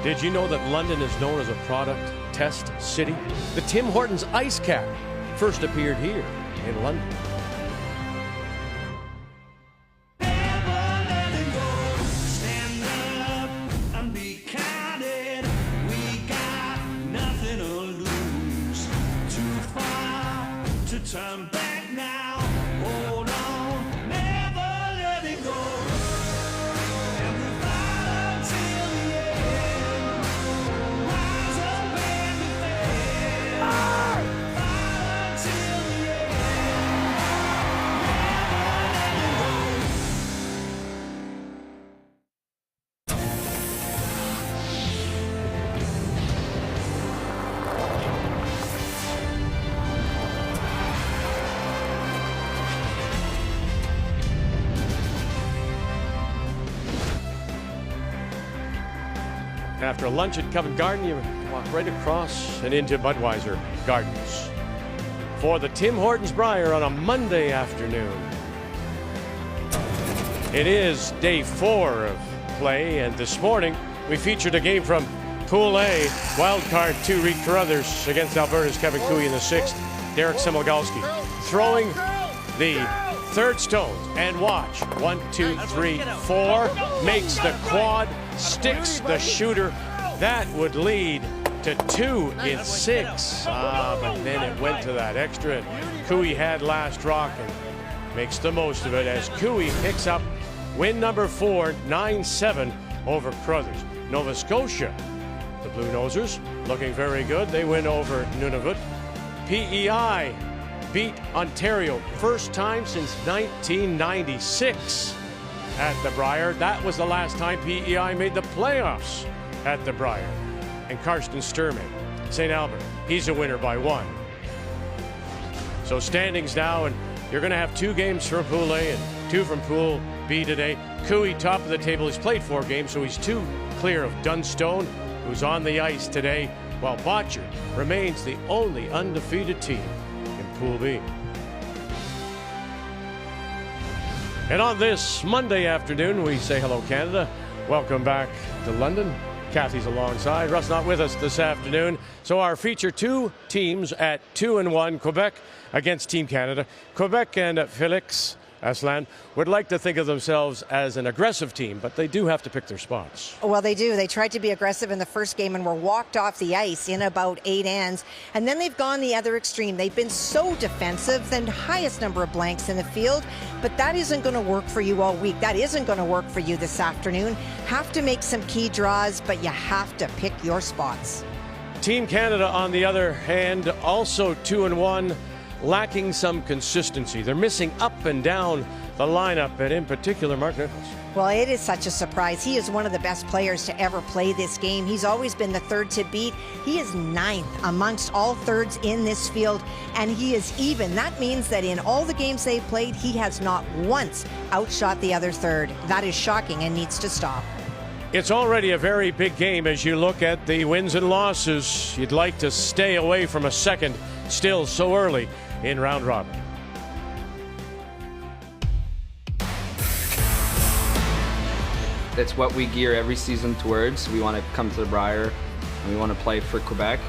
Did you know that London is known as a product test city? The Tim Hortons Ice Cap first appeared here in London. Turn back now, hold on, never let it go. And we fight until the end. Rise up and defend. Fight until the end. Never let it After lunch at Covent Garden, you walk right across and into Budweiser Gardens for the Tim Hortons Brier on a Monday afternoon. It is day 4 of play, and this morning we featured a game from Pool A, wildcard 2 Reed Carruthers against Alberta's Kevin Gushue in the 6th. Derek Similgalski throwing the third stone, and watch, 1, 2, 3, 4, makes the quad, sticks the shooter. That would lead to 2 in 6. But then it went to that extra, and Gushue had last rock and makes the most of it as Gushue picks up win number 4, 9-7 over Carruthers. Nova Scotia, the Blue Nosers, looking very good. They win over Nunavut. PEI beat Ontario, first time since 1996 at the Brier. That was the last time PEI made the playoffs at the Brier. And Karsten Sturman, St. Albert, he's a winner by 1. So standings now, and you're going to have 2 games from Pool A and 2 from Pool B today. Gushue, top of the table, he's played 4 games, so he's 2 clear of Dunstone, who's on the ice today, while Botcher remains the only undefeated team in Pool B. And on this Monday afternoon, we say hello, Canada. Welcome back to London. Kathy's alongside. Russ not with us this afternoon. So our feature 2 teams at 2-1. Quebec against Team Canada. Quebec and Felix Asselin would like to think of themselves as an aggressive team, but they do have to pick their spots. Well, they do. They tried to be aggressive in the first game and were walked off the ice in about 8 ends. And then they've gone the other extreme. They've been so defensive, the highest number of blanks in the field. But that isn't going to work for you all week. That isn't going to work for you this afternoon. Have to make some key draws, but you have to pick your spots. Team Canada, on the other hand, also 2-1. Lacking some consistency. They're missing up and down the lineup, and in particular, Mark Nichols. Well, it is such a surprise. He is one of the best players to ever play this game. He's always been the third to beat. He is 9th amongst all thirds in this field, and he is even. That means that in all the games they've played, he has not once outshot the other third. That is shocking and needs to stop. It's already a very big game as you look at the wins and losses. You'd like to stay away from a second, still so early in round robin. It's what we gear every season towards. We want to come to the Brier and we want to play for Quebec.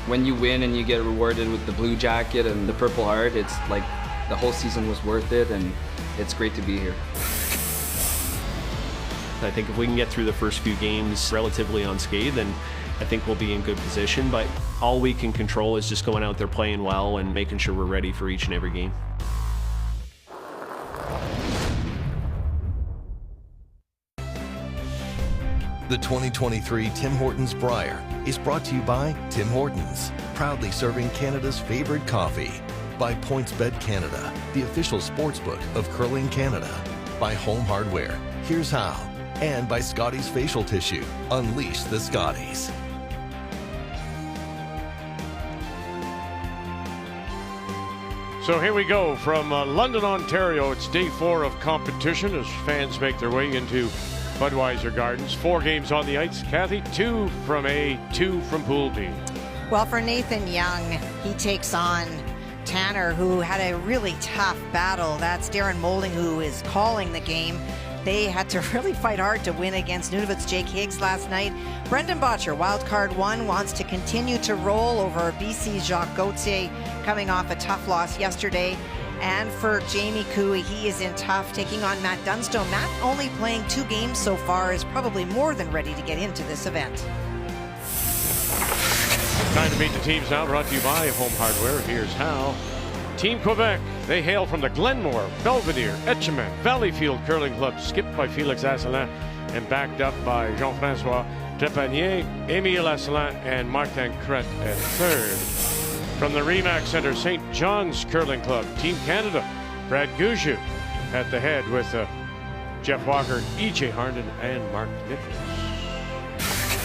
When you win and you get rewarded with the blue jacket and the Purple Heart, it's like the whole season was worth it, and it's great to be here. I think if we can get through the first few games relatively unscathed, then I think we'll be in good position, but all we can control is just going out there playing well and making sure we're ready for each and every game. The 2023 Tim Hortons Brier is brought to you by Tim Hortons, proudly serving Canada's favorite coffee. By PointsBet Canada, the official sportsbook of Curling Canada. By Home Hardware, here's how. And by Scotties Facial Tissue, unleash the Scotties. So here we go from London, Ontario. It's day 4 of competition as fans make their way into Budweiser Gardens. 4 games on the ice. Kathy, 2 from A, 2 from Pool B. Well, for Nathan Young, he takes on Tanner, who had a really tough battle. That's Darren Moulding, who is calling the game. They had to really fight hard to win against Nunavut's Jake Higgs last night. Brendan Botcher, wildcard 1, wants to continue to roll over BC's Jacques Gauthier, coming off a tough loss yesterday. And for Jamie Cooey, he is in tough, taking on Matt Dunstone. Matt, only playing 2 games so far, is probably more than ready to get into this event. Time to meet the teams now, brought to you by Home Hardware. Here's how. Team Quebec, they hail from the Glenmore, Belvedere, Etchemin, Valleyfield Curling Club, skipped by Felix Asselin and backed up by Jean-François Trepanier, Émile Asselin, and Martin Crête at third. From the Remax Center, St. John's Curling Club, Team Canada, Brad Gushue at the head with Jeff Walker, E.J. Harnden, and Mark Nichols.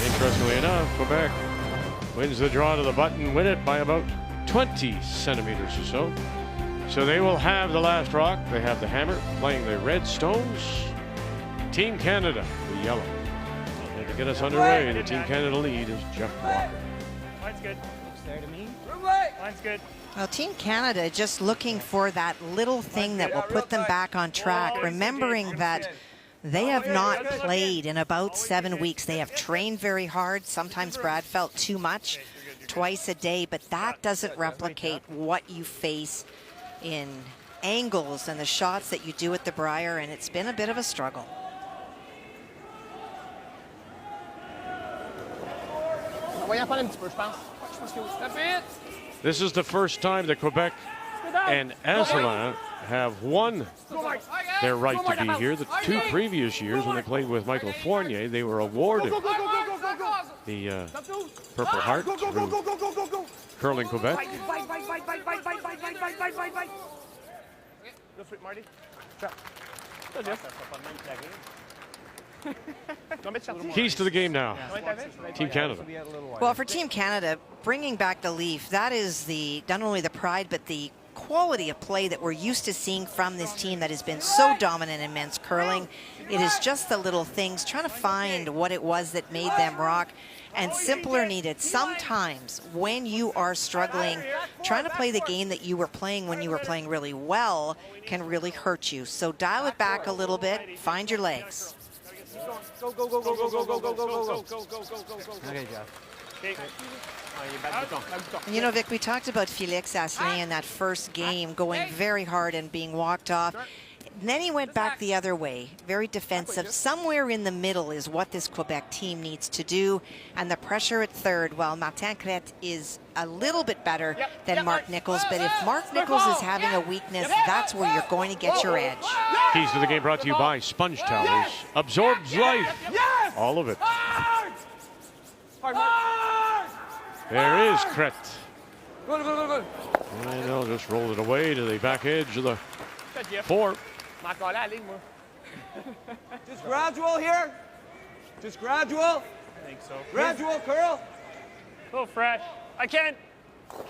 Interestingly enough, Quebec wins the draw to the button, win it by about 20 centimeters or so. So they will have the last rock. They have the hammer playing the red stones. Team Canada, the yellow. And to get us underway, the Team Canada lead is Jeff Walker. Mine's good. Looks there to me. Mine's good. Well, Team Canada just looking for that little thing that will put them back on track, remembering that they have not played in about 7 weeks. They have trained very hard. Sometimes Brad felt too much, twice a day, but that doesn't replicate what you face in angles and the shots that you do at the Brier, and it's been a bit of a struggle. This is the first time that Quebec and Asselin have won their right to be here. The 2 previous years when they played with Michael Fournier, they were awarded the Purple Heart through Curling Quebec. Keys to the game now. Team Canada. Well, for Team Canada, bringing back the Leaf, that is not only the pride, but the quality of play that we're used to seeing from this team that has been so dominant in men's curling. It is just the little things, trying to find what it was that made them rock, and simpler needed. Sometimes when you are struggling, trying to play the game that you were playing when you were playing really well can really hurt you. So dial it back a little bit, find your legs. Go, go, go, go, go, go, go, go, go, go, go, go, go, go. Okay, Jeff. Okay. You know, Vic, we talked about Felix Asselin in that first game going very hard and being walked off. And then he went back the other way, very defensive. Somewhere in the middle is what this Quebec team needs to do. And the pressure at third, well, Martin Crête is a little bit better than Mark Nichols. But if Mark Nichols is having a weakness, that's where you're going to get your edge. Keys to the game brought to you by Sponge Towels. Absorbs life. All of it. There is Crête. And they'll just roll it away to the back edge of the 4. Just gradual here. Just gradual. I think so. Gradual curl. A little fresh. I can't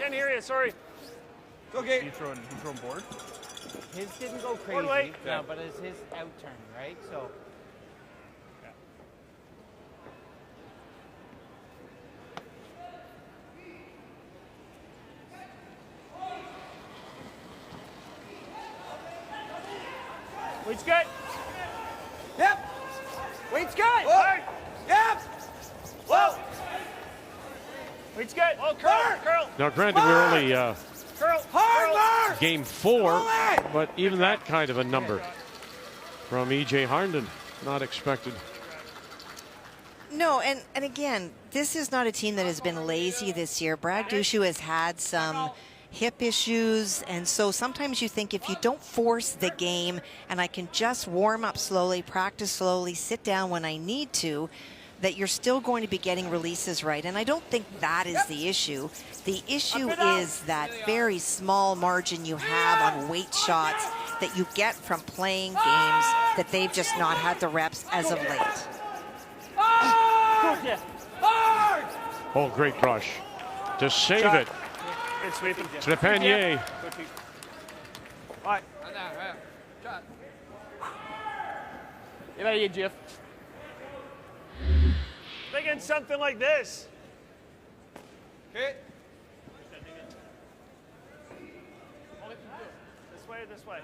hear you, sorry. It's okay. You throwing board? His didn't go Or late. crazy, no, but it's his out turn, right? So. Weight's good. Yep. Weight's good. Hard. Yep. Whoa. Weight's good. Oh, curl. Now, granted, we're only Curl. Hard mark. game 4, but even that kind of a number from E.J. Harnden, not expected. No, and again, this is not a team that has been lazy this year. Brad Gushue has had some hip issues, and so sometimes you think if you don't force the game and I can just warm up slowly, practice slowly, sit down when I need to, that you're still going to be getting releases right. And I don't think that is the issue. The issue is that very small margin you have on weight shots that you get from playing games that they've just not had the reps as of late. Oh, great rush to save it. Good sweeping. Trepanier. Right. Hey, Jeff. Thinking something like this. Okay. This way.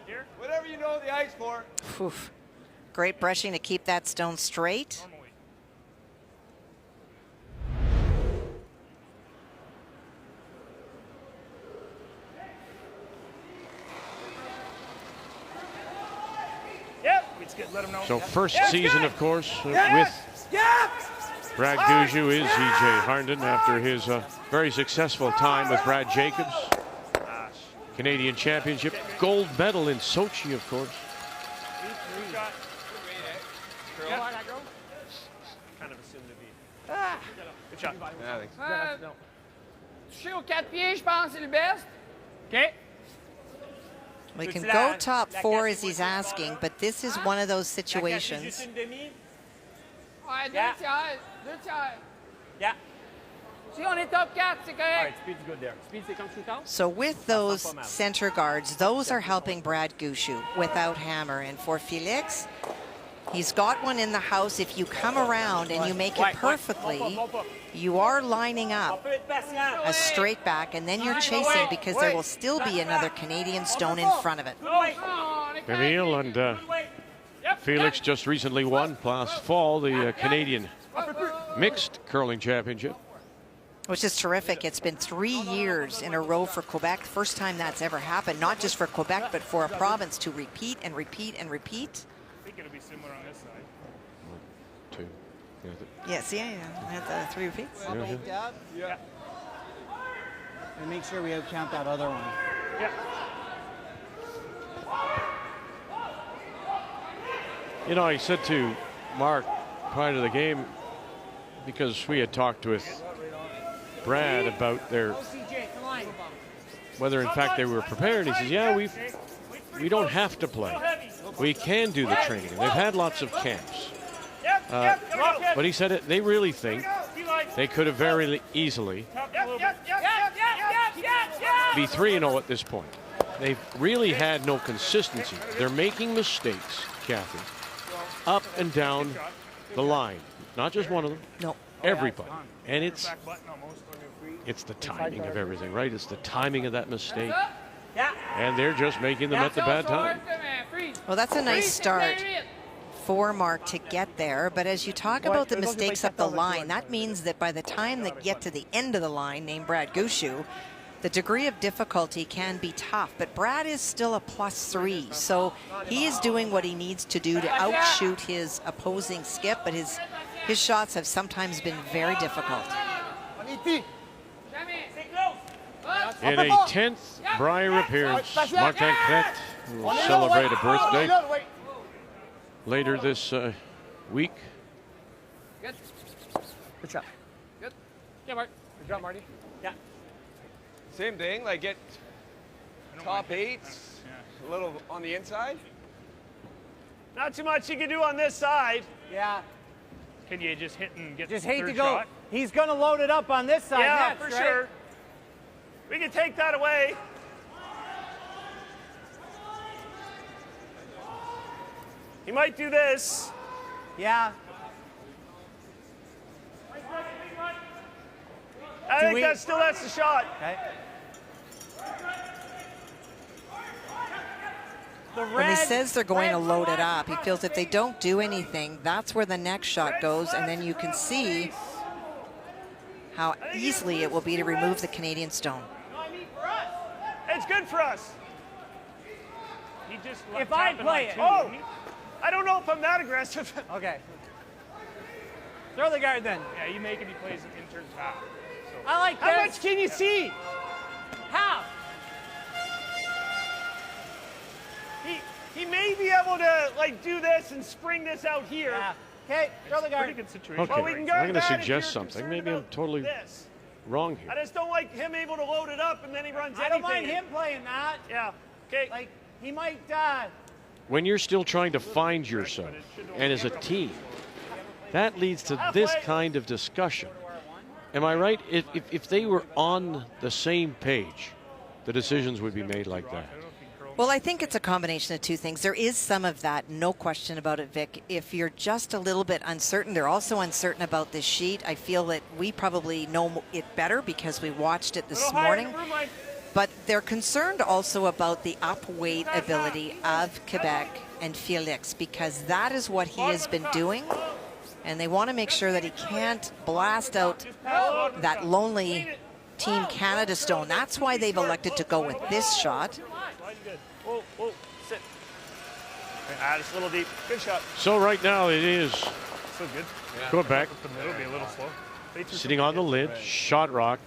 Here. Whatever you know the ice for. Oof. Great brushing to keep that stone straight. Yep. Let him know. So first season, of course, with Brad Gushue is EJ Harnden after his very successful time with Brad Jacobs. Canadian Championship gold medal in Sochi, of course. Kind of assumed to be. Good shot. Toucher aux 4 pieds, je pense, c'est le best. Okay. We can go top 4 as he's asking, but this is one of those situations. Ouais, 2 tiers, 2 tiers. Yeah. Si on est top 4, c'est All right, correct. speed's good there. Speed, c'est comme shootout. So with those center guards, those are helping Brad Gushue without hammer. And for Felix, he's got one in the house. If you come around and you make it perfectly, you are lining up a straight back, and then you're chasing because there will still be another Canadian stone in front of it. Emile and Felix just recently won last fall the Canadian Mixed Curling Championship. Which is terrific. It's been 3 years in a row for Quebec. First time that's ever happened, not just for Quebec, but for a province to repeat and repeat and repeat. I think it'll be similar on this side. 1, 2. Yeah, see, I had the 3 repeats. Yeah. And make sure we outcount that other one. Yeah. You know, I said to Mark prior to the game, because we had talked with Brad about their whether in fact they were prepared. He says, yeah, we don't have to play. We can do the training. They've had lots of camps. But he said they really think they could have very easily be 3-0 at this point. They've really had no consistency. They're making mistakes, Kathy, up and down the line. Not just one of them. No. Everybody. And it's the timing of everything, right? It's the timing of that mistake. And they're just making them at the bad time. Well, that's a nice start for Mark to get there. But as you talk about the mistakes up the line, that means that by the time they get to the end of the line, named Brad Gushue, the degree of difficulty can be tough. But Brad is still a +3. So he is doing what he needs to do to outshoot his opposing skip. But his shots have sometimes been very difficult. In a 10th Brier appearance, Martin Clet will celebrate a birthday later this week. Good. Good shot. Good. Yeah, Mark. Good job, Marty. Yeah. Same thing, like get top 8, a little on the inside. Not too much you can do on this side. Yeah. Can you just hit and get Just the hate third to go. shot? He's going to load it up on this side. Yeah, next, for right? sure. We can take that away. He might do this. Yeah. I think that's the shot. Okay. When he says they're going to load it up, he feels if they don't do anything, that's where the next shot goes, and then you can see how easily it will be to remove the Canadian stone. It's good for us. He just If I play it. Oh, I don't know if I'm that aggressive. Okay. Throw the guard then. Yeah, you make it. He plays it in turn half. So. I like How this. much can you see? Half. He may be able to like do this and spring this out here. Yeah. Okay, throw the guard. Pretty good situation. Okay, Well, we can I'm guard going to that if suggest you're something. concerned Maybe I'm about totally this. wrong here. I just don't like him able to load it up and then he runs I don't anything. mind him playing that. Yeah. Okay. Like, he might When you're still trying to find yourself, and as a team, that leads to this kind of discussion. Am I right? If they were on the same page, the decisions would be made like that. Well, I think it's a combination of two things. There is some of that, no question about it, Vic. If you're just a little bit uncertain, they're also uncertain about this sheet. I feel that we probably know it better because we watched it this morning. But they're concerned also about the up-weight ability of Quebec and Felix, because that is what he has been doing. And they want to make sure that he can't blast out that lonely Team Canada stone. That's why they've elected to go with this shot. Whoa, whoa, sit. Just a little deep. Good shot. So right now it is So good. Quebec The middle be a little slow. sitting on the lid, shot rock.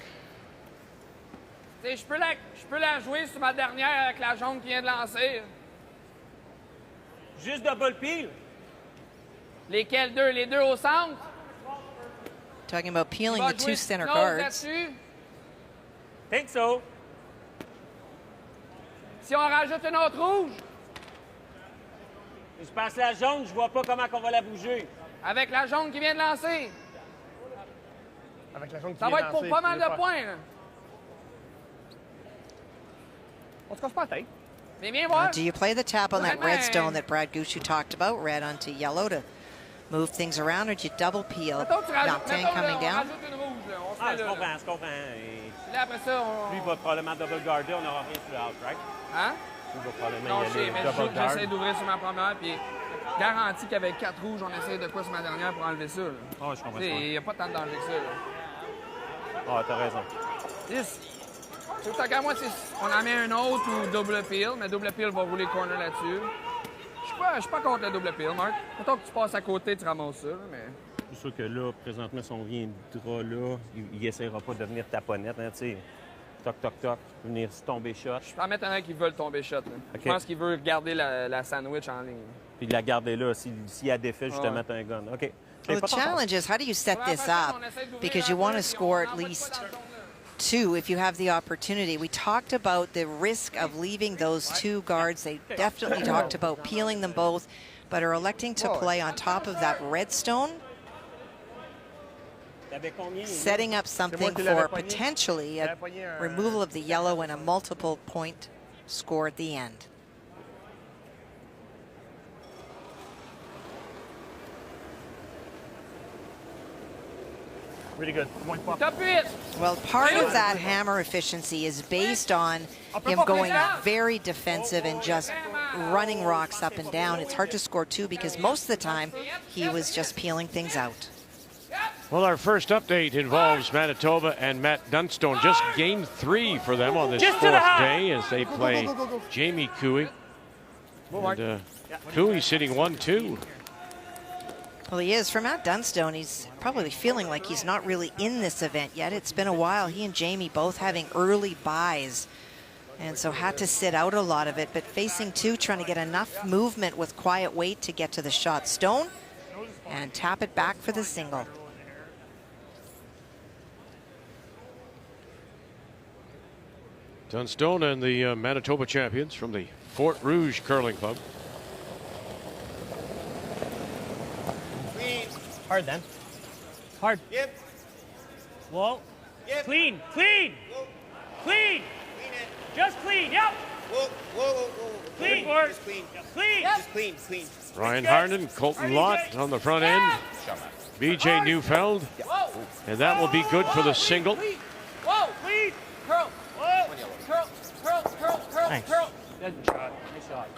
Tu sais, je peux la jouer sur ma dernière avec la jaune qui vient de lancer. Juste double peel. Lesquels deux? Les deux au centre? Talking about peeling Va the jouer two center Snow guards. là-dessus. Think so. Si on rajoute une autre rouge, Je passe la jaune, je vois pas comment on va la bouger. avec la jaune qui vient de lancer, Avec la jaune qui ça vient va être pour lancer, pas mal tu veux de points. Là. On se casse pas la tête. Mais viens voir. Do you play the tap on that Vraiment. red stone that Brad Gushue talked about, red onto yellow to move things around, or do you double peel? Mettons, tu rajoutes, Martin mettons, coming on down. rajoute une rouge. Là. On se Ah, met je là, comprends, là. je comprends. Puis là, après ça, on... Lui, il va probablement double garder, on n'aura rien sur le out, right? Hein? Lui va probablement Non, y je sais, aller mais double guard. j'essaie d'ouvrir sur ma première, puis garanti qu'avec 4 rouges, on essaie de quoi sur ma dernière pour enlever ça. Ah, je comprends ça. Il n'y a pas tant de danger que ça. Là. Ah, t'as raison. C'est tant qu'à moi, on en met un autre ou double peel, mais double peel va rouler corner là-dessus. Je suis pas contre le double peel, Marc. Mettons que tu passes à côté, tu ramasses ça, mais... Je suis sûr que là, présentement, si on viendra là, il essaiera pas de venir taponnette, hein, tu sais. Toc, toc, toc, venir tomber shot. Je peux en mettre un qui veut tomber shot. Là. OK. Je pense qu'il veut garder la sandwich en ligne. Puis de la garder là, s'il y a défait, juste Ouais. mettre un gun. OK. Well, the challenge is, how do you set this up? Because you want to score at least 2 if you have the opportunity. We talked about the risk of leaving those 2 guards. They definitely talked about peeling them both, but are electing to play on top of that red stone, setting up something for potentially a removal of the yellow and a multiple point score at the end. Really good. Top 8! Well, part of that hammer efficiency is based on him going very defensive and just running rocks up and down. It's hard to score 2 because most of the time he was just peeling things out. Well, our first update involves Manitoba and Matt Dunstone. Just game 3 for them on this 4th day as they play Jamie Cooey. And Cooey sitting 1-2. Well, he is. For Matt Dunstone, he's probably feeling like he's not really in this event yet. It's been a while. He and Jamie both having early buys, and so had to sit out a lot of it. But facing 2, trying to get enough movement with quiet weight to get to the shot. Stone, and tap it back for the single. Dunstone and the Manitoba champions from the Fort Rouge Curling Club. Hard then. Hard. Yep. Whoa. Yep. Clean. Clean. Clean. Just clean. Yep. Whoa, whoa, whoa, whoa. Clean. Just clean. Clean. Just clean, clean. Ryan Harden, Colton Lott on the front end. BJ Neufeld. And that will be good for the single. Whoa! Lead! Curl! Whoa! Curl! Curl! Curl! Curl! Nice. Curl! Good shot. Nice shot.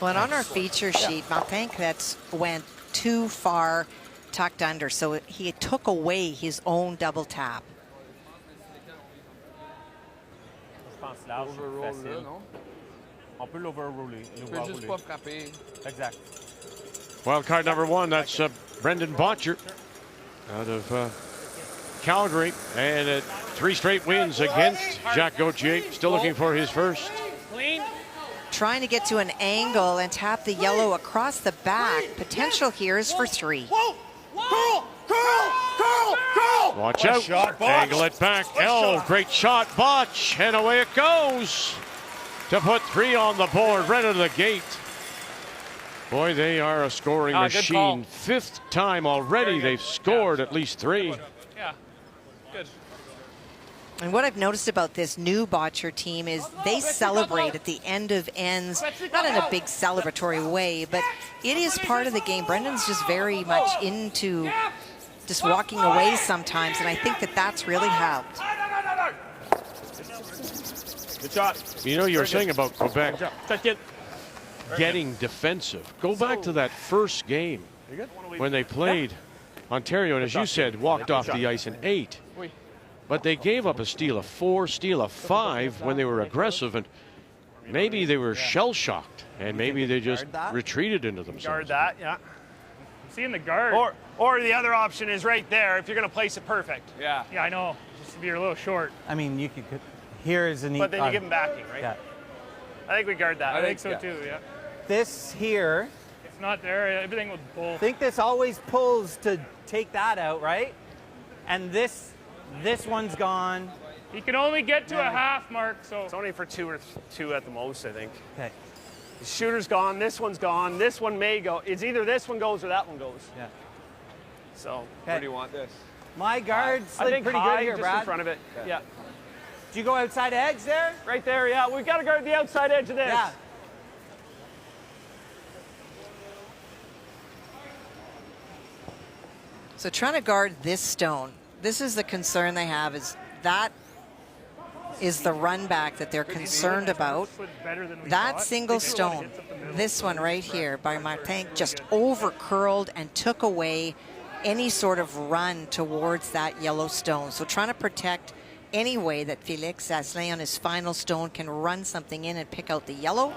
Well, and on our feature sheet, Martin Kretz went too far tucked under, so he took away his own double tap. Je pense large, Overroll là, facile. non? On peut l'overroller. Tu peux juste pas frapper. Exact. Wild card number 1, that's Brendan Botcher out of Calgary. And 3 straight wins against Jacques Gauthier. Still looking for his first. Clean. Trying to get to an angle and tap the yellow across the back. Potential here is for 3. Watch out. Angle it back. Great shot. Botch. And away it goes to put 3 on the board right out of the gate. Boy, they are a scoring machine. 5th time already they've scored at least 3. Yeah. Good. And what I've noticed about this new Botcher team is they celebrate at the end of ends, not in a big celebratory way, but it is part of the game. Brendan's just very much into just walking away sometimes, and I think that that's really helped. Good shot. You know, you were Very saying good. about Quebec Good job. Shot, kid. getting defensive. Go back to that first game You good? when they played Ontario, and as you said, walked off the ice in 8. But they gave up a steal of 4, steal of 5 when they were aggressive, and maybe they were shell-shocked, and maybe they just retreated into themselves. Guard that, yeah. Seeing the guard. Or the other option is right there if you're going to place it perfect. Yeah. Yeah, I know. Just if you're a little short. I mean, you could. Here is a neat. But then you give him backing, right? Yeah. I think we guard that. I think so yeah. too, yeah. This here. It's not there. Everything will pull. I think this always pulls to take that out, right? And this one's gone. He can only get to a half mark, so. It's only for 2 or 2 at the most, I think. Okay. The shooter's gone. This one's gone. This one may go. It's either this one goes or that one goes. Yeah. So. Where do you want this? My guard I slid think pretty high, good here, just Brad. in front of it. Yeah. Do you go outside edge there? Right there, yeah. We've got to guard the outside edge of this. Yeah. So trying to guard this stone, this is the concern they have, is that is the run back that they're concerned about. That single stone, this one right here by Martin, just over curled and took away any sort of run towards that yellow stone. So trying to protect any way that Felix Asselin on his final stone can run something in and pick out the yellow,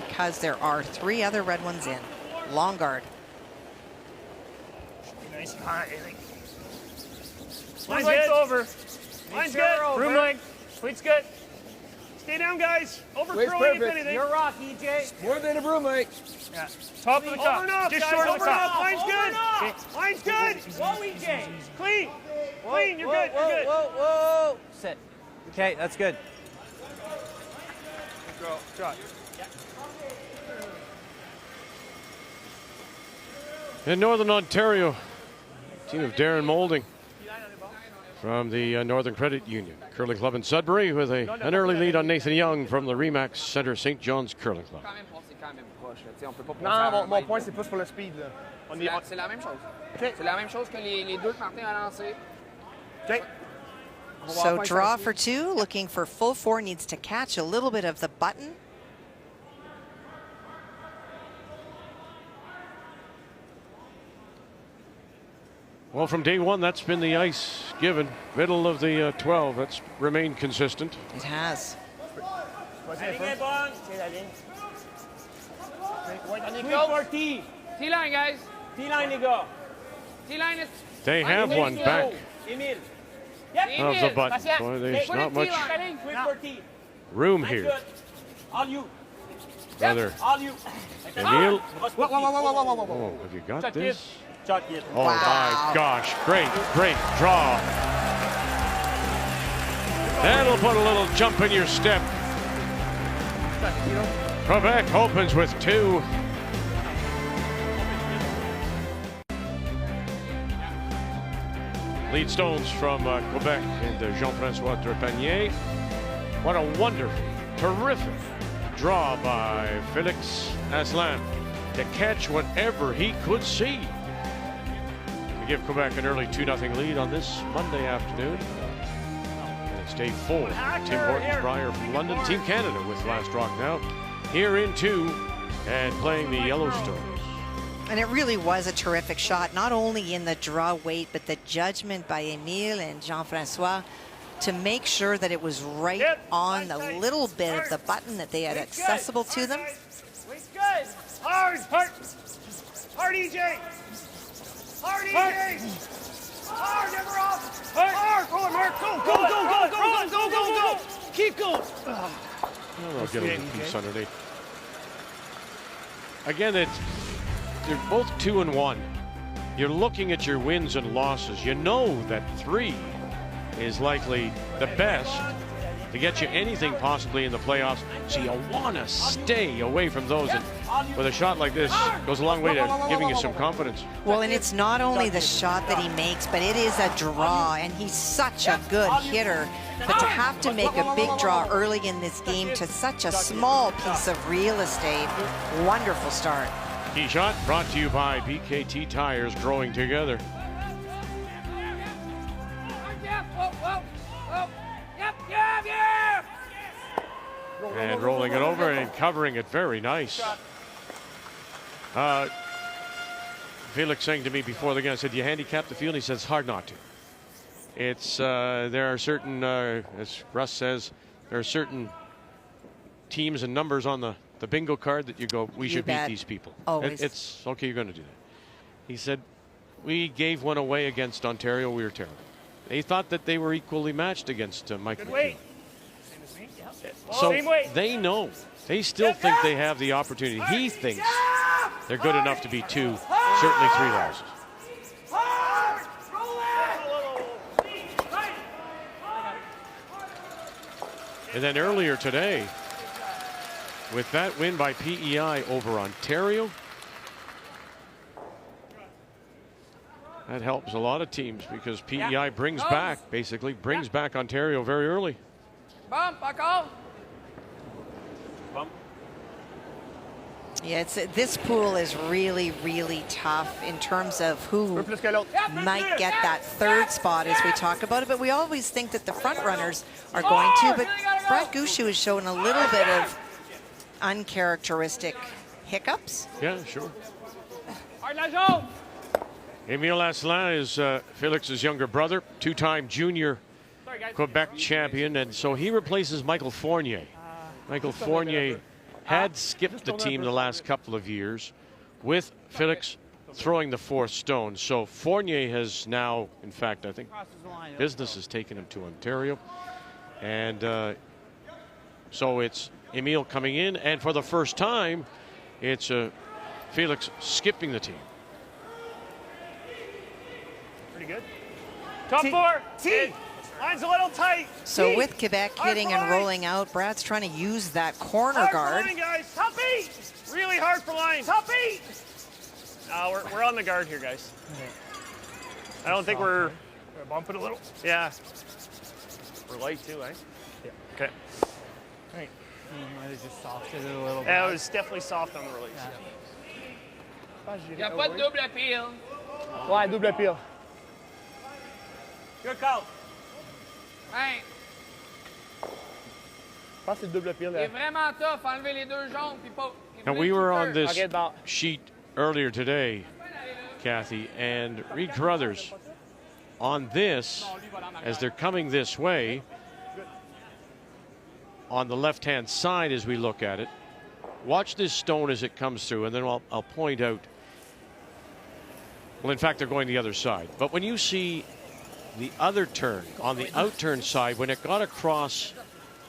because there are 3 other red ones in. Long guard. Nice and high, I think. Mine's good. Over. Mine's good. Room length. Fleet's good. Stay down, guys. Over curling if anything. You're rock, EJ. More than a broom, mate. Yeah. Top of the cup. Just short of the cup. Mine's good. Okay. Mine's good. Whoa, EJ. Clean. Clean. You're Whoa, good. whoa, You're good. Whoa, whoa. Sit. Okay, that's good. Go. Shot. In Northern Ontario, team of Darren Moulding from the Northern Credit Union Curling Club in Sudbury with an early lead on Nathan Young from the Remax Center St. John's Curling Club. Non, mon point, c'est plus pour le speed. Là. C'est la même chose. C'est la même chose que les deux que Martin a lancé. Okay. So draw for 2, looking for full 4, needs to catch a little bit of the button. Well, from day one, that's been the ice given. Middle of the 12, that's remained consistent. It has. T-line, guys. T-line, les gars. T-line is... They have one back of the button. Boy, there's not much room here. Brother Emile. Oh, have you got this? Oh my gosh, great draw. That'll put a little jump in your step. Quebec opens with 2. Lead stones from Quebec and Jean-François Trepanier. What a wonderful, terrific draw by Felix Asselin to catch whatever he could see to give Quebec an early 2-0 lead on this Monday afternoon. And it's day 4. Tim Hortons Brier from London. Team Canada with last rock now. Here in 2 and playing the Yellowstones. And it really was a terrific shot, not only in the draw weight, but the judgment by Emile and Jean-François to make sure that it was right on the little bit of the button that they had accessible to them. Hard, hard, hard, EJ. Hard, EJ. Hard, never off. Hard, go on, Mark. Go. Keep going. I'll get a little piece underneath. Again, they're both 2-1. You're looking at your wins and losses. You know that 3 is likely the best to get you anything possibly in the playoffs. So you want to stay away from those. And with a shot like this, goes a long way to giving you some confidence. Well, and it's not only the shot that he makes, but it is a draw, and he's such a good hitter. But to have to make a big draw early in this game to such a small piece of real estate, wonderful start. Key shot brought to you by BKT Tires, growing together. And rolling it over and covering it. Very nice. Felix saying to me before the game, I said, "You handicap the field?" He says, "It's hard not to." It's there are certain, as Russ says, there are certain teams and numbers on the bingo card that you go, we should beat these people. Always. It's okay, you're going to do that. He said, we gave one away against Ontario. We were terrible. They thought that they were equally matched against Mike McKeon. So they know. They still think they have the opportunity. He thinks they're good enough to beat 2, certainly 3 losses. And then earlier today, with that win by PEI over Ontario, that helps a lot of teams because PEI brings back Ontario very early. Bump, back off. Yeah, this pool is really, really tough in terms of who might get that 3rd spot as we talk about it. But we always think that the front runners are going to. But Brad Gushue has shown a little bit of uncharacteristic hiccups. Yeah, sure. Emile Asselin is Felix's younger brother, 2-time junior Quebec champion, and so he replaces Michael Fournier. Michael Fournier had skipped the team the last couple of years with Felix throwing the 4th stone. So Fournier has now, in fact, I think business has taken him to Ontario. And so it's Emile coming in, and for the first time, it's Felix skipping the team. Pretty good. Top 4. Line's a little tight. So with Quebec hitting and rolling out, Brad's trying to use that corner guard. Line, guys. Top 8. Really hard for line. Top 8. We're on the guard here, guys. I don't think we're bump it a little. Yeah. We're light too, eh? Yeah. Okay. All right. Might have just softened it a little bit. Yeah, it was definitely soft on the release. Il n'y a pas de double pile. Ouais, double pile. Good call. Hey. Je pense que c'est double pile. Il est vraiment tough. Enlever les 2 jaunes. Puis pas. Now we were on this sheet earlier today, Kathy, and Reed Carruthers on this, as they're coming this way, on the left-hand side as we look at it. Watch this stone as it comes through, and then I'll point out. Well, in fact, they're going the other side. But when you see the other turn, on the out-turn side, when it got across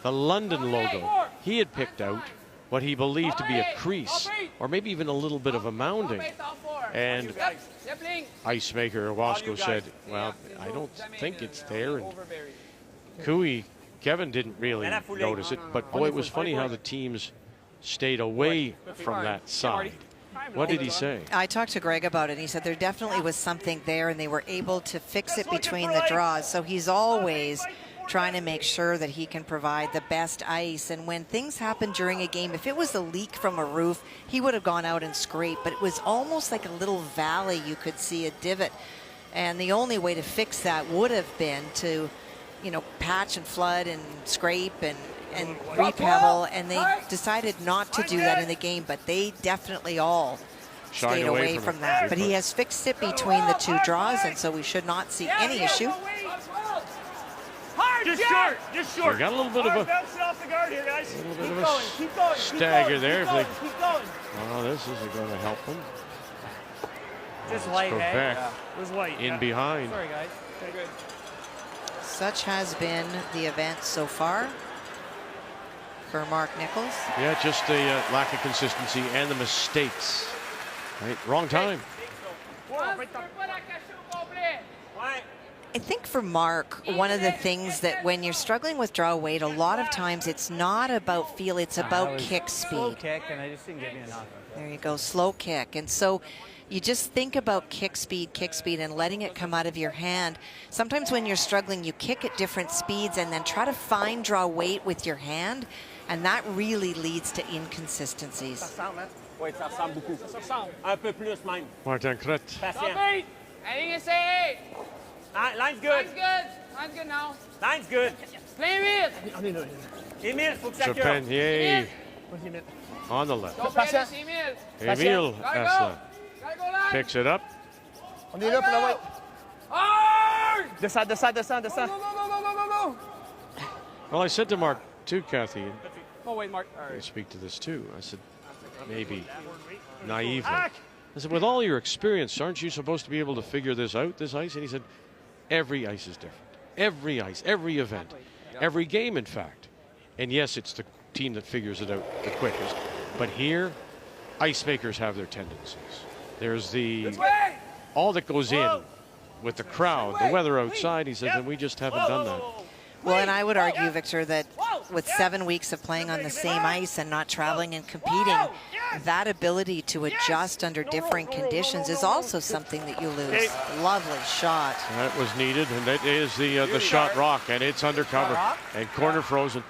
the London logo, he had picked out what he believed to be a crease, or maybe even a little bit of a mounding. And ice maker Wasco said, well, I don't think it's there. And Kevin didn't really notice it, but boy, it was funny how the teams stayed away from that side. What did he say? I talked to Greg about it, and he said there definitely was something there, and they were able to fix it between the draws. So he's always trying to make sure that he can provide the best ice. And when things happen during a game, if it was a leak from a roof, he would have gone out and scraped. But it was almost like a little valley. You could see a divot. And the only way to fix that would have been to, you know, patch and flood and scrape and re-pebble, and they decided not to do that in the game, but they definitely all stayed away from that. But he has fixed it between the 2 draws, and so we should not see any issue. Just short, just short. We got a little bit of a off the guard here, guys. little bit of a stagger there. Oh, this isn't going to help them. Just light, Quebec It was light. in behind. Sorry, guys. Okay, good. Such has been the event so far for Mark Nichols. Yeah, just the lack of consistency and the mistakes. Right, wrong time. I think for Mark, one of the things that when you're struggling with draw weight, a lot of times it's not about feel, it's about kick speed. Slow kick, and I just didn't give you enough. There you go, slow kick. And so you just think about kick speed, and letting it come out of your hand. Sometimes when you're struggling, you kick at different speeds and then try to find draw weight with your hand, and that really leads to inconsistencies. Oui, ça ressemble beaucoup. Ça ressemble. Un peu plus même. Martin Crête. Patient. Allez, essayez. Line's good. Line's good. Line's good now. Line's good. Plein vite. Emile, faut que ça cure. Trepanier on the left. Don't forget this, Emile. Emile Gotta Asselin go. Gotta go line. picks it up. On est là pour la white. Hard. Descends. Go, go, go, go, go, go. Well, I said to Mark too, Kathy, and Oh, wait, Mark. All I right. speak to this too. I said, maybe naively. I said, with all your experience, aren't you supposed to be able to figure this out, this ice? And he said, every ice is different. Every ice, every event, every game, in fact. And yes, it's the team that figures it out the quickest. But here, ice makers have their tendencies. There's all that goes in with the crowd, the weather outside, he says, and we just haven't done that. Well, and I would argue, Victor, that with 7 weeks of playing on the same ice and not traveling and competing, that ability to adjust under different conditions is also something that you lose. Lovely shot. That was needed, and that is the shot rock, and it's undercover and corner frozen.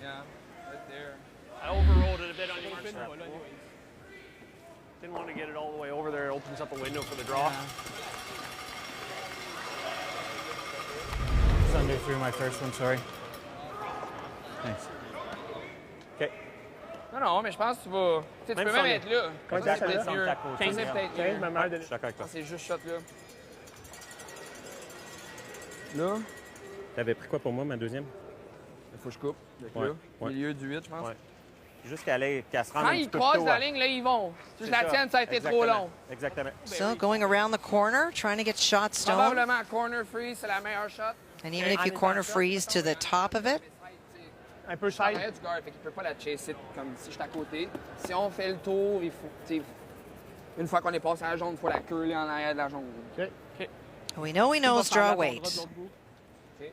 Yeah, right there. I overrolled it a bit on your mark. Didn't want to get it all the way over there. It opens up a window for the draw. Under through my first one, sorry. Thanks. OK. Non, mais je pense que tu vas. Tu peux même être là. Quand Ça, c'est tu peut-être mieux. ta côte. Ça, c'est peut-être mieux. Je suis d'accord avec toi. C'est juste shot là. Là, T'avais pris quoi pour moi, ma deuxième? il faut que je coupe. Avec Ouais, là. ouais. Milieu du 8, je pense. Ouais. Juste qu'elle se rende Quand un petit ils peu croisent tôt, la ouais. ligne, là, ils vont. Si je C'est la tienne, ça a été trop long. Exactement. So going around the corner, trying to get shot stone. Probablement, corner freeze, c'est la meilleure shot. And even if you corner freeze to the top of it, Un peu En side. arrière du guard, fait qu'il peut pas la chasser comme si j'étais à côté. Si on fait le tour, il faut, t'sais, une fois qu'on est passé à la jaune, il faut la curler en arrière de la jaune. we know he knows draw weight. Okay.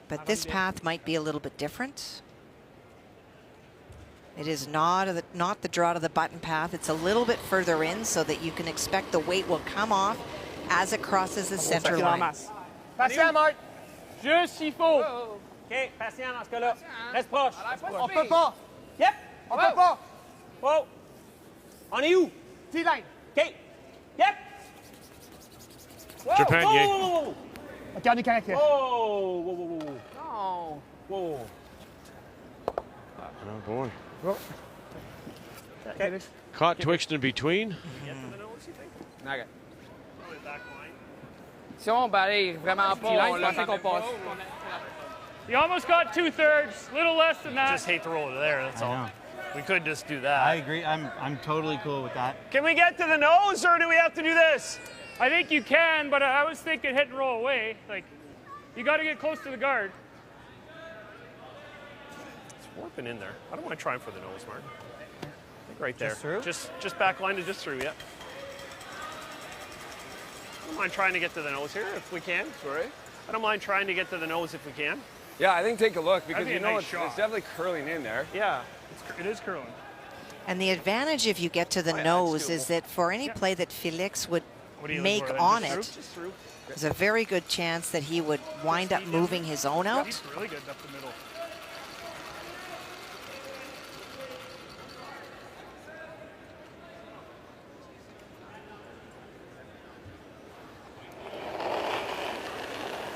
But this path might be a little bit different. It is not the draw to the button path. It's a little bit further in so that you can expect the weight will come off as it crosses the center line. Patient, Marc. Juste s'il faut. OK, patient dans ce cas-là. Reste proche. On peut pas. Yep. On peut pas. Oh. On est où? T-line. OK. Yep. Whoa. Trepanier. Whoa. OK, on est correct. Là. Whoa. Whoa, whoa, whoa, whoa. Non. Whoa. Oh, boy. OK. Caught twixt in between. OK. Si on balaye vraiment pas, on l'a fait qu'on passe. You almost got 2/3, little less than that. Just hate to roll it there, that's all. We could just do that. I agree. I'm totally cool with that. Can we get to the nose, or do we have to do this? I think you can, but I was thinking hit and roll away. Like, you got to get close to the guard. It's warping in there. I don't want to try for the nose, Mark. I think right there. Just through? Just back line to just through, yeah. I don't mind trying to get to the nose here if we can. Sorry? I don't mind trying to get to the nose if we can. Yeah, I think take a look because That'd be you a know nice it's shot. definitely curling in there. Yeah, it is curling. And the advantage if you get to the nose is that for any play that Felix would make on it, Just through. there's a very good chance that he would wind up moving his own out. He's really good up the middle.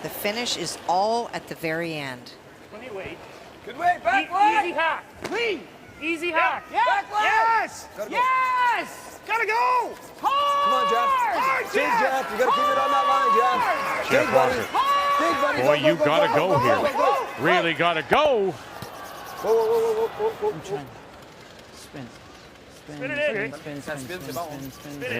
The finish is all at the very end. Plenty of weight. Good way, back line. Easy hack. Clean. Easy hack. Back line. Yes. Gotta go. Yes. Gotta go. Come on, Jeff. Hard, Big Jeff. You gotta keep it on that line, Jeff. Jeff Big buddy. Walker. Big buddy. Boy, you gotta go here. Really gotta go. Whoa, whoa, whoa, whoa, whoa, whoa. Spin. Spin it in.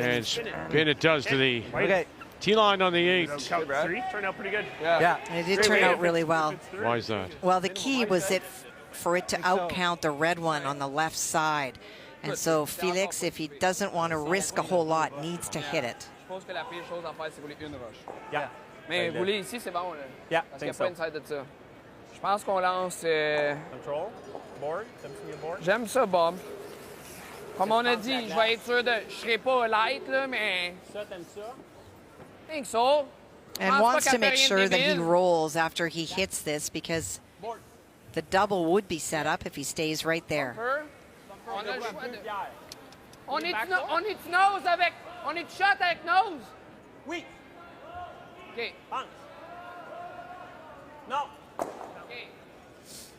And spin it does to the Okay. T-line on the 8. Count 3. Turned out pretty good. Yeah. And it did turn out really well. Why is that? Well, the key was that for it to outcount the red one on the left side. And so Felix, if he doesn't want to risk a whole lot, needs to hit it. Je pense que la pire chose à faire, c'est rouler une roche. Yeah. Mais rouler ici, c'est bon. Là. Yeah, Parce qu'il n'y a think pas so. une side de ça. Je pense qu'on lance... Control. Board. Something board. J'aime ça, Bob. Comme on a dit, je vais être sûr de... Je serai pas light, là, mais... Ça, t'aimes ça? I think so. And wants to make sure that he rolls after he hits this because the double would be set up if he stays right there. On a le choix de... On est nose avec... On est shot avec nose. Oui. Okay. No. Okay.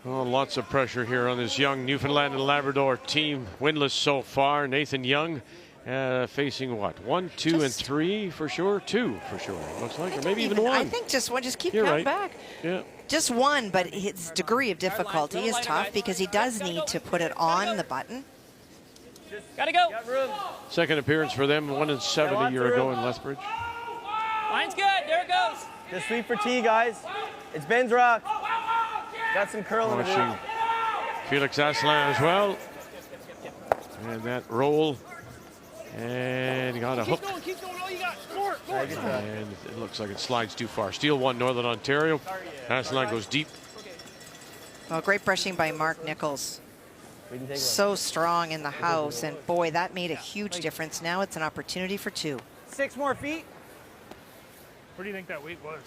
Oh, lots of pressure here on this young Newfoundland and Labrador team. Winless so far. Nathan Young facing what? 1, 2, and 3 for sure? 2 for sure, it looks like. Or maybe even 1. I think just one. Just keep You're coming right. back. Yeah. Just one, but his degree of difficulty is tough because he does need to put it on the button. Gotta go. Second appearance for them, 1 and 7 a year ago in Lethbridge. Line's good. There it goes. Just sweep for T, guys. It's Ben's rock. Got some curling to do. Watching Felix Asselin as well. And that roll. And got a hook. Keep going. All you got. More. And it looks like it slides too far. Steal 1, Northern Ontario. Asselin goes deep. Well, great brushing by Mark Nichols. So strong in the house, and boy, that made a huge difference. Now it's an opportunity for 2. 6 more feet. Where do you think that weight was?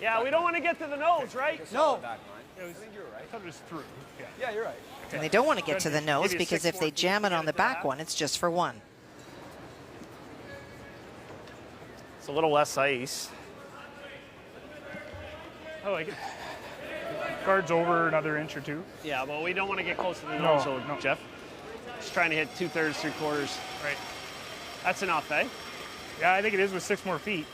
Yeah, we don't want to get to the nose, right? No. I think you're right. I thought it was through. Yeah, you're right. And they don't want to get to the nose Maybe a because 6 if they more jam feet it to on the get back that. one, it's just for 1. It's a little less ice. I like it. Guard's over another inch or 2. Yeah, but we don't want to get close to the No, nose, so no. Jeff. Just trying to hit 2/3, 3/4. Right. That's enough, eh? Yeah, I think it is with 6 more feet.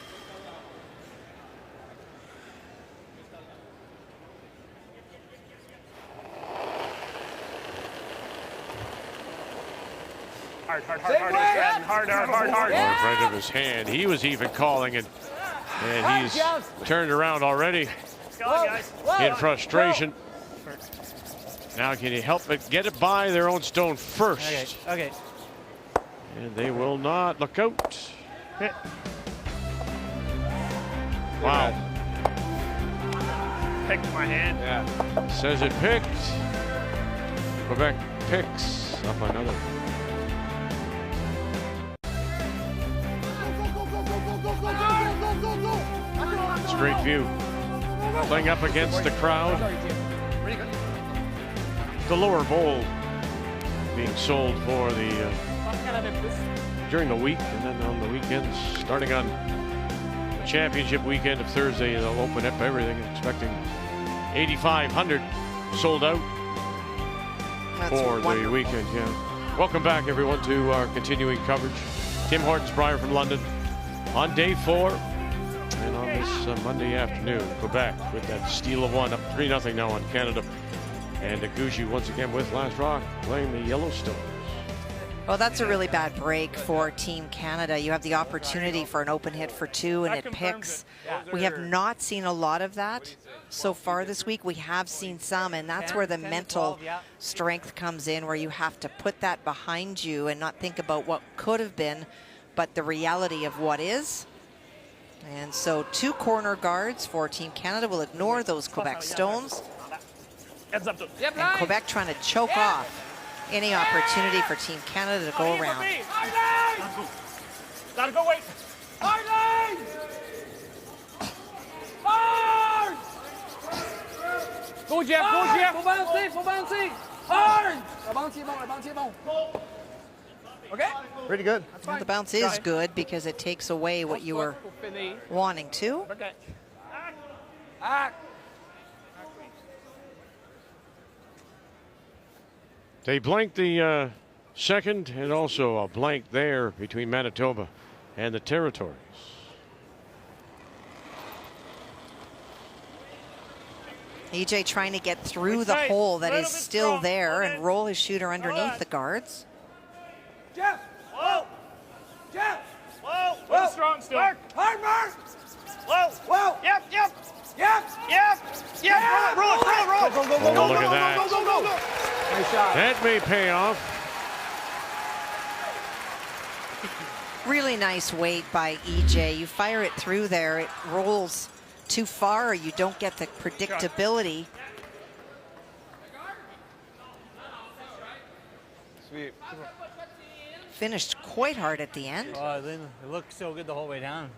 Hard. Right of his hand. He was even calling it. And he's turned around already Let's go, guys. in frustration. Now can he help it get it by their own stone first? Okay. And they will not. Look out. Hit. Wow. Picked my hand. Yeah. Says it picked. Quebec picks up another. Straight view. Playing up against the crowd. The lower bowl being sold for the during the week, and then on the weekends, starting on the championship weekend of Thursday, they'll open up everything, expecting 8,500 sold out for the weekend. Yeah. Welcome back, everyone, to our continuing coverage. Tim Hortons, Brier from London, on day 4, and on this Monday afternoon, Quebec with that steal of 1, up 3-0 now on Canada. And Gushue once again with Last Rock playing the Yellowstones. Well, that's a really bad break for Team Canada. You have the opportunity for an open hit for 2, and it picks. We have not seen a lot of that so far this week. We have seen some, and that's where the mental strength comes in, where you have to put that behind you and not think about what could have been, but the reality of what is. And so 2 corner guards for Team Canada will ignore those Quebec stones. And Quebec trying to choke off any opportunity for Team Canada to go around. Gotta go, wait. Go, Jeff. Faut balancer. Hard. Le bounce est bon. Okay. Pretty good. Well, the bounce is good because it takes away what you were wanting to. Okay. They blanked the second, and also a blank there between Manitoba and the Territories. EJ trying to get through the hole that is still there and roll his shooter underneath the guards. Jeff. Whoa. Jeff. Whoa. Whoa. Strong still. Mark. Hard, Mark. Whoa. Whoa. Yep. Roll. Oh, look at that. Go. Nice shot. That may pay off. Really nice weight by EJ. You fire it through there, it rolls too far, or you don't get the predictability. Sweet. Finished quite hard at the end. Oh, it looked so good the whole way down.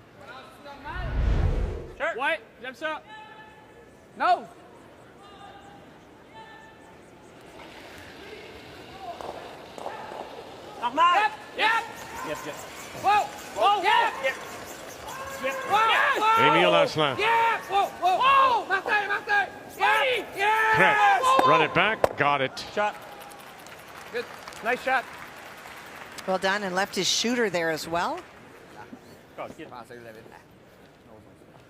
Sure. White. Jumps up. No. Yep. Whoa. Yeah. Emile Asselin. Yeah! Whoa, whoa, whoa! Martin, Martin! Yeah! Yeah! Krebs, run it back, got it. Shot. Good. Nice shot. Well done, and left his shooter there as well. À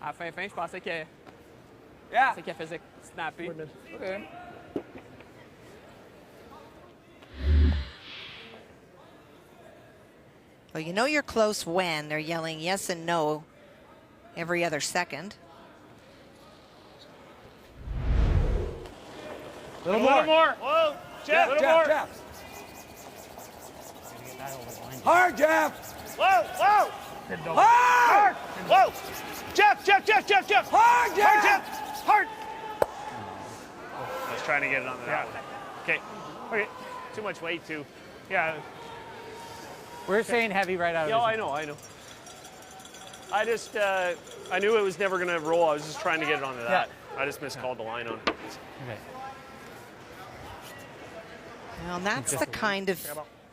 la fin, je pensais qu'il faisait snapper. Okay. Well, you know you're close when they're yelling yes and no every other second. A little more. Whoa, Jeff, a little more. Jeff. Hard, Jeff. Whoa, whoa. Hard. Whoa. Jeff. Hard, Jeff. Hard, Jeff. Hard. I was trying to get it on that one. Okay. Too much weight, too. Yeah. We're saying heavy right out of Yeah, his I know. I just, I knew it was never going to roll. I was just trying to get it onto that. I just miscalled the line on it. Okay. Well, and that's the kind of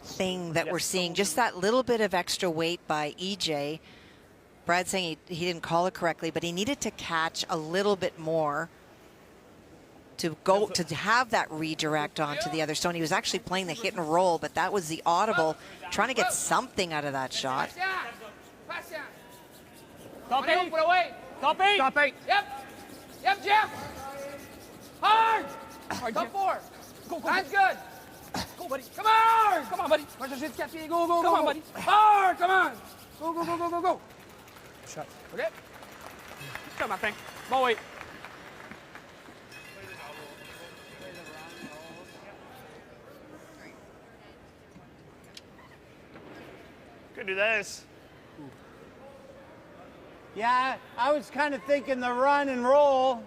thing that we're seeing, just that little bit of extra weight by EJ. Brad's saying he didn't call it correctly, but he needed to catch a little bit more to have that redirect onto the other stone. He was actually playing the hit and roll, but that was the audible, trying to get something out of that shot. Top 8. Put away. Top 8. Top 8. Yep, Jeff. Hard. Top 4. Go. That's good. Go, buddy. Come on. Come on, buddy. Go. Come on, buddy. Hard. Come on. Go. Shot. Okay. Come on, Frank. Bon weight. Could do this. Yeah, I was kind of thinking the run and roll.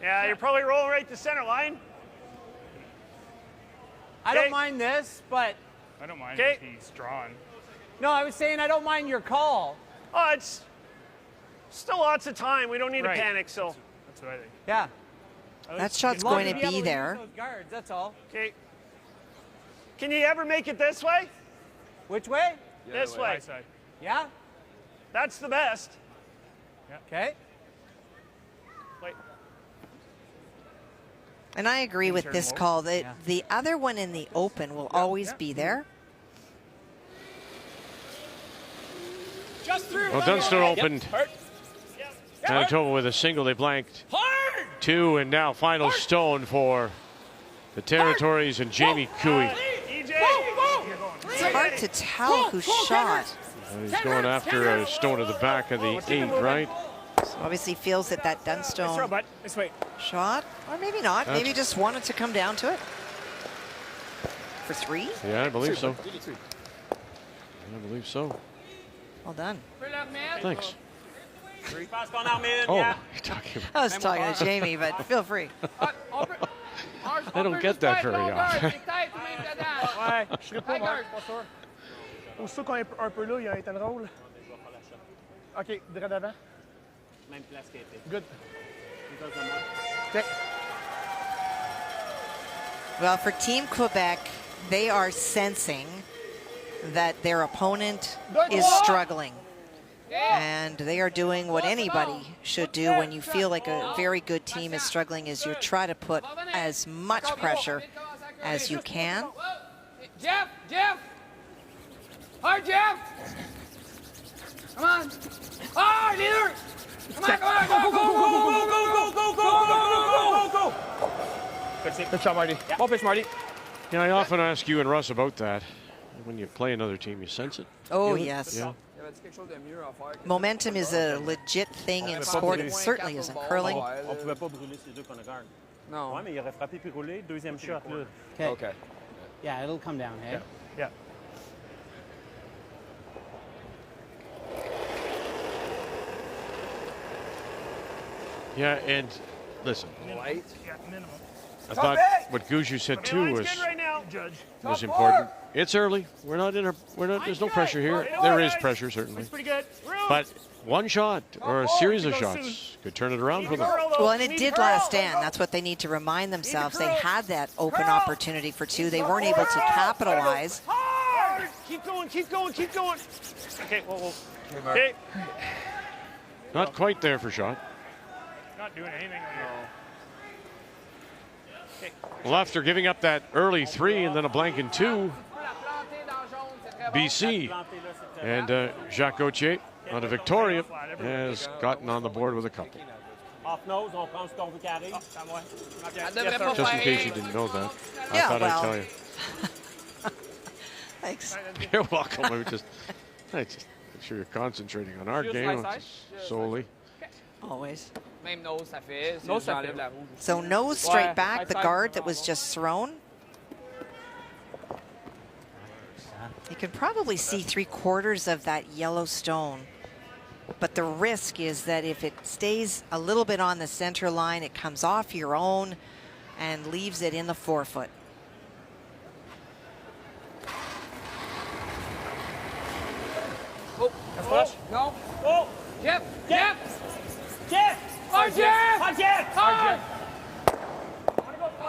Yeah, you're probably rolling right to center line. I don't mind this, but... I don't mind if he's drawn. No, I was saying I don't mind your call. Oh, it's still lots of time. We don't need to panic, so. That's what I think. Yeah. That shot's going to be there. Those guards, that's all. Okay. Can you ever make it this way? Which way? This way. Right side. Yeah? That's the best. Okay. Wait. And I agree with this call. The other one in the open will always be there. Well, Dunstone opened. Manitoba with a single, they blanked. 2, and now final stone for the Territories and Jamie Cooey. It's hard to tell who shot. He's going after a stone to the back of the 8, right? So obviously feels that Dunstone shot, or maybe not. Maybe just wanted to come down to it for 3. Yeah, I believe so. I believe so. Well done. Thanks. Oh, you're talking about. I was talking to Jamie, but feel free. I don't get that very often. Ouais, je serais pas mort, pas sûr. Aussitôt qu'on est un peu là, il y a un tel rôle. OK, droit d'avant. Même place qu'elle était. Good. Okay. Well, for Team Quebec, they are sensing that their opponent is struggling. And they are doing what anybody should do when you feel like a very good team is struggling, is you try to put as much pressure as you can. Jeff! Hard, Jeff! Come on! Hard, leader! Come on, go! Good shot, Marty. Ball pitch, Marty. Yeah, I often ask you and Russ about that. When you play another team, you sense it. Oh, yes. Yeah. Momentum is a legit thing in sport. It certainly is in curling. On pouvait pas brûler ces deux qu'on a gagné. Non. Ouais, mais il aurait frappé puis roulé. Deuxième shot, là. Okay. Yeah, it'll come down, hey? Yeah. Yeah, and listen, Minimum. I thought what Gushue said too was Good right now. was important. It's early. We're not in a. We're not. There's no pressure here. There is pressure certainly, Pretty good. but one shot or a series of shots could turn it around for them. Well, and it did last stand. That's what they need to remind themselves. They had that open opportunity for 2. They weren't able to capitalize. Hard! Keep going. Okay, whoa. Okay. Not quite there for shot. Not doing anything. Well, after giving up that early 3 and then a blank in 2, BC and Jacques Gauthier out of Victoria has gotten on the board with a couple. Off nose, on prend ce qu'on veut carré. Just in case you didn't know that, I thought I'd tell you. Thanks. You're welcome. I just make sure you're concentrating on our game solely. Always. Même nose, ça fait. So nose straight back, the guard that was just thrown. You can probably see 3/4 of that yellow stone. But the risk is that if it stays a little bit on the center line, it comes off your own and leaves it in the 4-foot. Oh, no. Oh, Jeff. Hard, Jeff. Hard.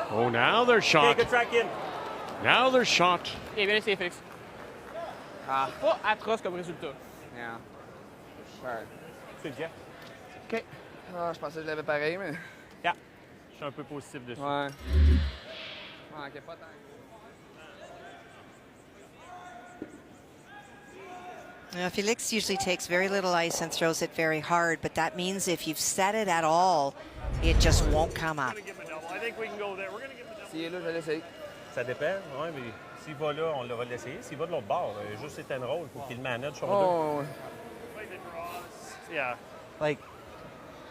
Oh, now they're shot. Good track in. Now they're shot. Okay, viens essayer, Félix. Pas atroce comme résultat. Yeah. Sure. C'est Jeff. OK. Ah, je pensais que je l'avais pareil, mais... Yeah. Je suis un peu positif dessus. Ouais. Manquait pas tant. Now, Felix usually takes very little ice and throws it very hard, but that means if you've set it at all, it just won't come up. I think we can go there. We're going to give him a double. S'il est là, je vais l'essayer. Ça dépend. Ouais, mais s'il va là, on va l'essayer. S'il va de l'autre bord, juste c'est un rôle. Il faut qu'il le manage sur Oh, yeah. Like,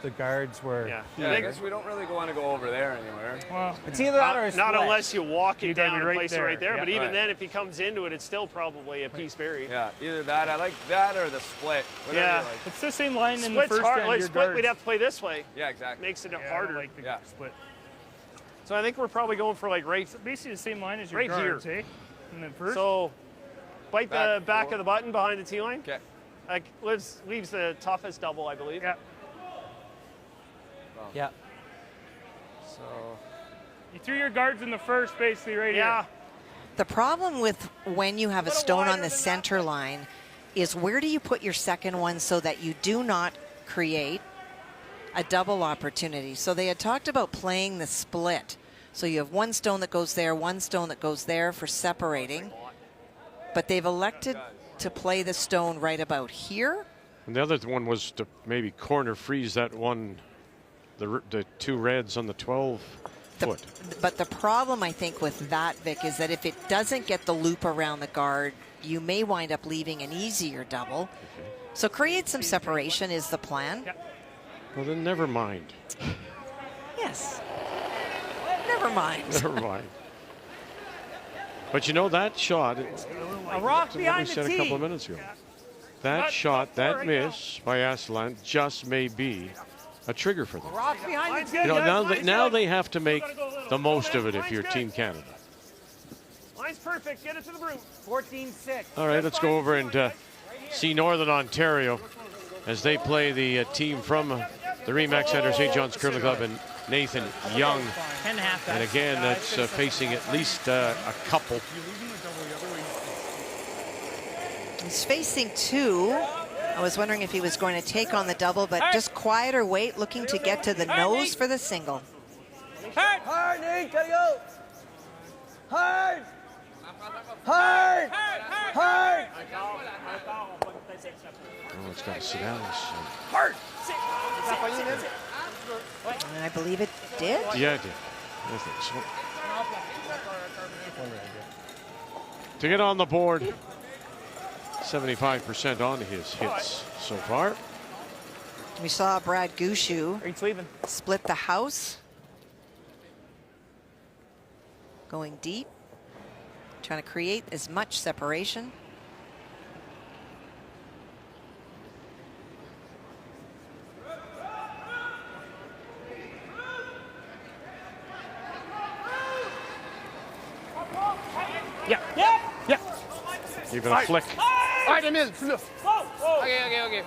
the guards were. Yeah. I guess we don't really want to go over there anywhere. Well, It's either that or a Not split. unless you walk it You gotta down be and right place it there. right there. Yeah. But even Right. then, if he comes into it, it's still probably a piece buried. Yeah, either that. I like that or the split. Whatever Yeah. you like. it's the same line in the Split's first hard. end. Like Your split, guards. we'd have to play this way. Yeah, exactly. Makes it Yeah, I don't harder. like the Yeah. split. So I think we're probably going for like right. It's basically the same line as your Right guards, here. eh? And then first. So bite the Back, back forward. of the button behind the T line. Okay. Like leaves the toughest double, I believe. Yeah. Yeah. So You threw your guards in the first, basically, right Yeah. here. The problem with when you have a stone on the center line is where do you put your second one so that you do not create a double opportunity. So they had talked about playing the split. So you have one stone that goes there, one stone that goes there for separating. But they've elected to play the stone right about here. And the other one was to maybe corner freeze that one, the 2 reds on the 12-foot. But the problem, I think, with that, Vic, is that if it doesn't get the loop around the guard, you may wind up leaving an easier double. So create some separation is the plan. Well, then never mind. Yes. Never mind. Never mind. But you know that shot, A rock what we behind the said a tee. couple of minutes ago. That shot, that miss by Asselin just may be a trigger for them. Rock behind the tee. You know, now they have to make the most of it if you're Team Canada. Line's perfect. Get it to the broom. 14-6. All right, let's go over and see Northern Ontario as they play the team from the Remax Center, St. John's Curling Club, and Nathan Young. 10.5. And again, that's facing at least a couple. He's facing 2. I was wondering if he was going to take on the double, but just quieter weight, looking to get to the nose for the single. Hard, Nate. Gotta go. Hard. Hard. Hard. Oh, it's got to sit down. Hard. And I believe it did. Yeah, it did. I think so. To get on the board, 75% on his hits so far. We saw Brad Gushue leaving. split the house. Going deep. Trying to create as much separation. Yeah. Even a flick. Hard, Emile. Plus là. OK.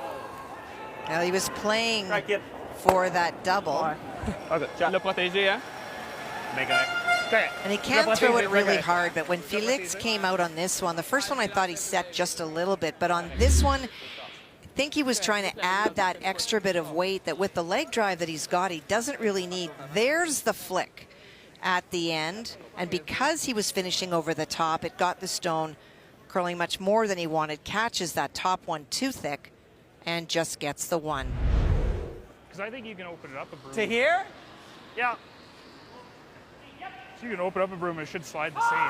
Now he was playing Track in. for that double. Tu l'as protégé, hein? Mais correct. And he can throw it really hard, but when Felix came out on this one, the first one I thought he set just a little bit, but on this one, think he was trying to add that extra bit of weight that with the leg drive that he's got, he doesn't really need. There's the flick at the end. And because he was finishing over the top, it got the stone curling much more than he wanted, catches that top one too thick, and just gets the one. Because I think you can open it up a broom. To here? Yeah. So you can open up a broom, it should slide the same.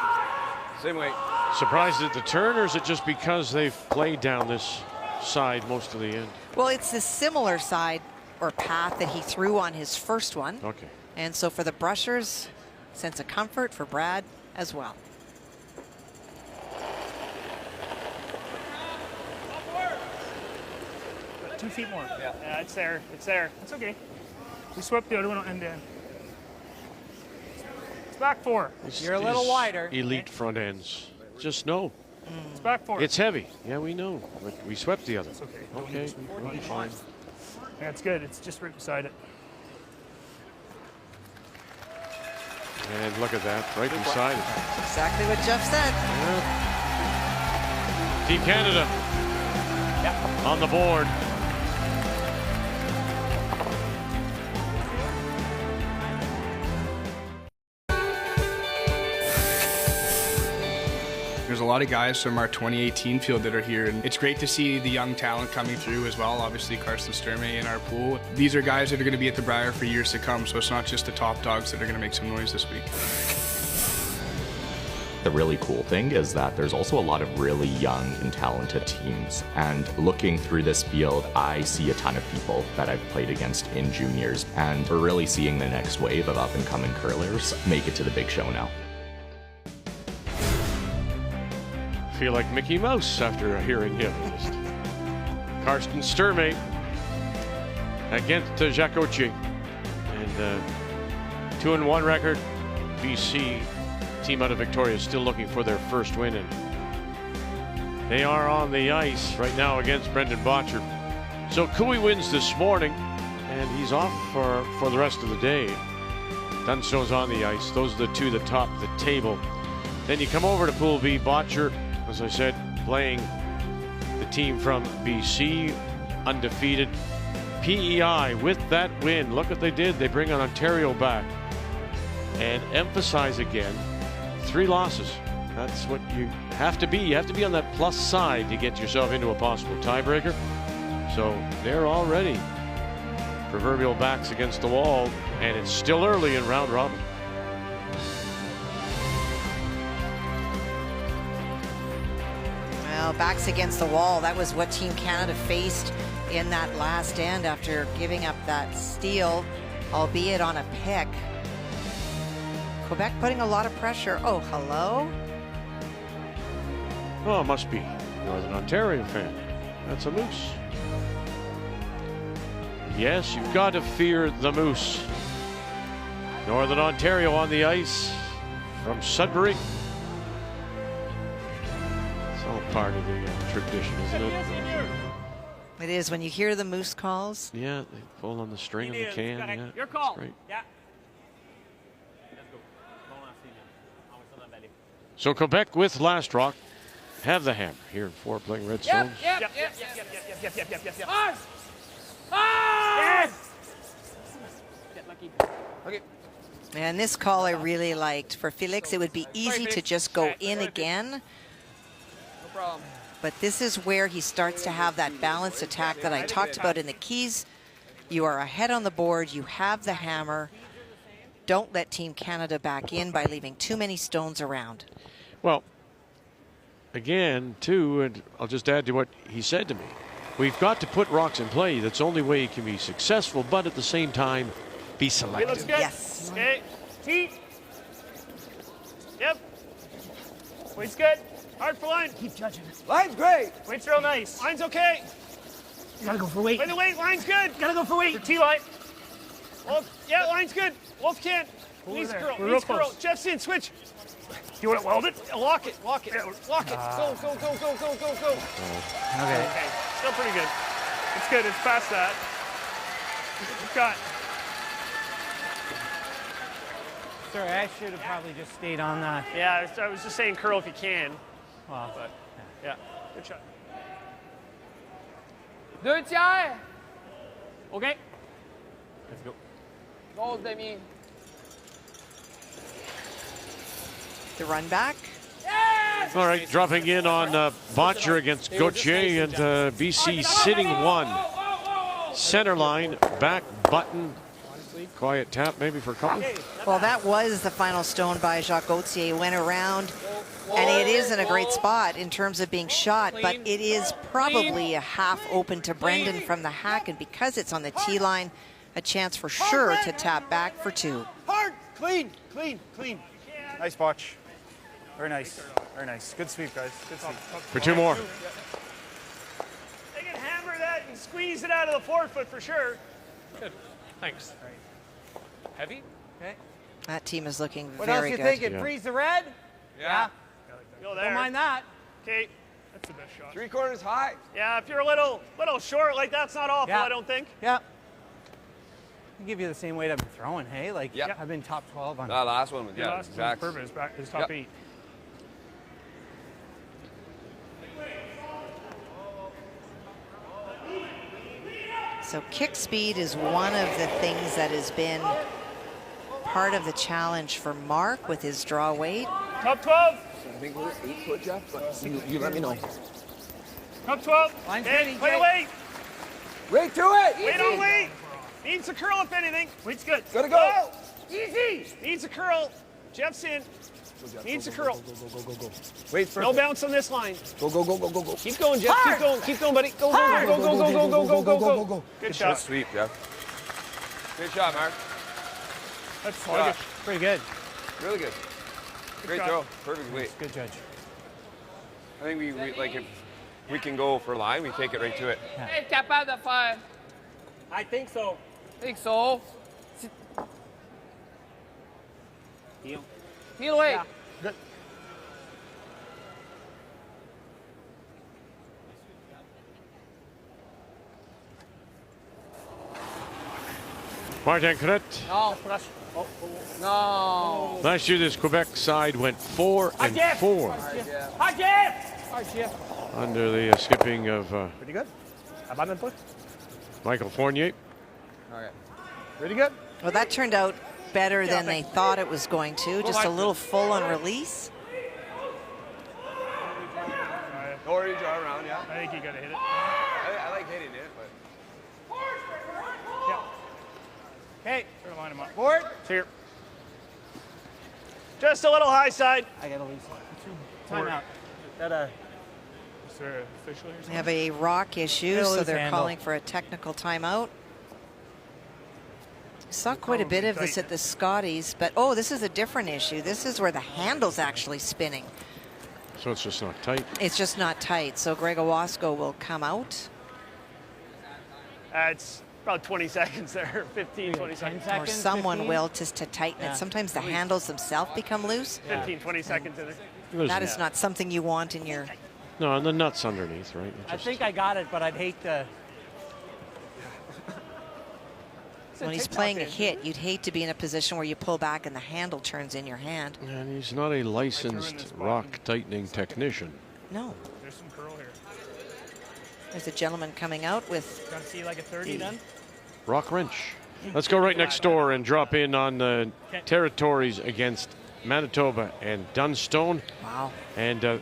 Same way. Surprised at the turn, or is it just because they've played down this side most of the end? Well, it's the similar side or path that he threw on his first one. Okay. And so for the brushers, sense of comfort for Brad as well. Got 2 feet more. Yeah, it's there. It's there. That's okay. We swept the other one end in. It's back 4. You're a little wider. Elite front ends. Just no. It's back 4. It's heavy. Yeah, we know. But we swept the other. It's okay. Okay, we'll be fine. Yeah, it's good. It's just right beside it. And look at that, right beside it. Exactly what Jeff said. Yeah. Team Canada on the board. There's a lot of guys from our 2018 field that are here, and it's great to see the young talent coming through as well. Obviously, Karsten Sturme in our pool. These are guys that are going to be at the Brier for years to come, so it's not just the top dogs that are going to make some noise this week. The really cool thing is that there's also a lot of really young and talented teams. And looking through this field, I see a ton of people that I've played against in juniors. And we're really seeing the next wave of up-and-coming curlers make it to the big show now. Feel like Mickey Mouse after hearing him. Karsten Sturme against Jacques Oche. And 2-1 record. BC team out of Victoria still looking for their first win. And they are on the ice right now against Brendan Botcher. So Cooey wins this morning, and he's off for the rest of the day. Dunstone's on the ice. Those are the two that top the table. Then you come over to Pool B. Botcher, as I said, playing the team from BC, undefeated. PEI with that win. Look what they did. They bring on Ontario back. And emphasize again, 3 losses. That's what you have to be. You have to be on that plus side to get yourself into a possible tiebreaker. So they're already proverbial backs against the wall, and it's still early in round robin. Well, backs against the wall. That was what Team Canada faced in that last end after giving up that steal, albeit on a pick. Quebec putting a lot of pressure. Oh, hello? Oh, it must be Northern Ontario fan. That's a moose. Yes, you've got to fear the moose. Northern Ontario on the ice from Sudbury. It's all part of the tradition, isn't it? It is. When you hear the moose calls. Yeah, they pull on the string of the can. Yeah, your call. great. Yeah. So Quebec with Last Rock have the hammer here in 4 playing Red Stones. Yep. Ours! Yes! Get lucky. Okay. And this call I really liked. For Felix, it would be easy to just go in again. No problem. But this is where he starts to have that balanced attack that I talked about in the keys. You are ahead on the board. You have the hammer. Don't let Team Canada back in by leaving too many stones around. Well, again, too, and I'll just add to what he said to me. We've got to put rocks in play. That's the only way you can be successful, but at the same time, be selective. Looks good. Yes. Okay. T. Yep. Weight's good. Hard for line. Keep judging. Line's great. Weight's real nice. Line's okay. You gotta go for weight. By the way, line's good. You gotta go for weight. For T-line. Wolf. Yeah, line's good. Wolf can. Knees there. curl. We're real Knees curl. close. Jeff's in. Switch. You want to weld it? Lock it. Lock it. Lock it. Go, go, go, go, go, go, go. Okay. Okay. Still pretty good. It's good. It's past that. We've got. Sorry, I should have probably just stayed on that. Yeah, I was just saying curl if you can. Well, But, yeah. Good shot. 2 tiers. Okay. Let's go. Goal, Damien. The run back. All right, dropping in on Botcher against Gauthier, and BC sitting one. Center line, back button. Quiet tap maybe for a couple. Well, that was the final stone by Jacques Gauthier. Went around, and it is in a great spot in terms of being shot, but it is probably a half open to Brendan from the hack, and because it's on the tee line, a chance for sure to tap back for 2. Hard. Clean. Nice botch. Very nice. Very nice. Good sweep, guys. Good sweep. For 2 more. They can hammer that and squeeze it out of the 4-foot for sure. Good. Thanks. Heavy? Okay. That team is looking What very else you good. thinking? Freeze the red? Yeah. Go there. Don't mind that. Okay. That's the best shot. 3/4 high. Yeah, if you're a little short, like that's not awful, Yeah. I don't think. Yeah. I give you the same weight I've been throwing, hey? Like, Yeah. I've been top 12 on That last one was, Yeah, yeah, last exactly. one's perfect. His top 8. So kick speed is one of the things that has been part of the challenge for Mark with his draw weight. Top 12. I think we're 8-foot, Jeff, but you let me know. Top 12. Line's Okay, ready, play Jake. weight. Wait to it! Wait on weight. Needs a curl if anything. Weight's good. Gotta go! Easy. Needs a curl. Jeff's in. Needs a curl. Go. Wait for No bounce on this line. Go. Keep going, Jeff. Keep going, buddy. Go. Good Good shot. sweep, Jeff. Good shot, Mark. That's Shot. Pretty good. Really good. Great shot. throw. Perfect weight. Good judge. I think we like if we can go for line, we take it right to it. Hey, capable de faire. I think so. Think so. Heel weight. Good. Martin Crête. No. No. Last year, this Quebec side went 4 and 4 Hi, Jeff. under the skipping of Pretty good. Abandon push. Michael Fournier. Okay. Pretty good. Well, that turned out better than they thought it was going to. Just a little full on release. Or you draw around, yeah. I think you gotta hit it. I like hitting it, but Yeah. Okay. Try to line him up. Board. It's here. Just a little high side. I got to lose. Timeout. That Is there official here? They have a rock issue, It'll so lose they're handle. calling for a technical timeout. Saw quite a bit of this at the Scotties, but oh, this is a different issue. This is where the handle's actually spinning. So it's just not tight. It's just not tight. So Greg Owasco will come out. It's about 20 seconds there. 15, 20 seconds. Or someone 15? will just to tighten it. Sometimes the handles themselves become loose. 15, 20 seconds in there. That is not something you want in your... No, and the nuts underneath, right? I think I got it, but I'd hate to. When he's playing a hit, you'd hate to be in a position where you pull back and the handle turns in your hand. And he's not a licensed rock tightening technician. No. There's some curl here. There's a gentleman coming out with... Gonna see like a 30 then? Rock wrench. Let's go right next door and drop in on the territories against Manitoba and Dunstone. Wow. And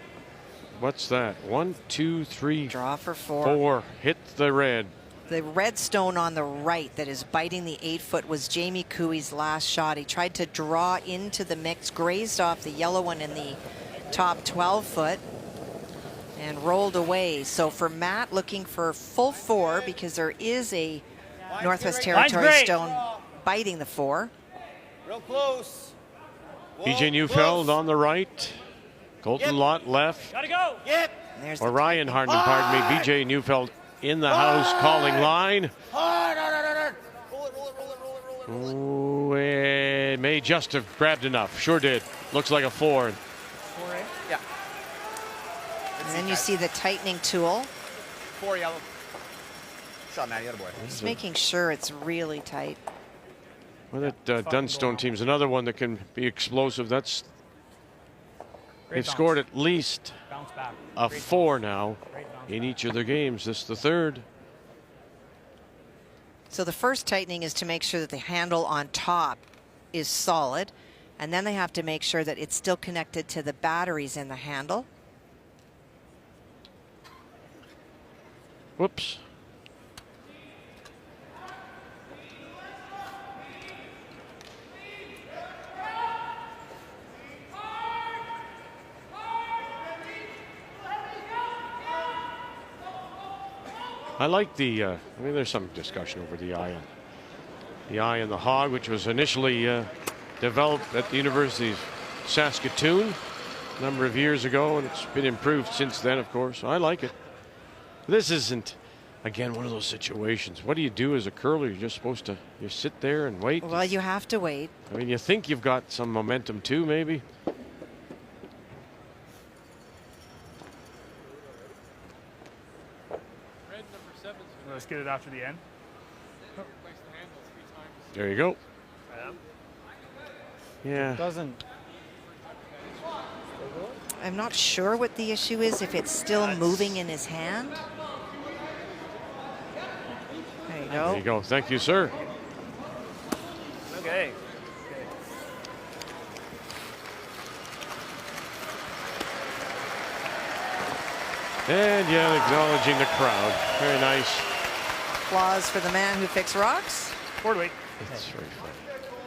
what's that? 1, 2, 3. Draw for 4. 4. Hit the red. The red stone on the right that is biting the 8-foot was Jamie Cooey's last shot. He tried to draw into the mix, grazed off the yellow one in the top 12-foot, and rolled away. So for Matt, looking for full 4 because there is a Northwest Territory stone biting the 4. real close. BJ Neufeld on the right. Colton Lott left. Gotta go. Yep. There's Or Ryan Harden, pardon me. BJ Neufeld in the house calling line. Ooh, it may just have grabbed enough. Sure did. Looks like a 4. Yeah. And then you see the tightening tool. 4 yellow. Shot, Matty. Atta boy. Just making sure it's really tight. Well, that Dunstone team's another one that can be explosive. That's they've scored at least a 4 now in each of their games. This is the 3rd. So the first tightening is to make sure that the handle on top is solid, and then they have to make sure that it's still connected to the batteries in the handle. Whoops. I like the, I mean, there's some discussion over the eye and the hog, which was initially developed at the University of Saskatoon a number of years ago, and it's been improved since then, of course. I like it. This isn't, again, one of those situations. What do you do as a curler? You're just supposed to, you sit there and wait. Well, you have to wait. I mean, you think you've got some momentum too, maybe. Let's get it after the end. There you go. Yeah. Doesn't. I'm not sure what the issue is, if it's still moving in his hand. There you go. There you go. Thank you, sir. Okay. And yeah, acknowledging the crowd. Very nice. Applause for the man who fixed rocks. Forward weight. That's very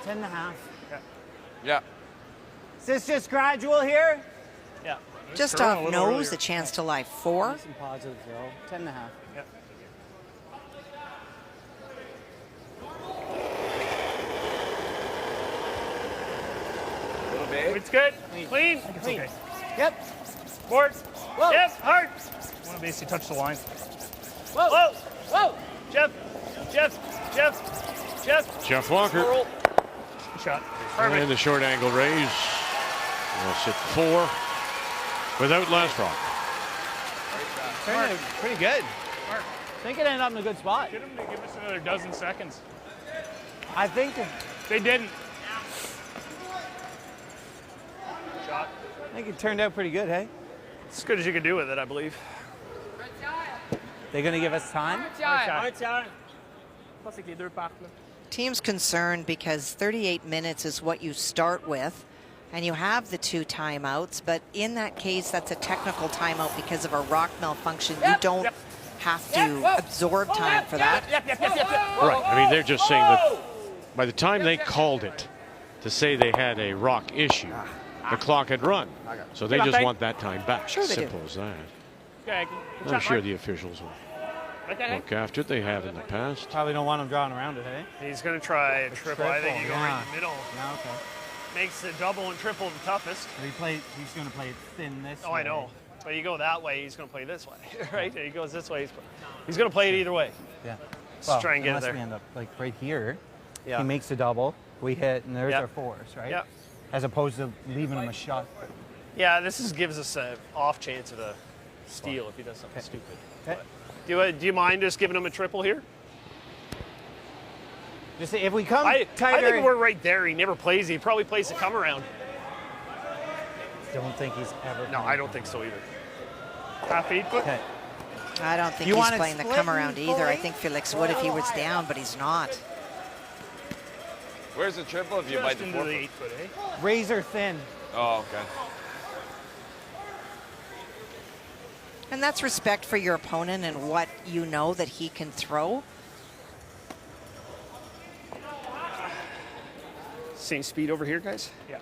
funny. 10.5. Yeah. Is this just gradual here? Yeah. Just off nose, a chance to lie 4. Some positive though. 10.5. Yeah. A little bit. It's good. Clean. Clean. Okay. Yep. Board. Whoa. Yep. Hard. Want to basically touch the line. Whoa. Whoa. Whoa. Jeff. Jeff Walker. Roll. Good shot. Perfect. And the short angle raise. We'll sit 4 without last rock. Turned out pretty good. I think it ended up in a good spot. Get him to give us another dozen seconds. I think They didn't. Shot. I think it turned out pretty good, hey? As good as you can do with it, I believe. They're going to give us time? Team's concerned because 38 minutes is what you start with, and you have the 2 timeouts, but in that case, that's a technical timeout because of a rock malfunction. You don't have to absorb time for that. Right. I mean, they're just saying that by the time they called it to say they had a rock issue, the clock had run. So they just want that time back. Sure they Simple do. as that. Okay. I'm sure the officials will look after it. They have in the past. Probably don't want him drawing around it, hey? He's going to try a triple. I think you go right in the middle. Yeah, okay. Makes the double and triple the toughest. He's going to play it thin this way. Oh, I know. But you go that way, he's going to play this way, right? He goes this way, he's going to play it either way. Yeah. Let's try and get it unless there. we end up like right here. Yeah. He makes a double. We hit, and there's Yep. our 4s, right? Yep. As opposed to leaving him a shot. Yeah, this gives us an off chance of a steal if he does something stupid. Okay. Do you mind just giving him a triple here? Just if we come I tighter. think we're right there. He never plays. He probably plays the come around. Don't think he's ever. No, I don't think so either. Half feet. Okay. I don't think You he's want it playing the split come around and either. I fully? think Felix would if he was down, but he's not. Where's the triple if you bite Just the into 4 the foot? 8 foot, eh? Razor thin. Oh, okay. And that's respect for your opponent and what you know that he can throw. Same speed over here, guys? Yeah.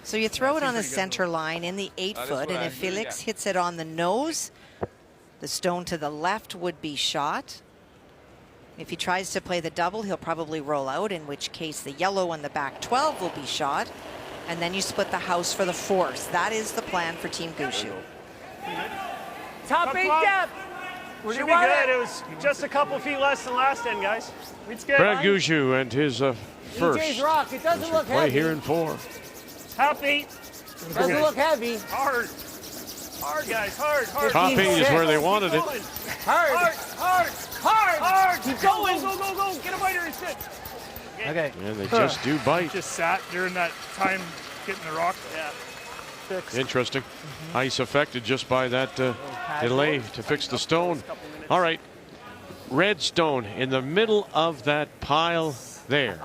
So you throw it on the pretty good. center line in the 8 That is foot, what and I if do, Felix yeah. hits it on the nose, the stone to the left would be shot. If he tries to play the double, he'll probably roll out, in which case the yellow on the back 12 will be shot. And then you split the house for the force. That is the plan for Team Gushue. Top 8 depth. Should be good. It was just a couple feet less than last end, guys. It's good. Brad Gushue and his first EJ's rock. It doesn't look play heavy. here in 4. Half feet. Doesn't look heavy. Hard. Hard, guys. Hard. Top 8 is where they wanted it. Hard. Keep going. Go. Get a biter instead. Okay. And they just do bite. Just sat during that time getting the rock. Yeah. Fixed. Interesting. Ice affected just by that delay to fix the stone. All right. red stone in the middle of that pile there.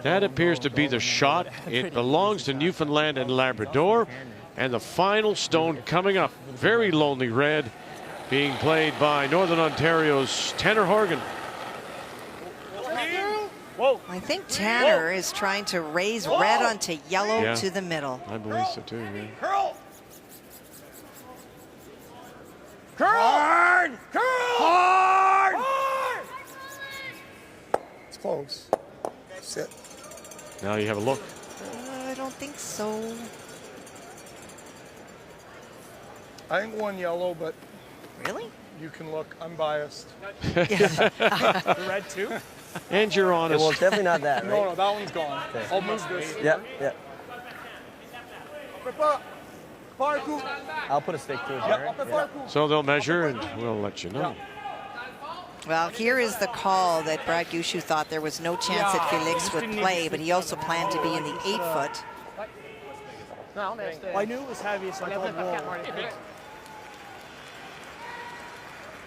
That appears to be the shot. It belongs to Newfoundland and Labrador. And the final stone coming up, very lonely red, being played by Northern Ontario's Tanner Horgan. I think Tanner is trying to raise red onto yellow to the middle. I believe so too. Yeah. Curl! Hard! Curl! Hard! It's close. Sit. Now you have a look. I don't think so. I think one yellow, but really, you can look. I'm biased. The red too. And you're honest. Well, it's definitely not that, right? No, that one's gone. Okay. I'll move this. Yeah, yeah. I'll put a stick to it, Jared. Yeah. So they'll measure and we'll let you know. Well, here is the call that Brad Gushue thought there was no chance that Felix would play, but he also planned to be in the 8-foot. I knew it was heavy, so I called roll.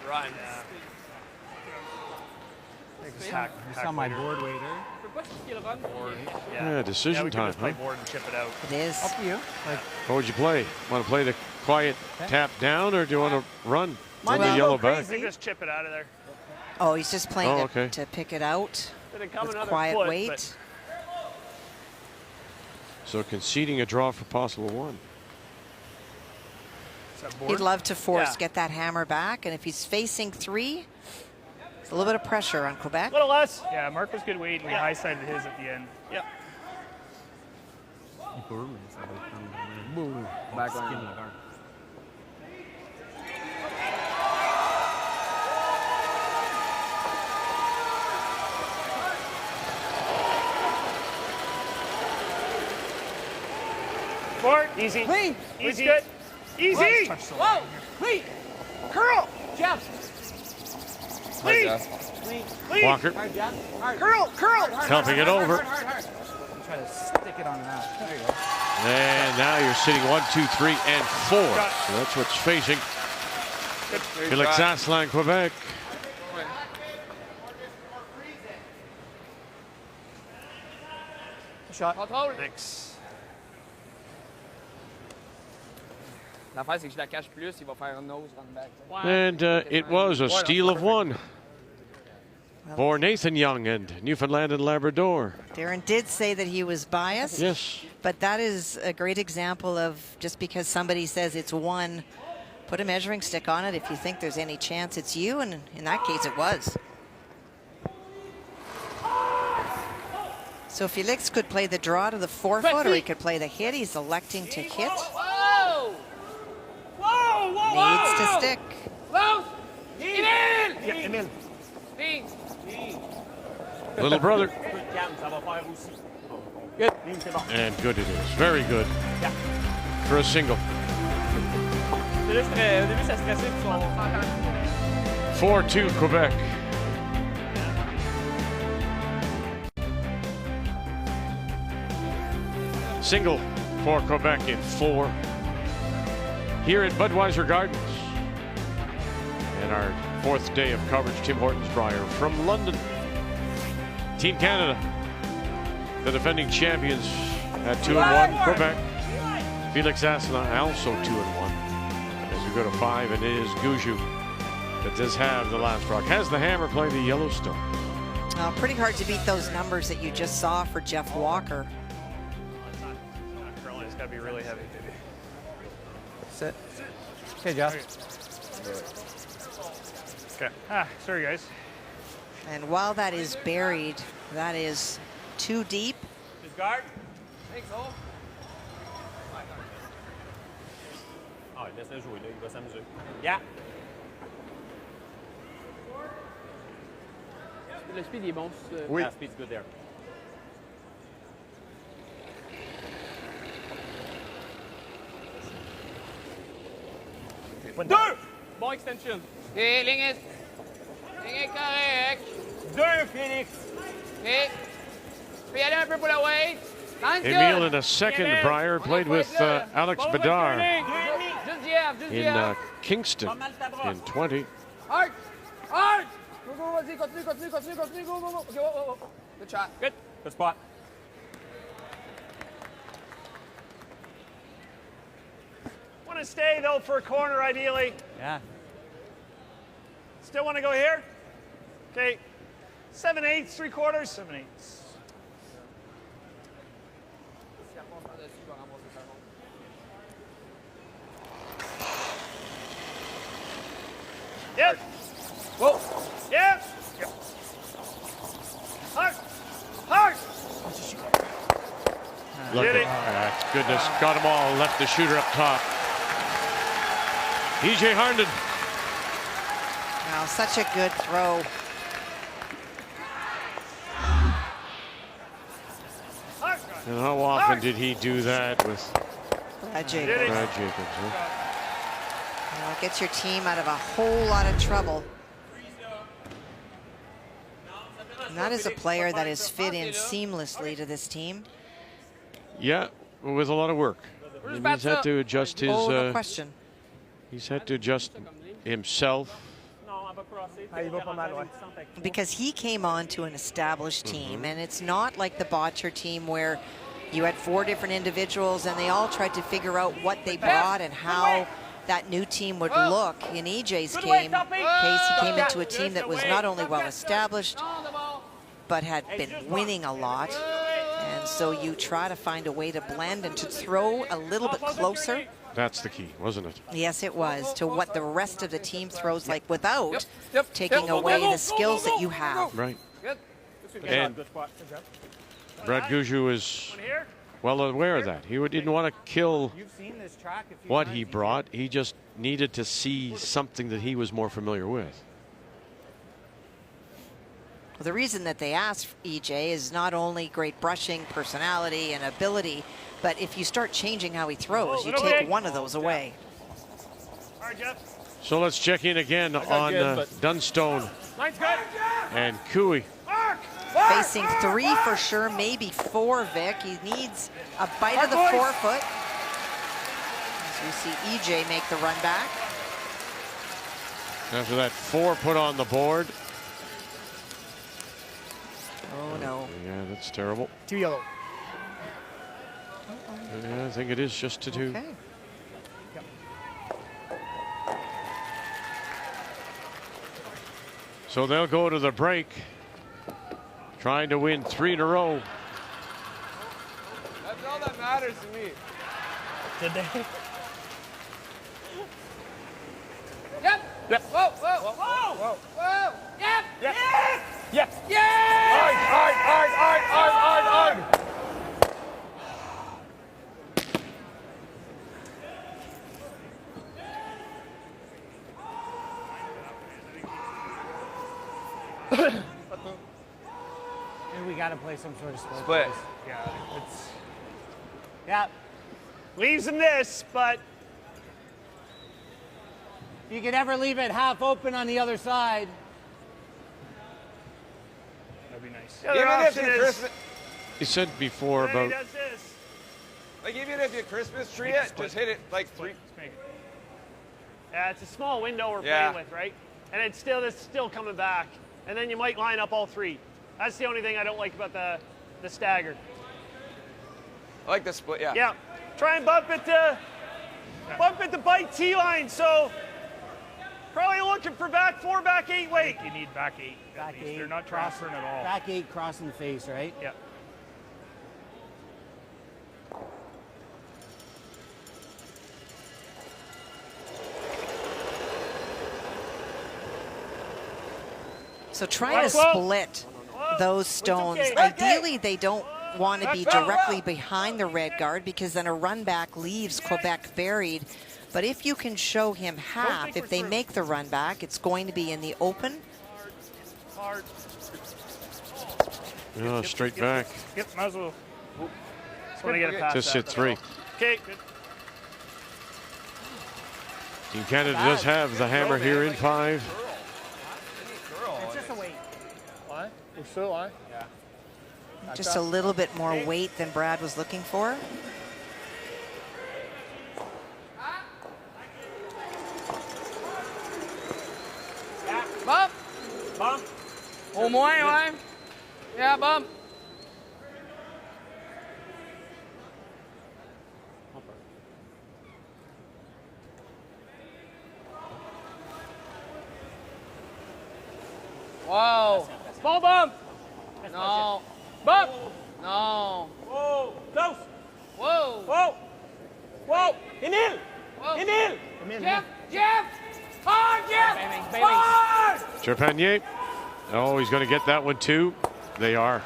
Run. It's on my board waiter. Yeah, decision we time, just play huh? board and chip it out. It is. Up to you. What would you play? Want to play the quiet tap down, or do you want to run with the yellow back? I think just chip it out of there. Oh, he's just playing okay. to pick it out Didn't come with another quiet foot, weight. but- So conceding a draw for possible one. He'd love to force, get that hammer back, and if he's facing 3, it's a little bit of pressure on Quebec. A little less. Yeah, Mark was good weight, and we high-sided his at the end. Yep. Back line. Board, easy. Clean. Easy. Good. Easy. Whoa. Clean. Curl. Jeff. Clean. Clean. Walker. Hard, Jeff. Hard. Curl. Curl. Helping it over. Try to stick it on that. There you go. And now you're sitting 1, 2, 3, and 4. So that's what's facing Felix Asselin, Quebec. Shot. Thanks. L'affaire, c'est que je la cache plus, il va faire un nose run back. And it was a steal of 1 for Nathan Young and Newfoundland and Labrador. Darren did say that he was biased. Yes. But that is a great example of just because somebody says it's 1, put a measuring stick on it if you think there's any chance it's you, and in that case it was. So Felix could play the draw to the 4-foot, or he could play the hit. He's electing to hit. Whoa! Whoa! Whoa! Needs to stick. Close! Emile! Yeah, Emile. Clean. Little brother. Good. And good it is. Very good. Yeah. For a single. Au début, ça stressait pour son... 4-2 Quebec. Single for Quebec in 4 here at Budweiser Gardens. And our 4th day of coverage, Tim Hortons Brier from London. Team Canada, the defending champions at 2-1. Quebec, Felix Asselin also 2-1. As we go to 5, and it is Gushue that does have the last rock. Has the hammer play the Yellowstone? Pretty hard to beat those numbers that you just saw for Jeff Walker. It's got to be really heavy, baby. Sit. Okay, Jeff. Okay. Sorry, guys. And while that is buried, that is too deep. His guard. Thanks, all. Laisse-le jouer, là. Il va s'amuser. Yeah. Le speed est bon. Oui. Yeah, speed's good there. Deux! Bon extension. Et ligne est correcte. Deux, Phoenix. Et puis aller un peu pour la weight. Emile in a second. Brier played with Alex Bedard in Kingston in 20. Hard! Hard! Go, go, vas-y, continue, go. Okay, whoa. Good shot. Good. Good spot. Want to stay, though, for a corner, ideally. Yeah. Still want to go here? Okay. 7/8, 3/4. 7/8. Yep. Whoa. Yep. Hard. Look Did at it. that. Goodness. Got them all. Left the shooter up top. EJ Harnden. Wow, such a good throw. And how often did he do that with Brad Jacobs? Brad Jacobs, huh? Well, it gets your team out of a whole lot of trouble. And that is a player that has fit in seamlessly to this team. Yeah, with a lot of work. And he's had to adjust his. No question. He's had to adjust himself. Because he came on to an established team, and it's not like the Botcher team where you had 4 different individuals and they all tried to figure out what they brought and how that new team would look. In EJ's case, he came into a team that was not only well established, but had been winning a lot. And so you try to find a way to blend and to throw a little bit closer. That's the key, wasn't it? Yes, it was, to what the rest of the team throws like without taking away the skills that you have. Right. And Brad Gushue is well aware of that. He didn't want to kill what he brought. He just needed to see something that he was more familiar with. Well, the reason that they asked EJ is not only great brushing, personality, and ability, but if you start changing how he throws, you take one of those away. So let's check in again on Dunstone and Cooey. Facing 3 for sure, maybe 4, Vic. He needs a bite of the forefoot. As we see EJ make the run back. After that 4 put on the board. Oh, no. Yeah, that's terrible. 2 yellow. Yeah, I think it is just to 2. Okay. So they'll go to the break, trying to win 3 in a row. That's all that matters to me. Did they? Yep. Whoa. Yep. Yes. We got to play some sort of split. Yeah. Leaves in this, but you could ever leave it half open on the other side. That'd be nice. the other option is He said before he about does this. Like even if you Christmas tree it, just hit it like 3. Yeah, it's a small window we're Yeah. playing with, right? And it's still coming back. And then you might line up all 3. That's the only thing I don't like about the stagger. I like the split, yeah. Yeah. Try and bump it to bite T line. So probably looking for back 4, back 8 weight. You need back 8. Back 8. They're not transferring at all. Back 8 crossing the face, right? Yeah. So trying to split those stones. Ideally, they don't want to be directly behind the red guard because then a run back leaves Quebec buried. But if you can show him half, if they make the run back, it's going to be in the open. Hard. oh, straight back. Yep, might as well. Just want to get it past Just that. hit 3. Okay, good. Team Canada does have the hammer here in 5. It's just a weight. What? We're still on? Yeah. Just a little bit more weight than Brad was looking for. Bump. Bump. Au moins, ouais. Yeah, bump. Wow. Small bump. No. Bump. No. Whoa. Close. Whoa. Whoa. Whoa. Emile. Whoa. Emile. Jeff. Jeff. Hard, Jeff. Hard. Trepanier. Oh, he's going to get that one too. They are.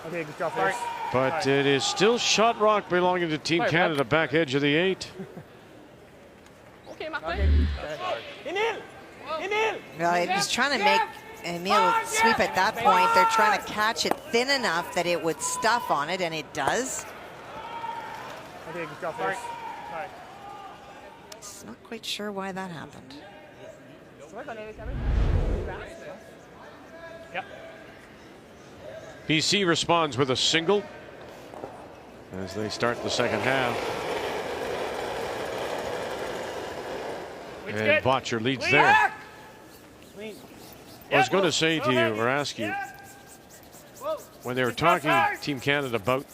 Okay, good job, first. But it is still shot rock belonging to Team Canada, back edge of the 8. Okay, Martin. Emile. Emile. Well, he was trying to make Emile sweep at that point. They're trying to catch it thin enough that it would stuff on it, and it does. Okay, good job, first. Just not quite sure why that happened. Yep. BC responds with a single as they start the second half. And Botcher leads there. I was going to say to you or ask you, when they were talking Team Canada about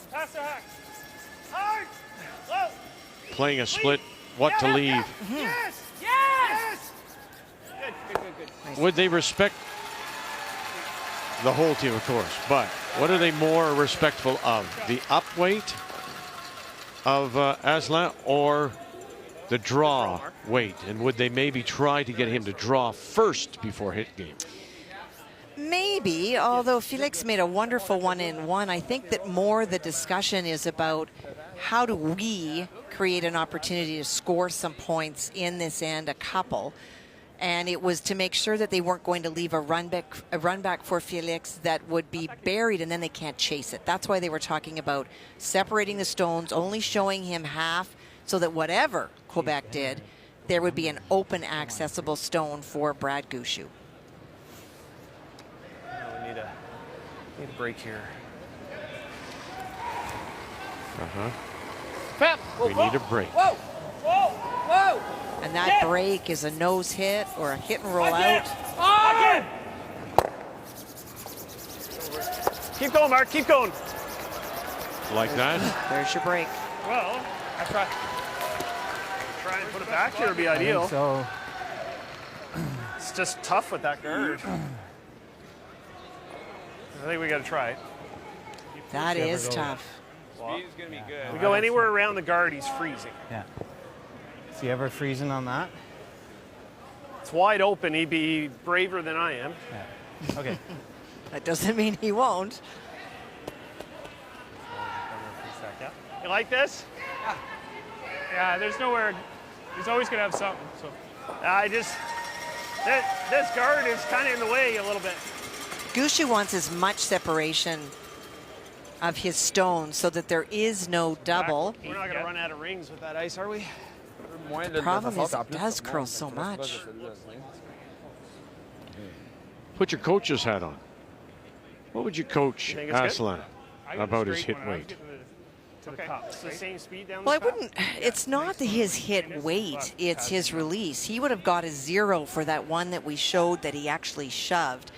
playing a split, what to leave, Yes. Yes. Good. would they respect the whole team, of course, but what are they more respectful of? The up weight of Asselin or the draw weight? And would they maybe try to get him to draw first before hit game? Maybe, although Felix made a wonderful 1-in-1. I think that more the discussion is about how do we create an opportunity to score some points in this end, a couple. And it was to make sure that they weren't going to leave a run back for Felix that would be buried and then they can't chase it. That's why they were talking about separating the stones, only showing him half so that whatever Quebec did, there would be an open accessible stone for Brad Gushue. We need a break here. Pep. We need a break. Whoa. Whoa. Whoa. And that break is a nose hit or a hit and roll out. Hard. Keep going, Mark. Keep going. Like that? There's your break. Well, I try and put it back here would be ideal. So It's just tough with that guard. I think we got to try it. That is tough. Speed is going to be good. We go anywhere around the guard, he's freezing. yeah. Is he ever freezing on that? It's wide open. He'd be braver than I am. Yeah. Okay. That doesn't mean he won't. You like this? Yeah, there's nowhere. He's always going to have something. So This guard is kind of in the way a little bit. Gushue wants as much separation of his stones so that there is no double. We're not going to run out of rings with that ice, are we? The problem is it does curl so much. Put your coach's hat on. What would you coach You think it's good? Asselin about his hit weight? Okay. It's the same speed down Well, I the top? wouldn't, it's not his hit weight, it's his release. He would have got a 0 for that one that we showed that he actually shoved.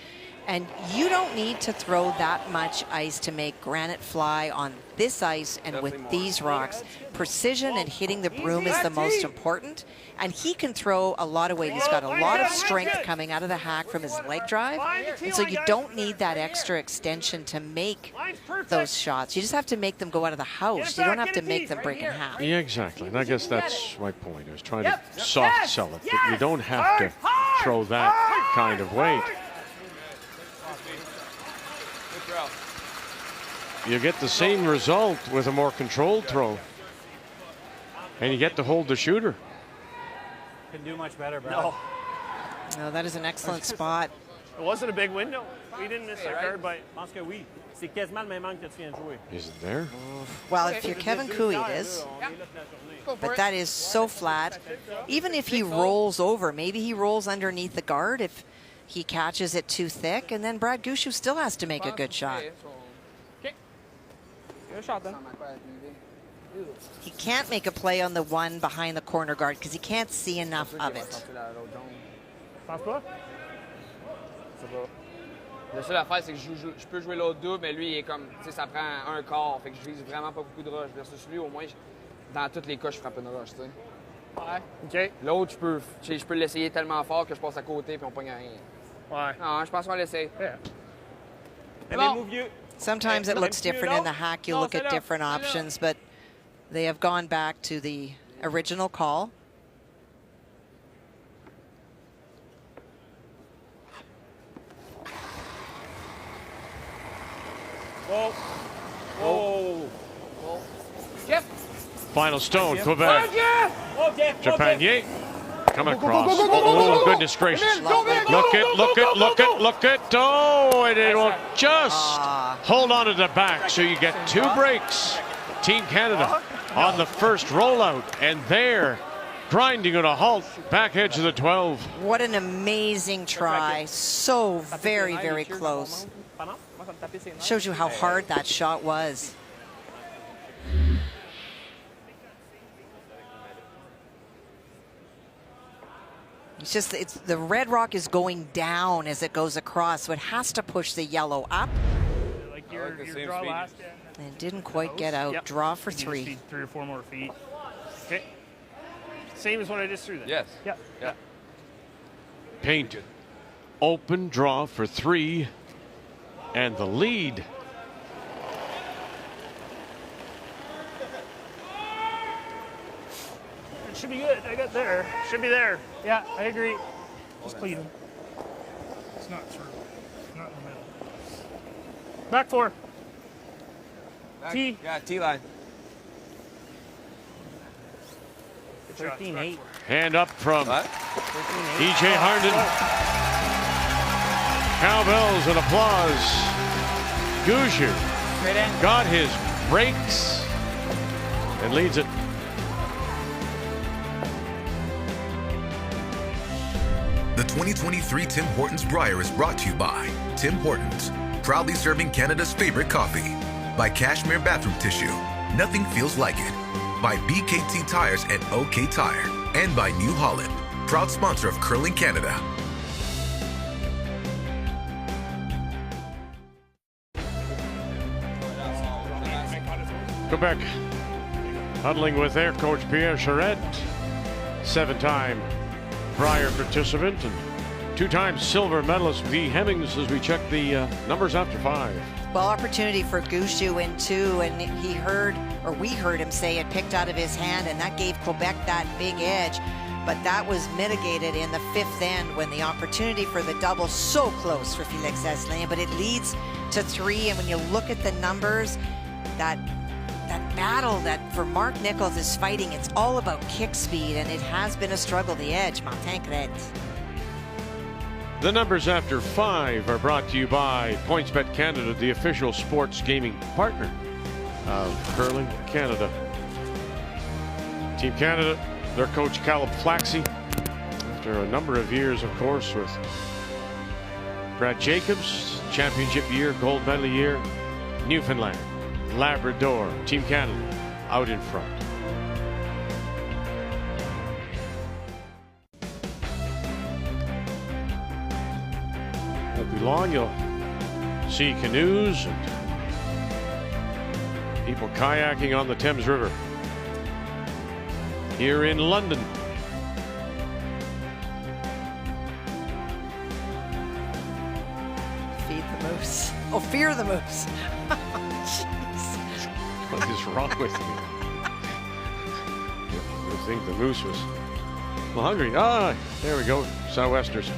And you don't need to throw that much ice to make granite fly on this ice and with these rocks. Precision and hitting the broom is the most important. And he can throw a lot of weight. He's got a lot of strength coming out of the hack from his leg drive. And so you don't need that extra extension to make those shots. You just have to make them go out of the house. You don't have to make them break in half. Yeah, exactly. And I guess that's my point. I was trying to soft sell it. That you don't have to throw that kind of weight. You get the same result with a more controlled throw. And you get to hold the shooter. Can do much better, bro. No. No, that is an excellent spot. It wasn't a big window. We didn't miss that guard by. pense que oui. C'est quasiment le même angle que tu viens de jouer. Is it there? Well, if you're Kevin Cooey, it is. But that is so flat. Even if he rolls over, maybe he rolls underneath the guard if he catches it too thick, and then Brad Gushue still has to make a good shot. Good shot then. He can't make a play on the one behind the corner guard because he can't see enough of it. La seule affaire, c'est que je peux jouer l'autre double, mais lui, il est comme, tu sais, ça prend un quart. Fait que je vise vraiment pas beaucoup de rush. Versus lui, au moins, dans tous les cas, je frappe une rush, tu sais. Ouais. OK. L'autre, je peux l'essayer tellement fort que je passe à côté et on pogne à rien. Ouais. Non, je pense qu'on va l'essayer. Sometimes it looks different in the hack. You look at different options, but they have gone back to the original call. Whoa. Whoa. Whoa. Jeff. Final stone, Quebec. Oh, Jeff. Japanier. Come across. Oh, goodness gracious. Look it. Oh, and it will just hold on to the back. So you get 2 breaks. Team Canada on the first rollout. And there, grinding on a halt, back edge of the 12. What an amazing try. So very, very close. Shows you how hard that shot was. It's just, the red rock is going down as it goes across, so it has to push the yellow up. Like your draw last. And didn't quite get out. Yep. Draw for 3. 3 or 4 more feet. Okay. Same as what I just threw then. Yes. Yep. Yeah. Painted. Open draw for 3. And the lead. It should be good. I got there. Should be there. Yeah, I agree. Just clean him. It's not through. Not in the middle. Back 4. T. Yeah, T-line. 13-8. Hand up from E.J. Harnden. Cowbells and applause. Gushue got his breaks and leads it. The 2023 Tim Hortons Brier is brought to you by Tim Hortons, proudly serving Canada's favorite coffee. By Cashmere Bathroom Tissue, nothing feels like it. By BKT Tires and OK Tire. And by New Holland, proud sponsor of Curling Canada. Quebec huddling with their coach Pierre Charette, 7-time Brier participant and 2-time silver medalist V. Hemmings as we check the numbers after 5. Well, opportunity for Gushue in 2, and he heard, or we heard him say it picked out of his hand, and that gave Quebec that big edge. But that was mitigated in the 5th end when the opportunity for the double, so close for Felix Asselin, but it leads to 3. And when you look at the numbers, that battle that for Mark Nichols is fighting, it's all about kick speed, and it has been a struggle, the edge, Martin Crête. The numbers after 5 are brought to you by PointsBet Canada, the official sports gaming partner of Curling Canada. Team Canada, their coach Caleb Flaxey, after a number of years, of course, with Brad Jacobs, championship year, gold medal year, Newfoundland, Labrador, Team Canada out in front. Won't be long, you'll see canoes and people kayaking on the Thames River here in London. Feed the moose. Oh, fear the moose. Jeez. What is wrong with you? I think the moose was hungry. Ah, there we go. Southwesters.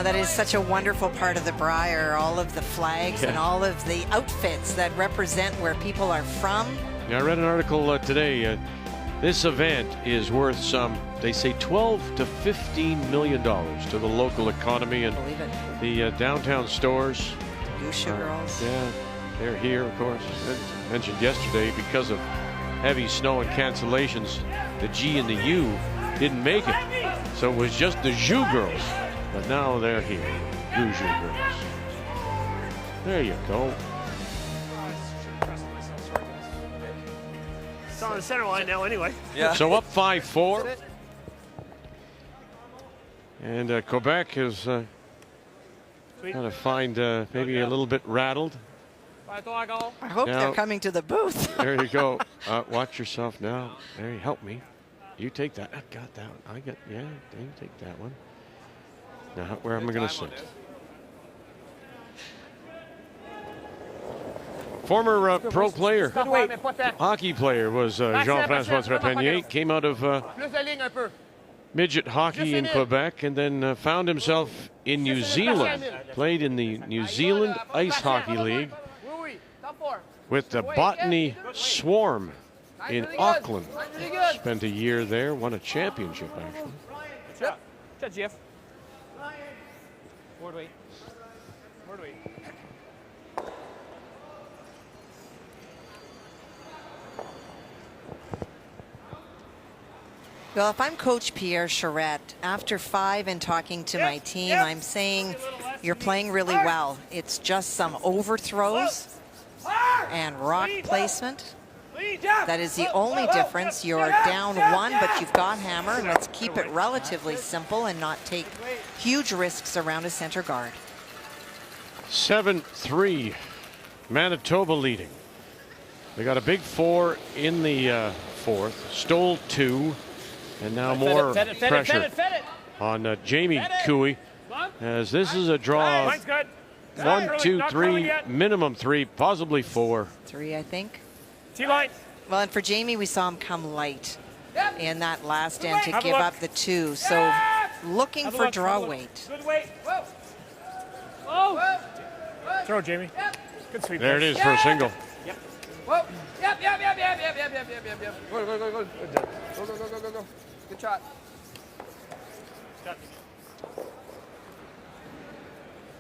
That is such a wonderful part of the Brier, all of the flags and all of the outfits that represent where people are from. Yeah, I read an article today. This event is worth some, they say, $12 to $15 million to the local economy and the downtown stores. Gushue girls. Yeah, they're here, of course. As mentioned yesterday, because of heavy snow and cancellations, the G and the U didn't make it. So it was just the Jus girls. But now they're here, Gushue girls. There you go. It's on the center line now anyway. Yeah. So up 5-4. And Quebec is kind of find maybe a little bit rattled. I hope Now- they're coming to the booth. There you go. Watch yourself now. There, you help me. You take that. I got that one. Yeah, you take that one. Now, where am I going to sit? Former pro player, hockey player was Jean-François Trepanier. Came out of midget hockey in Quebec and then found himself in New Zealand. Played in the New Zealand Ice Hockey League with the Botany Swarm in Auckland. Spent a year there, won a championship actually. Good, Jeff. Word wait. Word wait. Well, if I'm Coach Pierre Charette, after 5 and talking to my team, I'm saying you're playing really well. It's just some overthrows and rock placement. That is the only difference. You're down 1, but you've got hammer. Let's keep it relatively simple and not take huge risks around a center guard. 7-3, Manitoba leading. They got a big 4 in the fourth, stole 2, and now more pressure on Jamie Cooey, as this is a draw of 1, 2, 3, minimum 3, possibly 4. 3, I think. T-line. Well, and for Jamie, we saw him come light in that last end to give up the 2. So looking for draw weight. Good weight. Whoa. Throw, Jamie. Good sweep. There it is for a single. Yep. Whoa. Yep. Go. Good shot.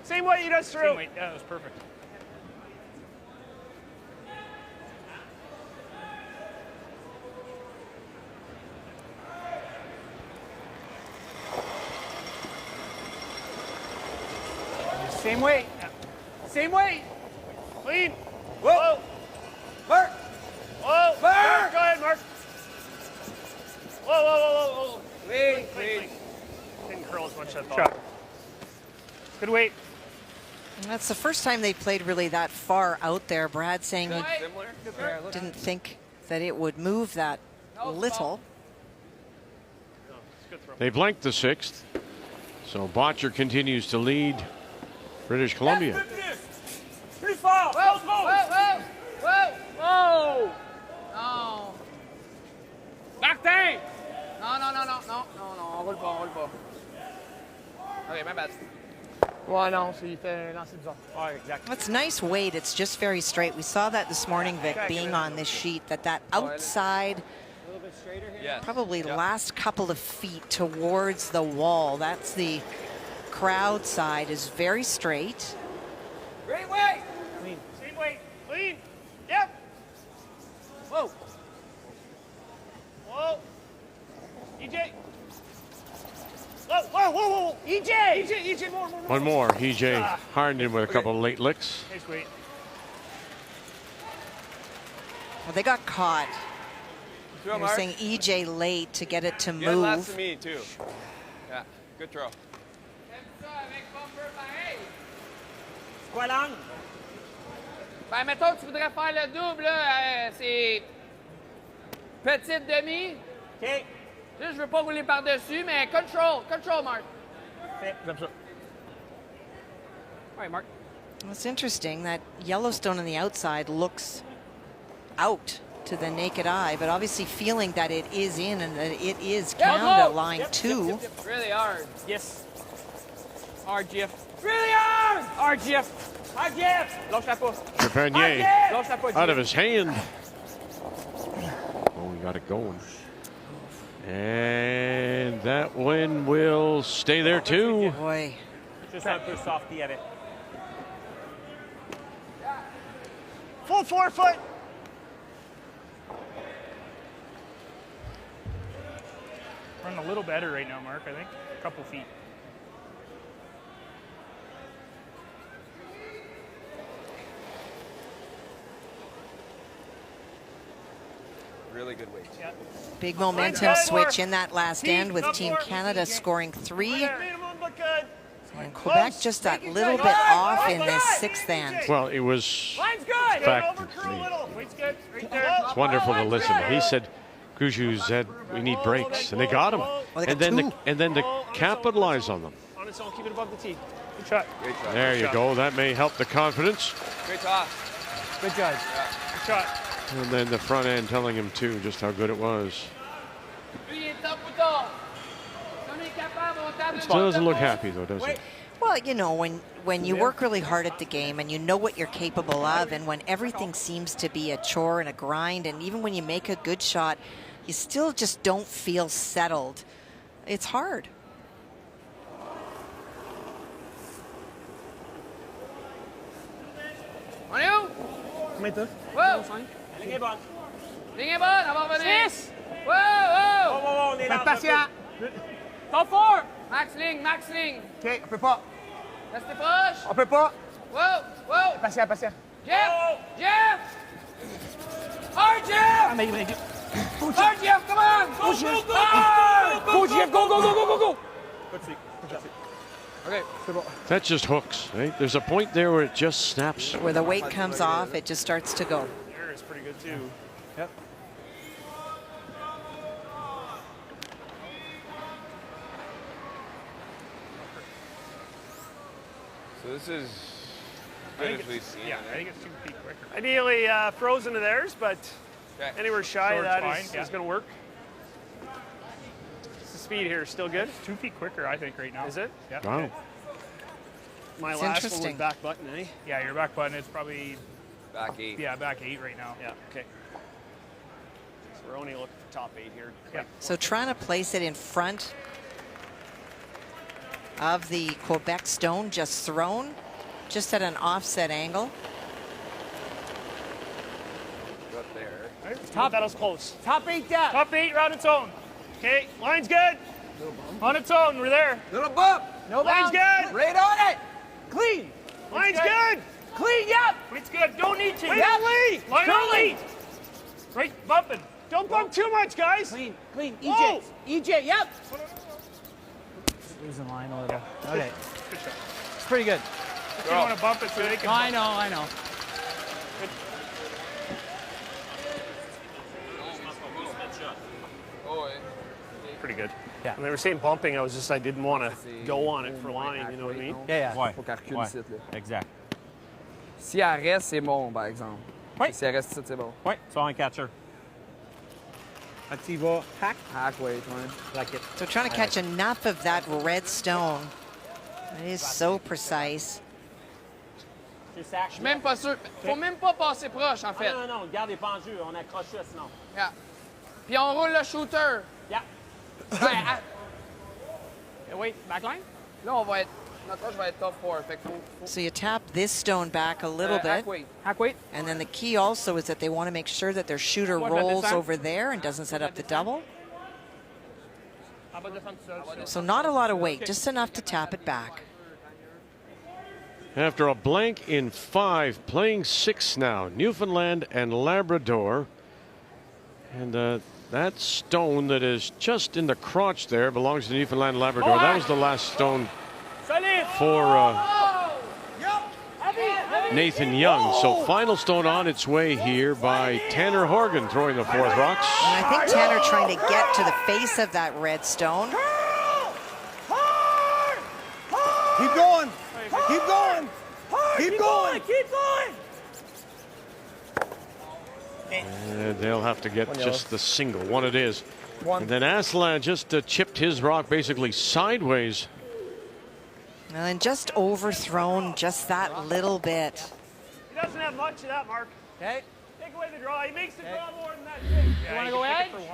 Same way you does through. Same weight. Yeah, that was perfect. Same weight. Same weight. Clean. Whoa. Mark. Whoa. Mark. Go ahead, Mark. Whoa. Clean. Didn't curl as much as I thought. Good weight. That's the first time they played really that far out there. Brad saying he didn't think that it would move that little. They blanked the 6th, so Botcher continues to lead British Columbia. Pretty far. Whoa. No. Back down. Non, roule pas. OK, my bad. Ouais, non, il était lancé bizarre. Ouais, exact. That's nice weight. It's just very straight. We saw that this morning, Vic, being on this sheet, that outside, probably last couple of feet towards the wall. That's the crowd side is very straight. Great weight. Clean. Same weight. Clean. Yep. Whoa. EJ. Whoa. EJ, more. One more. EJ Harden with a couple of late licks. Nice weight. Well, they got caught. Throw, You're saying EJ late to get it to You had less move. than me, too. Yeah, good throw. Quoi lang? Ben, mettons que tu voudrais faire le double, là, c'est petite demi. OK. Là, je veux pas rouler par-dessus, mais control, Mark. J'aime ça. All right, Mark. Well, it's interesting that Yellowstone on the outside looks out to the naked eye, but obviously feeling that it is in and that it is Canada line 2. Really hard. Yes. Hard, Jeff. Really hard! Hard, Jeff. Lâche la pas. Trepanier Lâche la pas, out of his hand. Oh, we got it going. And that one will stay there too. Boy. Just un peu softy avec. Full 4 foot. Running a little better right now, Mark, I think. A couple feet. Really good weight. Yeah. Big momentum switch in that last end with Team Canada scoring 3. And Quebec just that little bit off in this 6th end. Well, it was, Line's good. in fact, Weight's good. Right there. it's wonderful to listen. He said, Gushue said, we need breaks, and they got them. And then to capitalize on them. On its own, keep it above the tee. Good shot. Great shot. There Good you shot. Oh, go. That may help the confidence. Great toss. Good judge. Good shot. And then the front end telling him, too, just how good it was. Still doesn't look happy, though, does he? Well, you know, when you work really hard at the game and you know what you're capable of, and when everything seems to be a chore and a grind, and even when you make a good shot, you still just don't feel settled. It's hard. On est où? Combien t'as? Wow! Ligne est bonne. Ligne est bonne, on va revenir. 6. Wow, wow! On est là. Patient. Top 4! Max ligne, max ligne. OK, on peut pas. Restez proche. On peut pas. Wow, wow! Patient, patient. Jeff! Jeff! Hard, Jeff! Hard, Jeff, come on! Go, go, go! Hard! Go, Jeff, go, go, go, go, go, go! Okay. That just hooks, right? There's a point there where it just snaps. Where the weight comes off, it just starts to go. There is pretty good, too. Yep. So this is good as we've seen. Yeah, it, I think it's 2 feet quicker. Ideally frozen to theirs, but anywhere shy of that is going to work. The speed here is still good. 2 feet quicker, I think, right now. Is it? Yeah. Wow. My It's last one was interesting. back button, eh? Yeah, your back button is probably, Back 8. yeah, back 8 right now. Yeah, okay. So we're only looking for top 8 here. Yeah. So trying to place it in front of the Quebec stone, just thrown, just at an offset angle. Up there. Top, that was close. Top 8 depth. Top 8, round its own. Okay, line's good. On its own, we're there. Little bump. No Line's bounce. good. Right on it. Clean. Line's good. Clean, yep. It's good. Don't need to. Wait, Line only. Line Curly. only. Right, bumping. Don't bump too much, guys. Clean, clean. Whoa. EJ, yep. Losing line a little. Okay. Good shot. It's pretty good. If you want to bump it so they can. No, I know. Pretty good. Yeah. When they were saying bumping, I didn't want to go on it for line, you know what I mean? Yeah, yeah. Ouais. Faut qu'elle recule ici, là. Exact. Si elle reste, c'est bon, par exemple. Oui. Si elle reste ici, c'est bon. Oui, tu vas un catcher. Là, tu y vas. Hack. Hack weight, ouais. Like it. So trying to catch enough of that red stone. It is so precise. C'est sac. Je suis même pas sûr. Faut même pas passer proche, en fait. Non, garde les pendus. On accroche ça sinon. Yeah. Puis on roule le shooter. Yeah. Ouais, Wait, backline? là, on va être. Notre roche va être top 4. Fait que faut. So you tap this stone back a little bit. Hack weight. Hack weight. And then the key also is that they want to make sure that their shooter rolls over there and doesn't set up the double. So not a lot of weight, just enough to tap it back. After a blank in 5, playing 6 now, Newfoundland and Labrador. And that stone that is just in the crotch there belongs to Newfoundland and Labrador. That was the last stone for Nathan Young. So final stone on its way here by Tanner Horgan throwing the 4th rocks. And I think Tanner trying to get to the face of that red stone. Keep going. Keep going. Keep going. Keep going. And they'll have to get just the single. One it is. And then Asselin just chipped his rock basically sideways. And just overthrown just that little bit. He doesn't have much of that, Mark. Okay. Take away the draw. He makes the draw more than that. Yeah, You want to go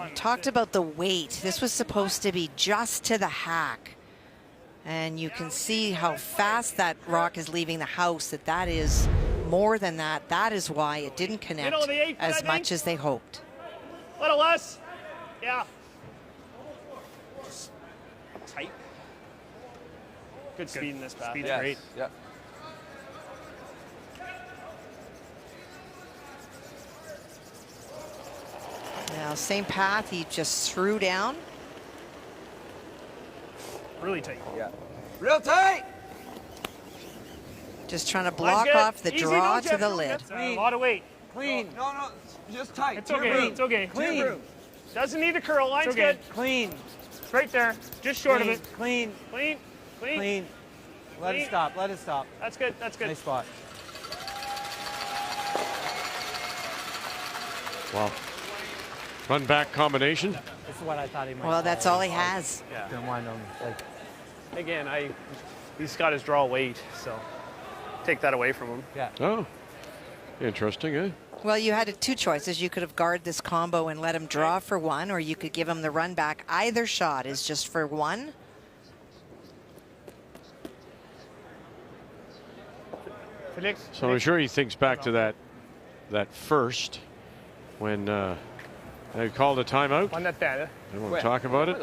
edge? Talked about the weight. This was supposed to be just to the hack. And you can see how fast that rock is leaving the house, that is more than that. That is why it didn't connect Middle of the 8th, as I think. much as they hoped. A little less. Yeah. Tight. Good speed in this path. Speed's Yes. great. Yeah. Now Well, same path he just threw down. Really tight. Yeah. Real tight. Just trying to That's block good. off the Easy, draw no, to Jeff, the no, lid. that's a lot of weight. Clean. No, just tight. It's okay. It's okay. Clean. Doesn't need to curl. Line's It's okay. good. Clean. It's right there. Just short Clean. of it. Clean. Clean. Clean. Clean. Let it stop. Let it stop. That's good. That's good. Nice spot. Well, run back combination. This is what I thought he might. Well, that's all he has. Yeah. Don't mind him. Like, Again, he's got his draw weight, so take that away from him. yeah. Oh, interesting, eh? Well, you had two choices. You could have guarded this combo and let him draw for one, or you could give him the run back. Either shot is just for one. Felix. So I'm sure he thinks back to that first when they called a timeout. One that there. They want to talk about it.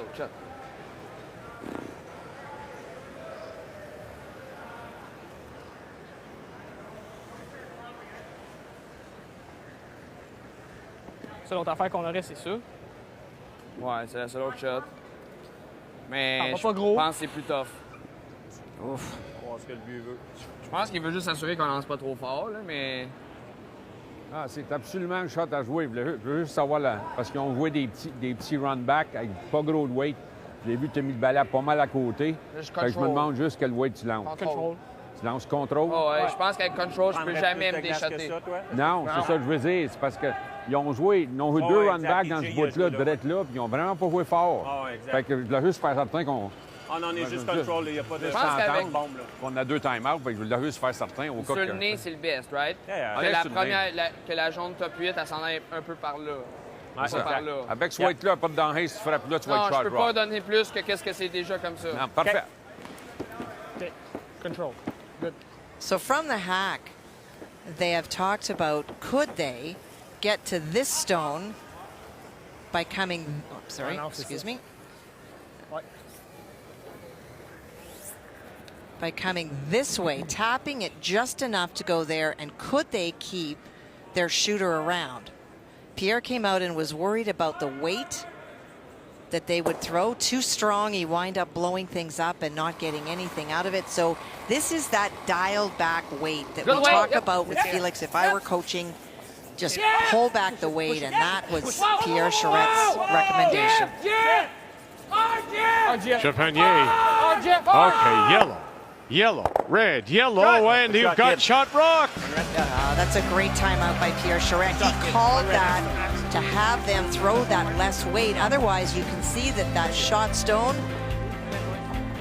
C'est l'autre affaire qu'on aurait, c'est sûr. Ouais, c'est la seule autre shot. Mais pas gros. je pense que c'est plus tough. Ouf. On va voir ce que le but veut. Je pense qu'il veut juste s'assurer qu'on lance pas trop fort, là, mais... Ah, c'est absolument le shot à jouer. Je veux juste savoir, parce qu'ils ont joué des petits run-back avec pas gros de weight. J'ai vu que tu as mis le balai pas mal à côté. Fait que je me demande juste quel weight tu lances. Control. Tu lances contrôle? Oh, ouais, je pense qu'avec control, je peux jamais me déchoter. Non, c'est ça que je veux dire. C'est parce qu'ils ont joué, deux run-back dans ce bout-là, direct là, puis ils ont vraiment pas joué fort. Ah, exact. Fait que je voulais juste faire certain qu'on... Ah non, on est juste control, il n'y a pas de... Je pense qu'avec... On a 2 time-outs, fait que je voulais juste faire certain au cas Sur que... le nez, c'est le best, right? Yeah, Que la sur le première, que la jaune top 8, elle s'en aille un peu par là. Ouais, ça. Par là. Avec ce weight-là, pas de danger, si tu frappes là, tu vas non, être shot je peux pas donner plus que qu'est-ce que c'est déjà comme ça. Non, parfait. Okay. Control. Good. So from the hack, they have talked about could they get to this stone by coming, oh, sorry, excuse me. By coming this way, tapping it just enough to go there, and could they keep their shooter around? Pierre came out and was worried about the weight that they would throw. Too strong, he wind up blowing things up and not getting anything out of it. So this is that dialed back weight that we talk about with Felix. If I were coaching, just pull back the weight, and that was Pierre Charrette's recommendation. Chapanier. Okay, yellow. Yellow, red, yellow, and you've got shot rock. That's a great timeout by Pierre Charette. He called that to have them throw that less weight. Otherwise, you can see that that shot stone,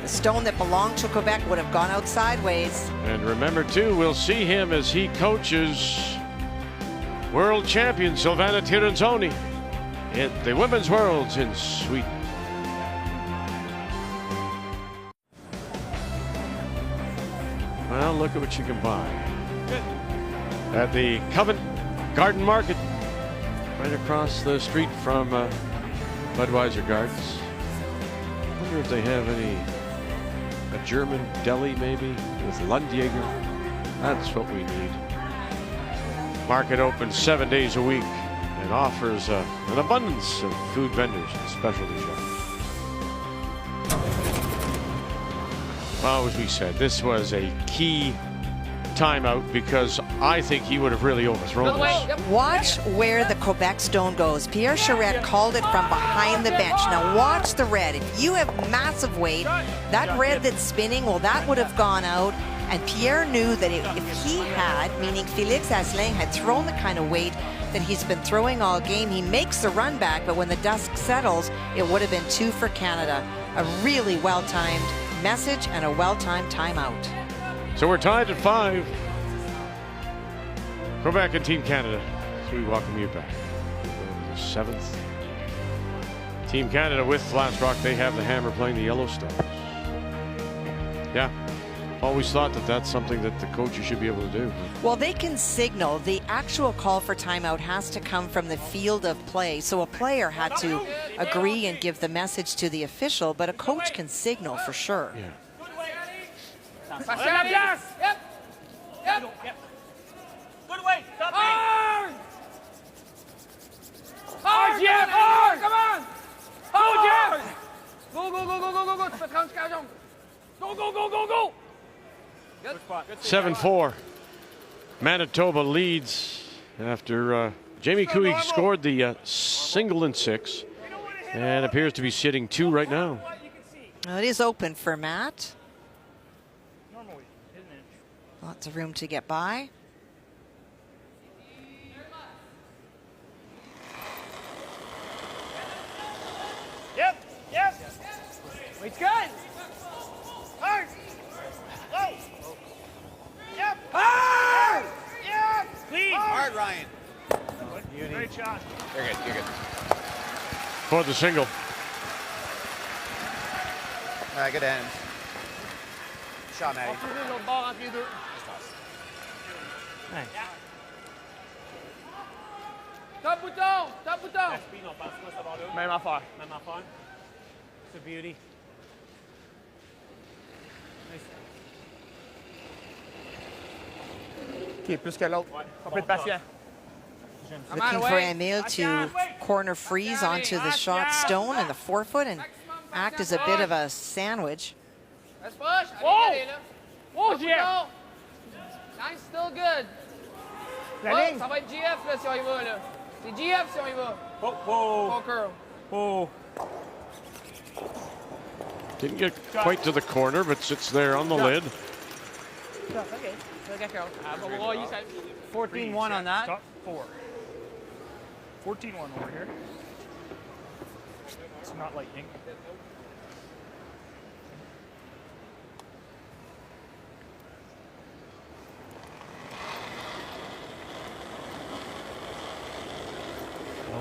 the stone that belonged to Quebec, would have gone out sideways. And remember, too, we'll see him as he coaches world champion Silvana Tiranzoni in the Women's Worlds in Sweden. Well, look at what you can buy at the Covent Garden Market, right across the street from Budweiser Gardens. I wonder if they have a German deli maybe with Lundjaeger. That's what we need. Market open 7 days a week and offers an abundance of food vendors and specialty shops. Well, as we said, this was a key timeout because I think he would have really overthrown this. Watch where the Quebec stone goes. Pierre Charette called it from behind the bench. Now watch the red. If you have massive weight, that red that's spinning, well, that would have gone out. And Pierre knew that if he had, meaning Felix Asselin had thrown the kind of weight that he's been throwing all game, he makes the run back, but when the dust settles, it would have been 2 for Canada. A really well-timed message and a well-timed timeout. So we're tied at 5. Quebec and Team Canada. So we welcome you back. The 7th. Team Canada with Flat Rock. They have the hammer playing the Yellowstones. Yeah. Always thought that that's something that the coaches should be able to do. Well, they can signal. The actual call for timeout has to come from the field of play. So a player had to agree and give the message to the official, but a coach can signal for sure. Yeah. Yep. Good way. Hard! Hard, Jeff! 7-4. Manitoba leads after Jamie Cooey scored the single in 6 and appears to be sitting 2 right now. Well, it is open for Matt. Lots of room to get by. Yep. It's good. Hard. Low. Yep. Hard. Yep. Clean. Hard, Ryan. Great shot. You're good. For the single. All right, good end. Shot, Maddie. Top bouton. Même affaire. It's a beauty. OK, plus que l'autre. On peut être patient. Looking for Emile to corner freeze onto the shot stone and the forefoot and act as a bit of a sandwich. Reste proche. Allez, là. Oh, Top bouton. Nice, still good. La Oh, ligne. ça va être GF là, si on y va. Là. C'est GF si on y va. Pas curl. Didn't get quite to the corner, but sits there on the lid. OK. C'est OK, curl. On va broyer ça. 14-1 on that. Stop. 4. 14-1 over here. It's not lightning.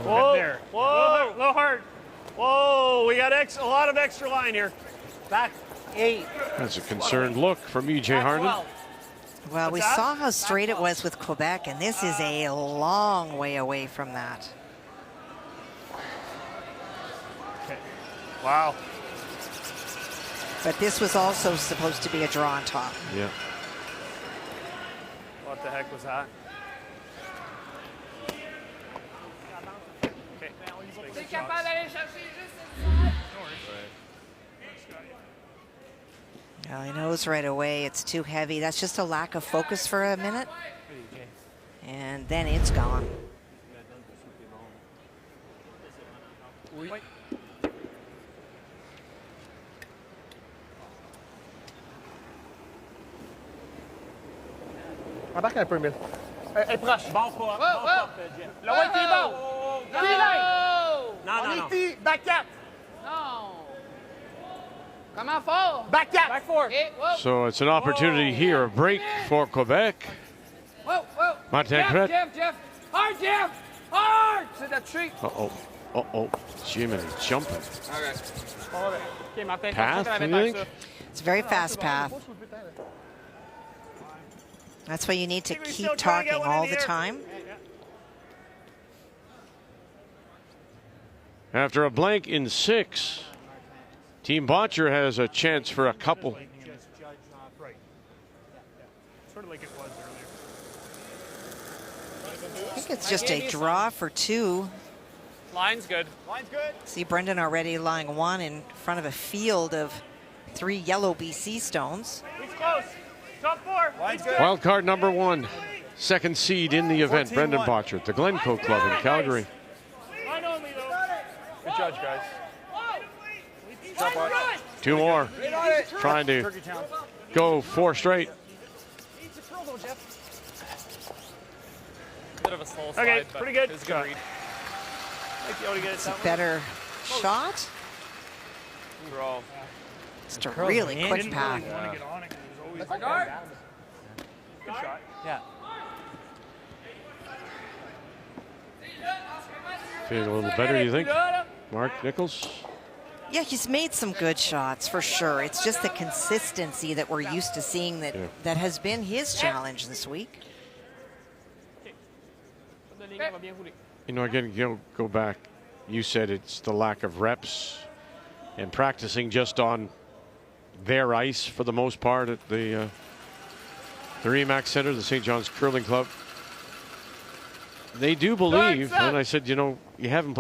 Whoa. There. Whoa. Low hard. Whoa. We got a lot of extra line here. Back 8. That's a concerned look from E.J. Harden. Well, we saw how straight it was with Quebec, and this is a long way away from that. Okay. Wow. But this was also supposed to be a draw on top. Yeah. What the heck was that? Okay. T'es capable d'aller chercher juste Well, he knows right away it's too heavy. That's just a lack of focus for a minute. And then it's gone. Embarque un peu, Emile. Elle est proche. Bon pas. Le white est bon. Non. T, back 4. Non. Comment fort? Back 4. Back 4. Okay, whoa. So it's an opportunity here, a break for Quebec. Whoa. Martin Jeff. Hard, Jeff. Hard. C'est the tree. Uh-oh. Jiminy jumping. OK, Martin. Path, you think? It's a very fast path. That's why you need to keep talking all the time. After a blank in 6, Team Botcher has a chance for a couple. Right. Sort of like it was earlier. I think it's just a draw for 2. Line's good. See Brendan already lying 1 in front of a field of 3 yellow BC stones. He's close. Top 4. Line's good. Wild card number 1, second seed in the event, Brendan Botcher at the Glencoe Club in Calgary. Line only, though. Good judge, guys. 2 more. Trying to go 4 straight. Bit of a slow slide, okay, pretty good. It's good. It's a better shot. Draw. Just a really quick path. That's a guard. Good shot. Yeah. Feeling a little better, you think? Mark Nichols? Yeah, he's made some good shots for sure. It's just the consistency that we're used to seeing that has been his challenge this week. You know, again, go back. You said it's the lack of reps and practicing just on their ice for the most part at the Remax Center, the St. John's Curling Club. They do believe, and I said, you know, you haven't.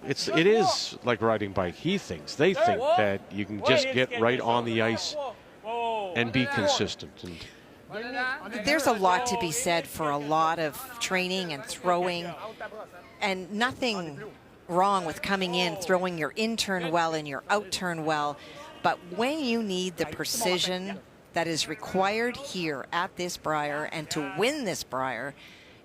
It is like riding bike. He thinks, they think that you can just get right on the ice and be consistent. And there's a lot to be said for a lot of training and throwing, and nothing wrong with coming in, throwing your in-turn well and your out-turn well. But when you need the precision that is required here at this Brier and to win this Brier,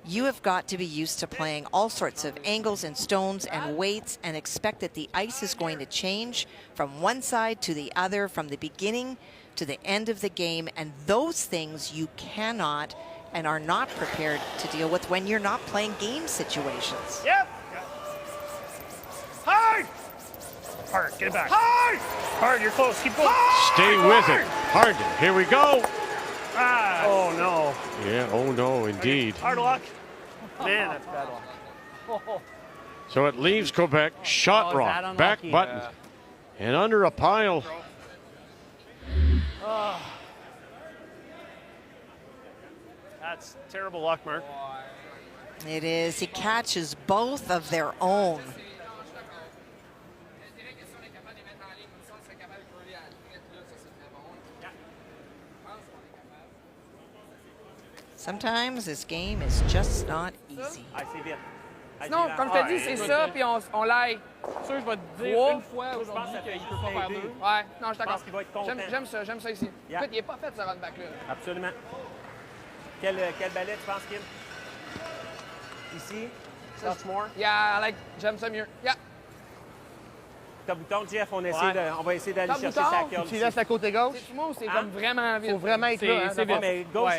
you have got to be used to playing all sorts of angles and stones and weights and expect that the ice is going to change from one side to the other, from the beginning to the end of the game. And those things you cannot and are not prepared to deal with when you're not playing game situations. Yep. Hard! Hard, get it back. Hard! Hard, you're close. Keep going. stay with it. Hardin, here we go. Ah. Oh, no. Yeah, oh no, indeed. Hard luck. Man, that's bad luck. So it leaves Quebec shot rock, back button, and under a pile. That's terrible luck, Mark. It is. He catches both of their own. Sometimes this game is just not easy. Non, comme je te dis, c'est ça, puis on l'aille. Sûr, je vais te dire une fois aujourd'hui qu'il peut pas faire deux. Ouais, non, je suis d'accord. pense qu'il va être content. J'aime ça ici. Écoute, il est pas fait ce run back-là. Absolument. Quel balai tu penses, Kim? Ici? Touch more? Yeah, j'aime ça mieux. Yeah. Top bouton, Jeff, on va essayer d'aller chercher sa curl. Tu laisses la côté gauche? C'est moi ou c'est comme vraiment vite? Faut vraiment être là. C'est vite. Mais gauche,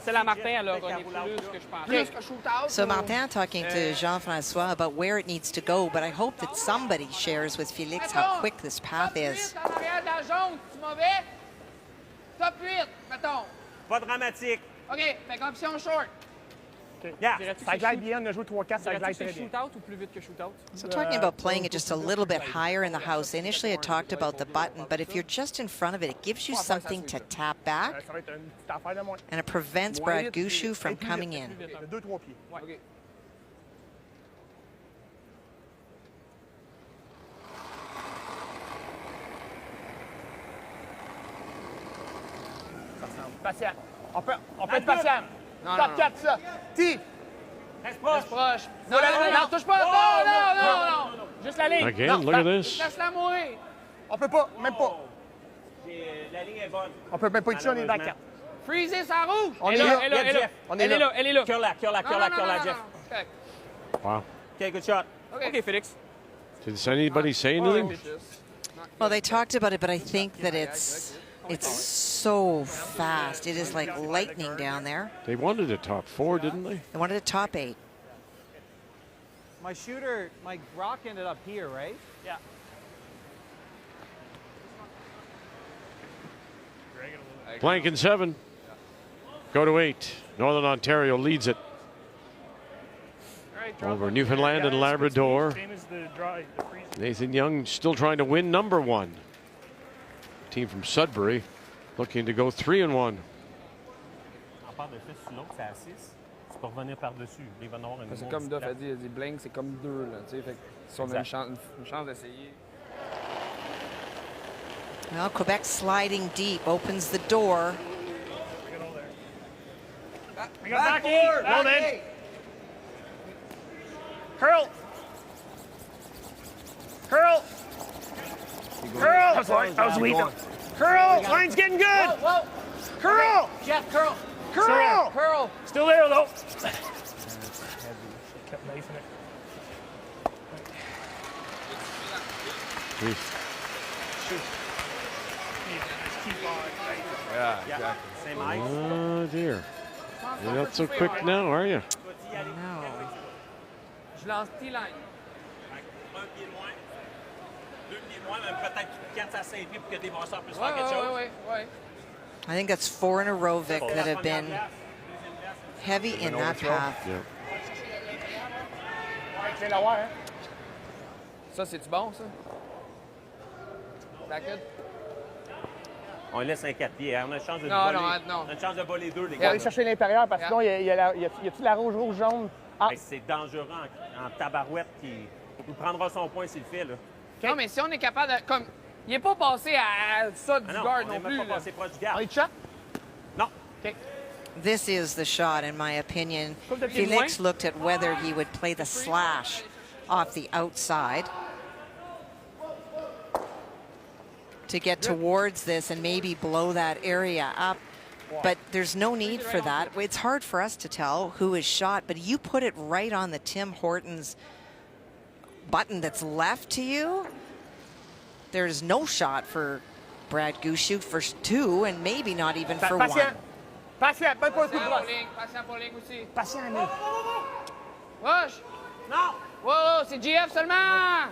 C'est la Martin, elle a gagné plus que je pense. Plus que shoot-out. So Martin talking to Jean-François about where it needs to go, but I hope that somebody shares with Félix how quick this path is. En arrière de la jaune, c'est mauvais. Top 8, mettons. Pas dramatique. OK, fait qu'option short. Yeah. Ça glide bien, on a joué 3-4, ça glide très bien. Shoot-out ou plus vite que shoot-out? So talking about playing it just a little bit higher in the house, initially I talked about the button, but if you're just in front of it, it gives you something to tap back, Ça va être une petite affaire de moins. and it prevents Brad Gushue from coming in. De 2-3 pieds. OK. Patient. On peut être patient. Top 4, ça. T. Reste proche. Proche. Non, touche pas. Non. Juste la ligne. Again, look at this. Laisse-la mourir. On peut pas, même pas. La ligne est bonne. On peut même pas être ici, on est dans 4. Freezer, ça rouge. On est là. Elle est là. On est Elle est là. là. Elle est là. Curl-la, Jeff. Okay. Wow. OK, good shot. OK, Félix. Did anybody say anything? Well, they talked about it, but I think that it's so fast. It is like lightning down there. They wanted a top 4, didn't they? They wanted a top 8. My shooter, my rock ended up here, right? Yeah. Blank in 7. Go to 8. Northern Ontario leads it over Newfoundland and Labrador. Same as the dry, the freeze. Nathan Young still trying to win number 1. Team from Sudbury looking to go 3-1. On part de fait sur l'autre, c'est à 6. Tu peux revenir par-dessus. Il va en avoir une C'est comme Duff a dit, blank, c'est comme 2. Là, fait que si on a une chance d'essayer. Well, Quebec sliding deep opens the door. We got back 8. Well then. Curl. Curl. Curl. That was weak. Curl. Line's getting good. Whoa. Curl. Okay. Jeff, curl. Curl. Curl. Still there though. Kept knifing it. Jeez. Yeah, exactly. Same ice. Oh dear. You're not so quick now, are you? No. Je lance T-line. Un pied moins. 2 pieds moins, même peut-être 4 à 5 pieds pour que tes brasseurs puissent faire quelque chose. Ouais. I think that's 4 in a row, Vic, that have been heavy in that path. Yeah. Tiens l'avoir, hein? Ça, c'est-tu bon, ça? That good? On laisse un 4 pieds. On a une chance de Non, voler. non. On a une chance de voler 2, les On va gars. aller chercher l'intérieur parce que sinon, y a-tu la rouge jaune? Ah, Hey, c'est dangereux en tabarouette qui nous prendra son point s'il le fait. Là. Non, mais si on est capable de... Comme, Il est pas passé à ça du Ah non, guard on non est même plus. pas là. passé proche du garde. On est shot? Non. OK. This is the shot, in my opinion. Felix looked at whether he would play the slash off the outside to get towards this and maybe blow that area up. But there's no need for that. It's hard for us to tell who is shot, but you put it right on the Tim Hortons button that's left to you. There's no shot for Brad Gushue for 2 and maybe not even for 1. Patient, pas pour le coup de brosse. Patient pour ligne aussi. Patient, Emile. Rush. Non. Wow, c'est GF seulement.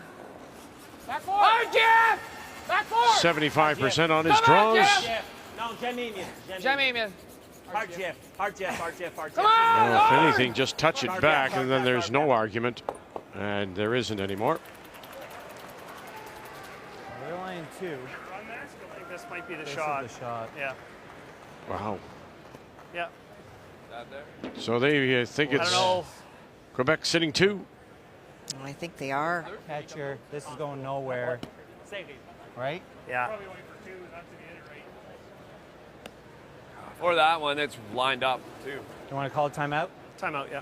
Back forward. Oh, GF! Back forward. 75% on his Come on, draws. Jeff. Non, jamais, Emile. Jamais, Emile. Hard Jeff. Hard Jeff. Hard Jeff. Hard Jeff. Come on! Well, if anything, just touch it back, and then there's no argument. And there isn't anymore. They're line 2. I think this might be the This shot. is the shot. Yeah. Wow. Yeah. So they think I don't it's know. Quebec sitting 2. I think they are. Catcher, this is going nowhere, Safety. right? Yeah. Or that one that's lined up, too. You want to call a timeout? Timeout, yeah.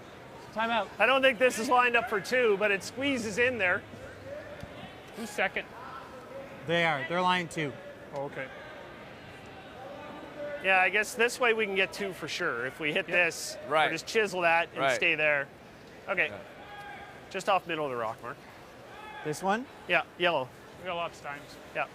Timeout. I don't think this is lined up for 2, but it squeezes in there. Who's second? They are. They're line 2. Oh, okay. Yeah, I guess this way we can get 2 for sure. If we hit this, Right. or just chisel that and Right. stay there. Okay. Just off middle of the rock, Mark. This one? Yeah, yellow. We got lots of times. Yeah.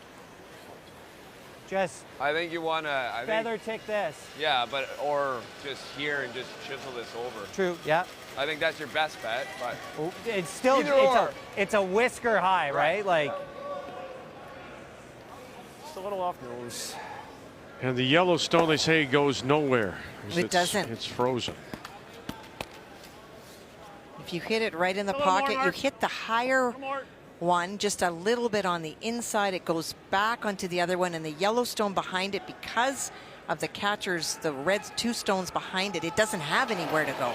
Jess, I think you want to, feather tick this. yeah, but, or just here and just chisel this over. True, yeah. I think that's your best bet, but. Oh, it's still, Either or. it's a whisker high, right? Like, Just a little off nose. And the Yellowstone, they say, goes nowhere. It doesn't. It's frozen. If you hit it right in the A little more, pocket, you Mark. hit the higher More. one just a little bit on the inside. It goes back onto the other one, and the Yellowstone behind it, because of the catchers, the red 2 stones behind it, it doesn't have anywhere to go.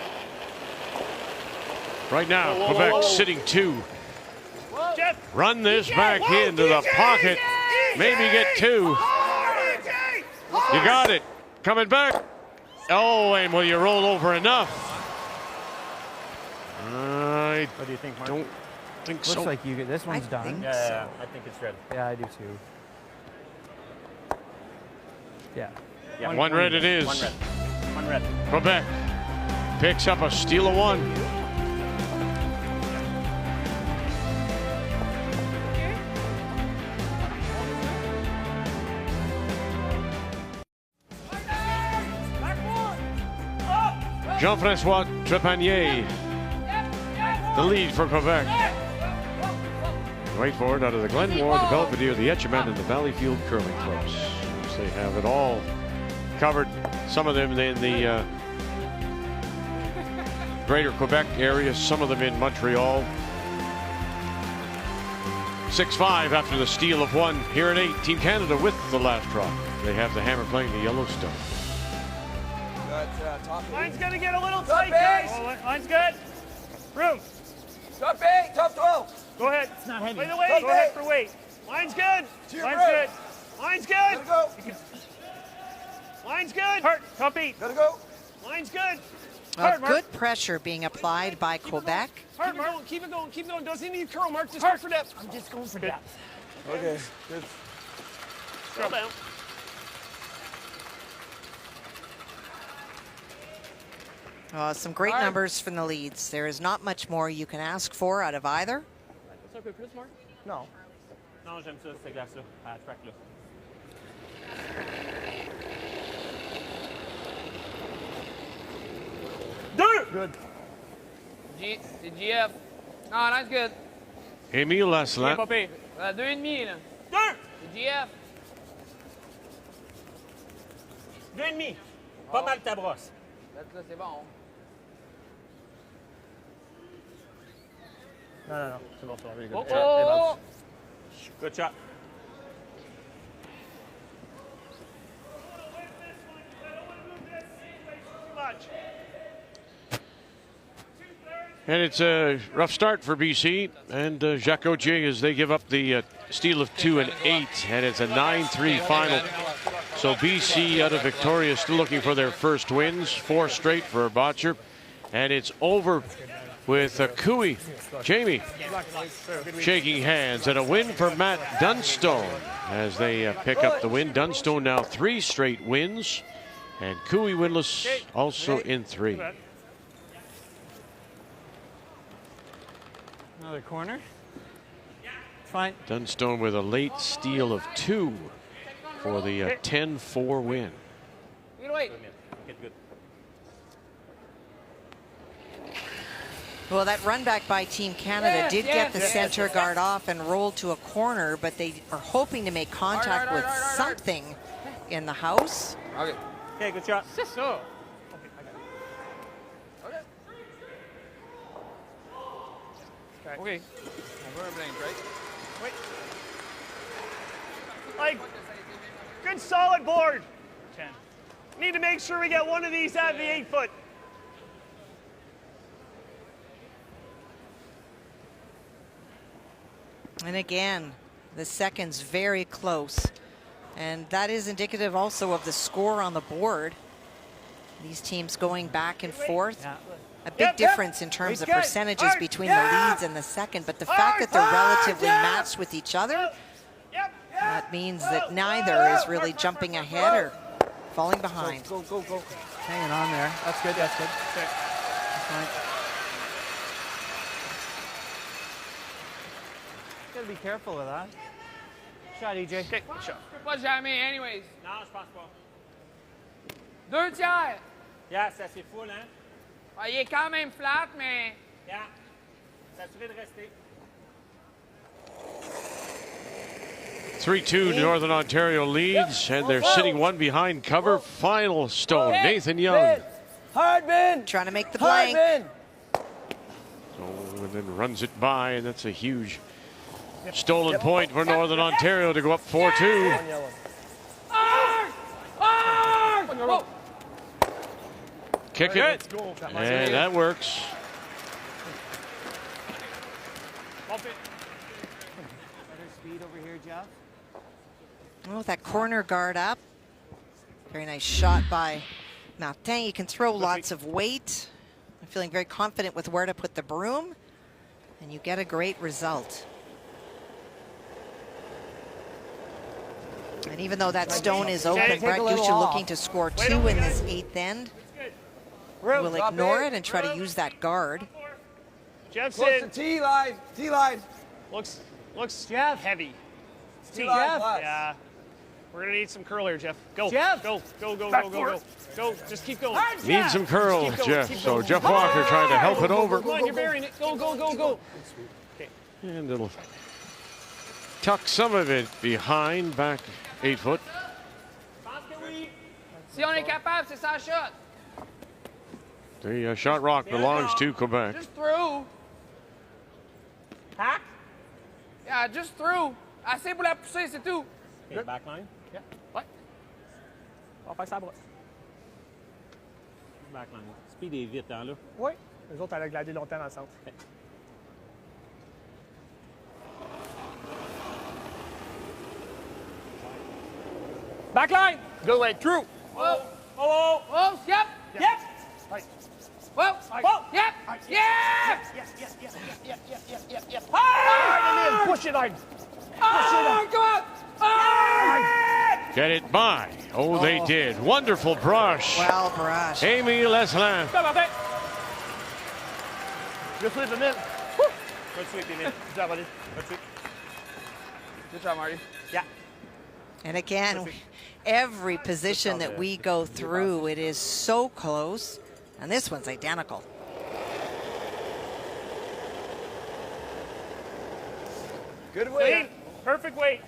Right now, Whoa, whoa, Quebec whoa, whoa. sitting 2. Jeff. Run this DJ, back whoa, into the DJ, pocket. DJ, Maybe get 2. You got it. Coming back. Oh, and will you roll over enough? I what do you think, Mark? don't think Looks so. like you get this one's done. think Yeah, I think it's red. Yeah, I do too. Yeah. Yeah. One red it is. One red. One red. Quebec picks up a steal of 1. Jean-Francois Trepanier, the lead for Quebec. Wait for it out of the Glenmore, the Belvedere, the Etchemin, and the Valleyfield curling clubs. They have it all covered. Some of them in the greater Quebec area, some of them in Montreal. 6-5 after the steal of 1 here at 8. Team Canada with the last drop. They have the hammer playing the Yellowstone. Line's gonna get a little tight, guys. Oh, line's good. Room. Top 8, top 12. Go ahead. It's not heavy. Play the weight. Go ahead for weight. Line's good. Line's good. Line's good. Gotta go. Line's good. Hurt. Top 8. Gotta go. Line's good. Hurt, Mark. Good pressure being applied by Quebec. Hurt, Mark. Keep it going. Keep it going. Doesn't need curl, Mark. Just go for depth. I'm just going for depth. Okay, good. Scroll down. Some great numbers from the leads. There is not much more you can ask for out of either. C'est un peu plus, Mark? Non. Non, j'aime ça, cette glace-là, à la track, là. Deux! Good. C'est GF. Non, that's good. Émile Asselin. Pas pire. 2,5, là. Deux! C'est GF. 2,5. Pas mal ta brosse. Là, c'est bon. Non, non, non. C'est bon, c'est bon. Really good. Oh, oh! Good shot. Too much. 2/3. And it's a rough start for BC. And Jacques Augier as they give up the steal of 2 and 8. And it's a 9-3 final. So BC out of Victoria still looking for their first wins. 4 straight for Botcher. And it's over with Cooey. Jamie shaking hands. And a win for Matt Dunstone as they pick up the win. Dunstone now 3 straight wins. And Cooey winless also in 3. Another corner. Fine. Dunstone with a late steal of 2 for the 10-4 win. Well, that run back by Team Canada did get the center guard off and rolled to a corner, but they are hoping to make contact with something in the house. Okay, good shot. C'est ça. Okay. Wait. Like, good solid board. 10. Need to make sure we get one of these out of the 8-foot. And again, the seconds very close. And that is indicative also of the score on the board. These teams going back and forth. A big difference in terms of percentages between the leads and the second, but the fact that they're relatively matched with each other, that means that neither is really jumping ahead or falling behind. Go. Hanging on there. That's good. That's fine. Gotta be careful of that. Shot, EJ. Okay, shot. Je peux pas jamais, anyways. Non, je pense pas. 2 tiers. Yeah, c'est assez full, hein? Ah, il est quand même flat, mais... Yeah. S'assurer de rester. 3-2 Northern Ontario leads, and they're sitting one behind cover. Final stone, Nathan Young. Hard man. Trying to make the blank. So, and then runs it by, and that's a huge stolen point for Northern Ontario to go up 4-2. Kick it, and that works. Better speed over here, Jeff. Well, with that corner guard up. Very nice shot by Martin. You can throw lots of weight. I'm feeling very confident with where to put the broom, and you get a great result. And even though that stone is open, Brett Gushue looking to score 2 in this 8th end. Will ignore it and try to use that guard. Jeff Close said, to T-line. T-line. looks Jeff heavy. It's T. Jeff. Yeah. We're gonna need some curl here, Jeff. Go. Jeff. Go. Go. Just keep going. Need some curl, Just keep going, Jeff. keep So going. Jeff Walker trying to help it over. Come on, you're burying it. Go. Okay. And it'll tuck some of it behind, back 8 foot. Si on est capable, c'est sa shot. The shot rock belongs to Quebec. Just through. Hack? Yeah, just through. Assez pour la pousser, c'est tout. Okay, back line? Yeah. What? On va faire ça à droite. Back line. Speed est vite, hein, là. Oui. Les autres allaient glader longtemps dans le centre. Okay. Back line. Good way. True. Oh, yep. Right. Whoa, yep. Yeah. Hard! Push it on. Oh, come on. Get it by. Oh, they did. Wonderful brush. Well brushed. Amy Asselin. Good sweep, Emile. Good sweep, Emile. Good job, buddy. Good sweep. Good job, Marty. Yeah. And again, every position that we go through, it is so close. And this one's identical. Good way. Clean. Perfect weight.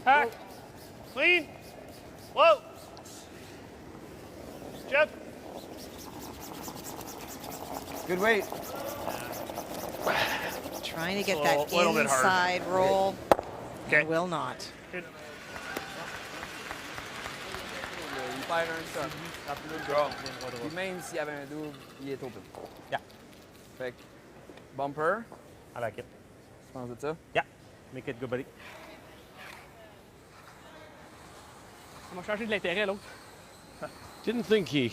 Hack. Clean. Whoa. Jeff. Good weight. Trying to get A that little bit hard. inside roll. Okay. Will not. Good. Il perd un shot. Puis même s'il y avait un double, il est open. Yeah. Fait que, bumper. I like it. Tu penses de ça? Yeah. Make it go, buddy. On va changer de l'intérêt, l'autre. Didn't think he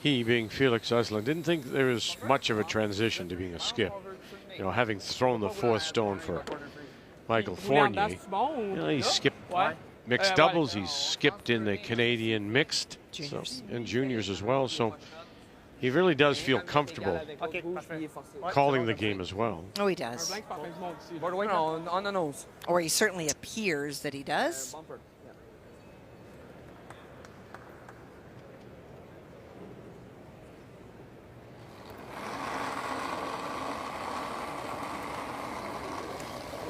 being Felix Asselin, didn't think there was much of a transition to being a skip. You know, having thrown the 4th stone for Michael Fournier. You know, he skipped mixed doubles. He's skipped in the Canadian mixed and juniors as well. So he really does feel comfortable calling the game as well. Oh, he does. On the nose. Or he certainly appears that he does.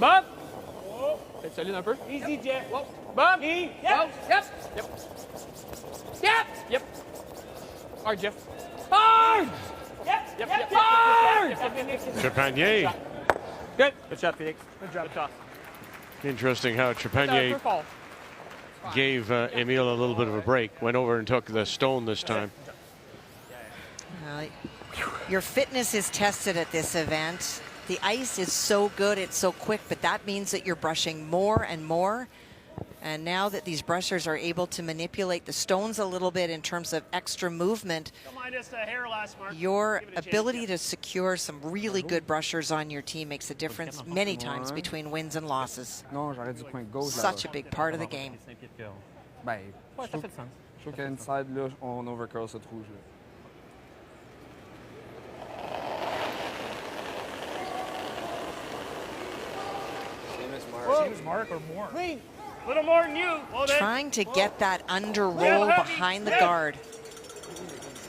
Bob! Faites solide un peu. Easy, Jeff. Whoa. Bob! Yep. Yep. Yep. Yep. Yep. Hard, Jeff. Hard! Yep. Yep. Yep. Hard! Trepanier. Good. Good shot, Felix. Good job. Good toss. Interesting how Trepanier gave Emile a little bit of a break. Went over and took the stone this time. Your fitness is tested at this event. The ice is so good, it's so quick, but that means that you're brushing more and more. And now that these brushers are able to manipulate the stones a little bit in terms of extra movement, your ability to secure some really good brushers on your team makes a difference many times between wins and losses. Such a big part of the game. Ben, je trouve qu'inside, là, on overcurl cette rouge-là. Same as Mark or more. Clean. A little more than you. Trying to get that under roll behind the guard.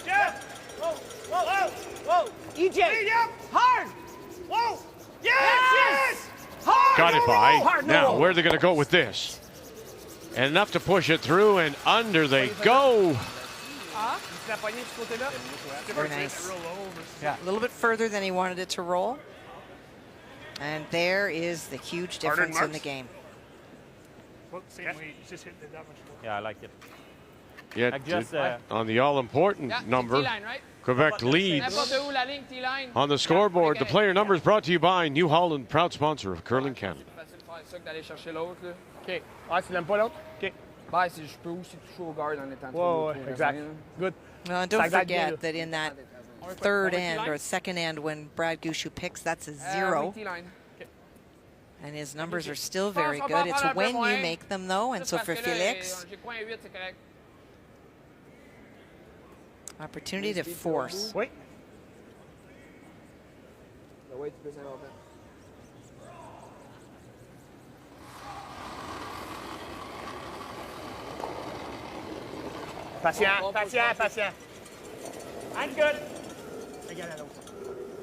Jeff! Whoa, whoa, whoa, whoa. EJ! Yep! Hard! Whoa! Yes! Hard! Got it by. Hard, Now, where are they going to go with this? And enough to push it through, and under they go. Very nice. Yeah, a little bit further than he wanted it to roll. And there is the huge difference in the game. Well, same way, he's just hitting it that much. Yeah, I like it. Yet, on the all-important number, Quebec leads. On the scoreboard, the player numbers brought to you by New Holland, proud sponsor of Curling Canada. OK. Ah, tu l'aimes pas l'autre? OK. Ben, je peux aussi toucher au guard en étant trop exact. Good. Don't forget that in that third end or second end when Brad Gushue picks, that's a 0. And his numbers are still very good. It's when you make them, though. And so for Felix, opportunity to force. Wait. Patient, patient, patient. Mine's good.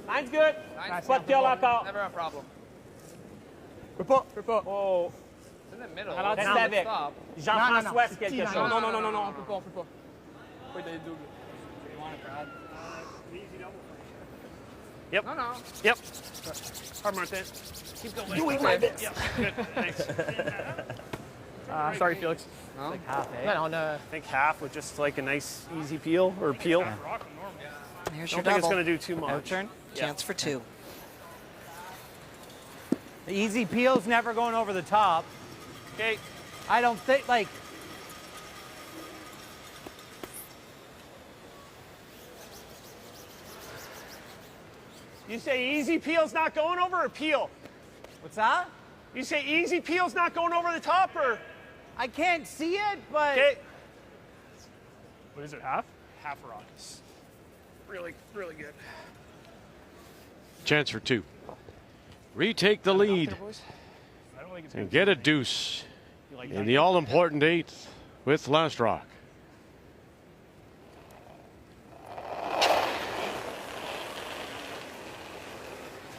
Mine's good. Pas de kill encore. Never a problem. Peux pas. Oh. C'est in the middle. Alors, reste avec. Jean-François, c'est quelque chose. Non, on peut pas. Pas de double. Yep. No. Yep. Hard, Martin. Keep going. Doing my best. Yep. Good. Thanks. Sorry, Felix. No? Like half, eh? I think half with just like a nice easy peel or peel. There's I your don't think it's double. going to do too much. Outturn, chance for 2. The easy peel's never going over the top. Okay. I don't think, like... You say easy peel's not going over or peel? What's that? You say easy peel's not going over the top or? I can't see it, but... Okay. What is it, half? Half rock. Really, really good. Chance for 2. Retake the lead and get a deuce in the all-important 8th with last rock.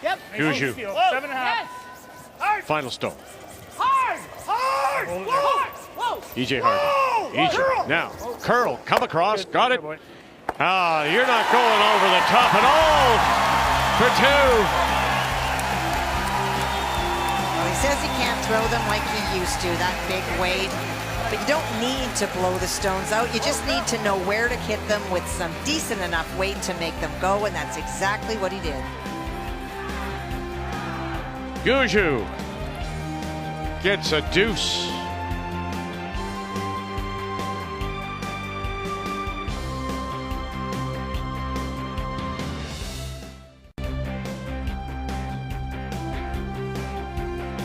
Yep. Gushue. 7.5. Yes. Final stone. Hard! Whoa! EJ Harding. EJ. Now, curl. Come across. Got it. You're not going over the top at all for 2. Well, he says he can't throw them like he used to, that big weight. But you don't need to blow the stones out. You just need to know where to hit them with some decent enough weight to make them go, and that's exactly what he did. Gushue gets a deuce.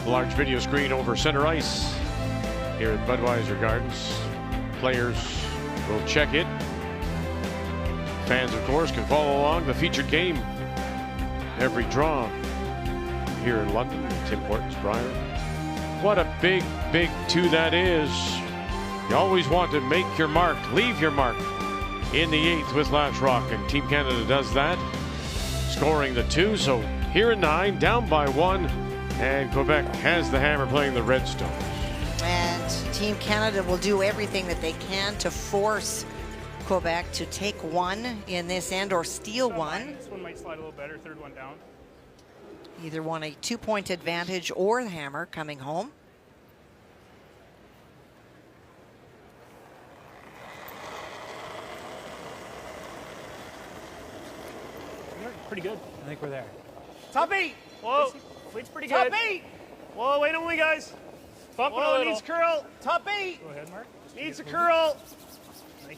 Large video screen over center ice here at Budweiser Gardens. Players will check it. Fans, of course, can follow along the featured game. Every draw here in London, Tim Hortons, Brier. What a big, big 2 that is. You always want to make your mark, leave your mark in the 8th with Lasrock, and Team Canada does that, scoring the 2. So here at 9, down by 1, and Quebec has the hammer playing the Redstones. And Team Canada will do everything that they can to force Quebec to take 1 in this end or steal 1. This one might slide a little better, third one down. Either want a 2-point advantage or the hammer coming home. Pretty good. I think we're there. Top 8. Whoa. Weight's pretty good. Top 8. Whoa, wait on me, guys. Bump it a Whoa, little. needs curl. Top 8. Go ahead, Mark. Needs a curl. Okay,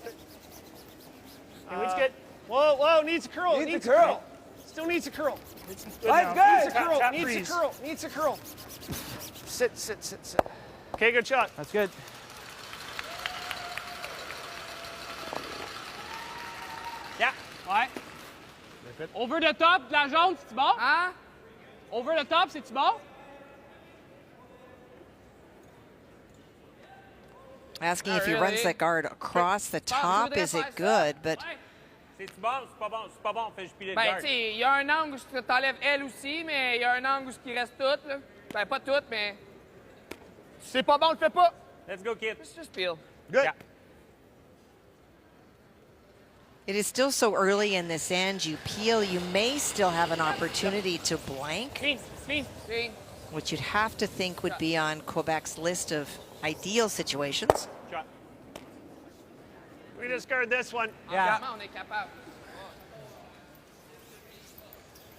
weight's good. Whoa, whoa, needs a curl. Needs a curl. Still needs a curl. Needs Needs a curl. Tap Needs freeze. a curl. Needs a curl. Sit, sit, sit, sit. Okay, good shot. That's good. Yeah. Ouais. Over the top, de la jaune, c'est-tu bon? Hein? Over the top, c'est-tu bon? Asking Not if he really. runs that guard across the top, is it good? But C'est-tu bon? C'est pas bon. C'est pas bon. Fais juste piler le Ben, guard. tu sais, il y a un angle où tu t'enlèves elle aussi, mais il y a un angle où il reste tout, là. Ben, pas tout, mais. Si c'est pas bon, le fais pas. Let's go, kid. Just peel. Good. Yeah. it is still so early in this end. You peel, you may still have an opportunity to blank, See? which you'd have to think would be on Quebec's list of ideal situations. Shot. We discard this one. Yeah. Comment on est capable.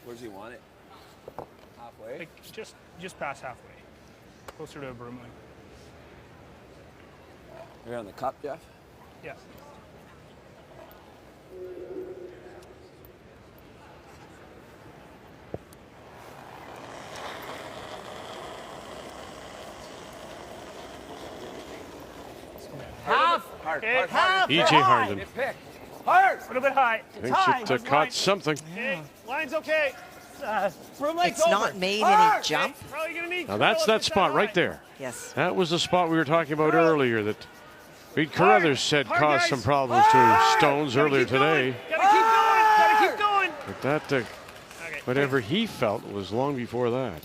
Where does he want it? Halfway? Like, just past halfway. Closer to a broom line. You're on the cup, Jeff? Yes. Half. Okay. Half. E.J. Harden Pick. Hard. A little bit high. thinks it caught something. Okay. Line's okay. Broom It's not made any jump. Probably gonna need Now that's that spot right there. Yes. That was the spot we were talking about earlier that Reed Carruthers said caused some problems to Stones earlier today. Gotta keep going. Gotta keep going. But that, whatever he felt was long before that.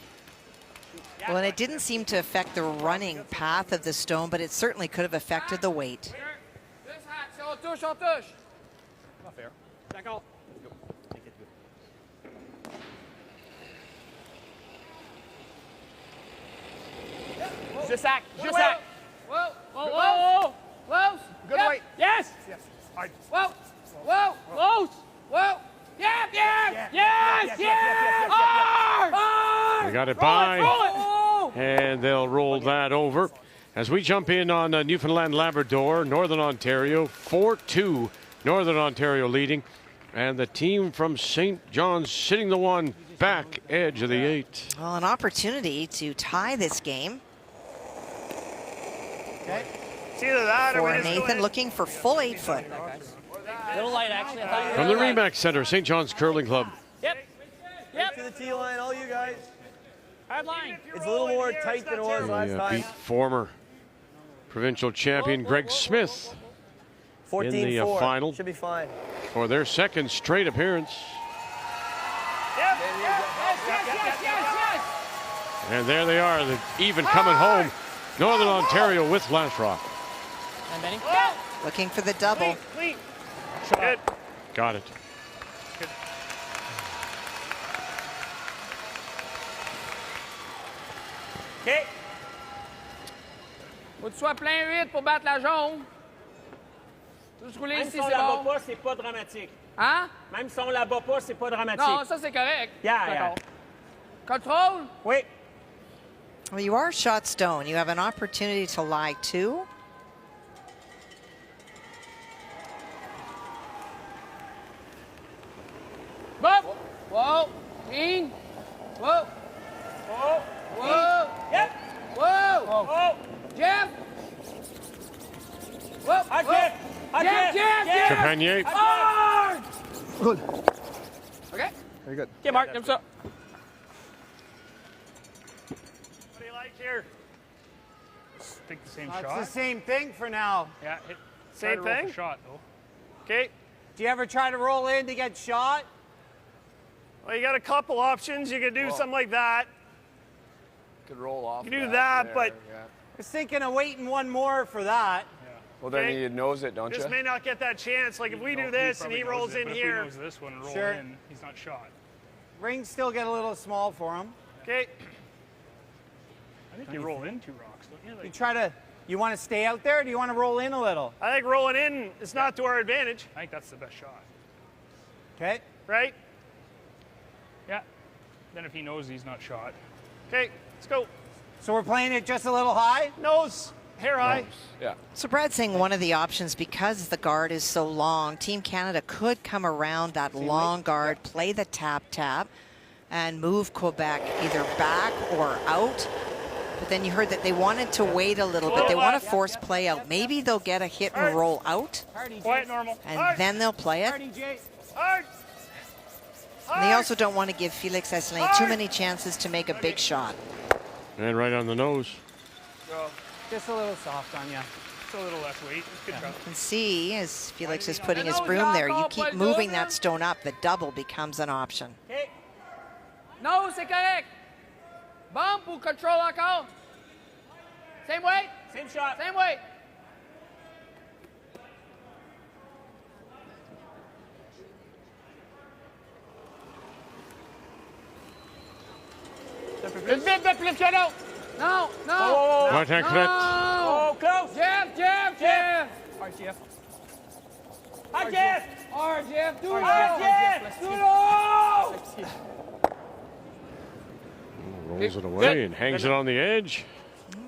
Well, and it didn't seem to affect the running path of the stone, but it certainly could have affected the weight. This hat, si on touche, on touche. Not fair. D'accord. Just sac. Just sac. Whoa. Whoa, whoa, Close. Good Yep. weight. Yes! Yes. Hard. Whoa. Whoa. Close! Whoa. Yep. Yes! Yes! Hard! They got it Roll by, it, roll it! and they'll roll that over. As we jump in on Newfoundland Labrador, Northern Ontario, 4-2, Northern Ontario leading. And the team from St. John's sitting the one back edge of the 8. Well, an opportunity to tie this game Okay. It's either that or for we just go Nathan, in. looking for full 8-foot. Little light, actually. From the Remax Center, St. John's Curling Club. Yep. Yep. To the T line, all you guys. Hard line. It's a little more tight than it was last They time. beat former provincial champion Greg Smith in the 14-4. final Should be fine. for their second straight appearance. Yep. Yes. And there they are, the even coming home. Northern Ontario with Lasrock. And Benny. Looking for the double. Clean. Good. Got it. Okay. Faut que tu sois plein 8 pour battre la jaune. Juste rouler Même ici, si on c'est la bon. bat pas, c'est pas dramatique. Hein? Même si on la bat pas, c'est pas dramatique. Non, ça, c'est correct. Yeah, D'accord. Contrôle? Oui. Well, you are shot stone. You have an opportunity to lie too. Bob! Whoa! In! Whoa! Whoa! Whoa! Yep! Whoa! Whoa! Jeff! Whoa! Hi, Whoa. Jeff! Hi, Jeff! Jeff! Jeff! Trepanier. Hard! Good. Okay? Very good. Okay, Mark, comme ça. What do you like here? Take the same It's shot. the same thing for now. Yeah, hit. Same Try to roll thing? for shot though. Okay. Do you ever try to roll in to get shot? Well, you got a couple options. You could do something like that. Could roll off. You can do that, there, but yeah. I was thinking of waiting one more for that. Well, then Okay. he knows it, don't you? just may not get that chance. Like if we do this and he rolls in If here. he knows this one and roll Sure. in, he's not shot. Rings still get a little small for him. Okay. I think you roll in 2 rocks, don't you? You Like, try to. You want to stay out there? Or do you want to roll in a little? I think rolling in is not to our advantage, I think that's the best shot. Okay. right? Yeah. Then if he knows he's not shot. Okay, let's go. So we're playing it just a little high? Nose, hair high. Yeah. So Brad's saying one of the options, because the guard is so long, Team Canada could come around that long guard, play the tap-tap, and move Quebec either back or out. But then you heard that they wanted to wait a little bit. They want to force play out. Maybe they'll get a hit and roll out, Quiet, normal. and then they'll play it. Hard. And they also don't want to give Felix Asselin too many chances to make a big shot. And right on the nose. Just a little soft on you. It's a little less weight. Good job. You can see as Felix is putting his broom there, you keep moving that stone up, the double becomes an option. Okay. Non, c'est correct. Bump ou control encore? Same weight? Same shot. Same weight. Plus vite de plus que l'autre. Non, non. Right hand connect. Oh, close. Jeff, Jeff, Jeff. All right, Jeff. Hi, Jeff. All right, Jeff. Do it. Hi, Jeff. Do it. Rolls it away and hangs it on the edge.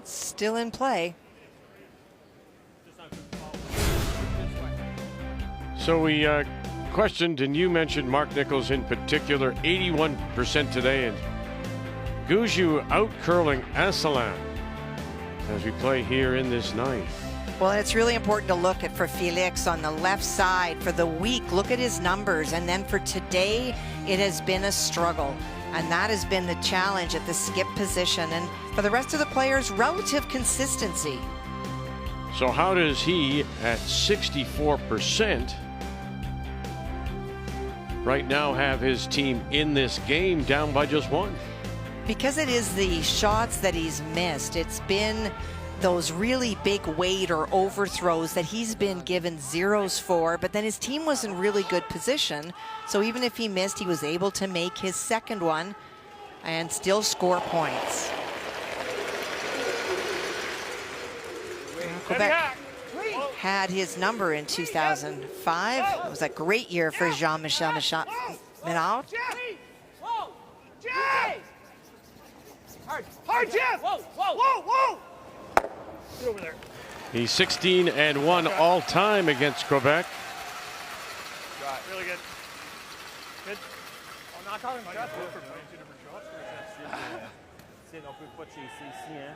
Still in play. So we questioned, and you mentioned Mark Nichols in particular, 81% today, and Gushue out-curling Asselin as we play here in this night. Well, it's really important to look at for Felix on the left side for the week. Look at his numbers, and then for today, it has been a struggle. And that has been the challenge at the skip position. And for the rest of the players, relative consistency. So how does he, at 64%, right now have his team in this game down by just 1? Because it is the shots that he's missed. It's been those really big weight or overthrows that he's been given zeros for, but then his team was in really good position. So even if he missed, he was able to make his second one and still score points. Quebec had his number in 2005. It was a great year for Jean-Michel Ménard. Whoa. Jeff. Hard. Hard, Jeff. Whoa, whoa. Whoa, whoa. Get over there. He's 16-1 all-time against Quebec. Really good. Good. On a encore une shot. On peut pas chasser ici, hein.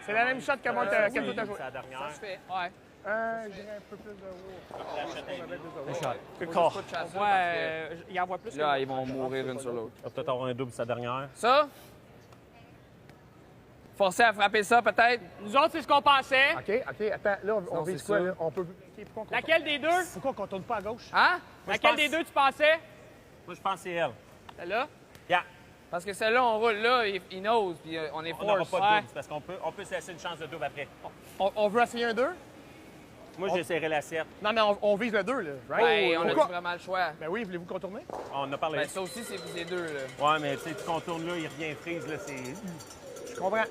C'est la même shot que moi, que Oui, tout à jouer. c'est la dernière. Ça se fait. Ouais. Je dirais un peu plus de haut. Good call. Il envoie plus. Là, ils vont mourir une sur l'autre. On va peut-être avoir un double sa dernière. Ça? Forcer à frapper ça, peut-être. Nous autres, c'est ce qu'on pensait. OK, attends. Là, on vise quoi, là? On peut... Laquelle des deux? Pourquoi qu'on tourne pas à gauche? Hein? Moi, Laquelle je pense- des deux tu pensais? Moi, je pense que c'est elle. Celle-là? Yeah. Parce que celle-là, on roule là, il nose, puis on est On n'aura force. pas de double, parce qu'on peut se laisser une chance de double après. On veut essayer un 2? Moi, j'essaierai la 7. Non, mais on vise le 2, là. Right? Ouais, on a Pourquoi? vraiment le choix. Ben oui, voulez-vous contourner? On en a parlé. Ben, ça aussi, c'est visé deux, là. Ouais, mais tu sais, tu contournes là, il revient freeze, là, c'est... Je comprends.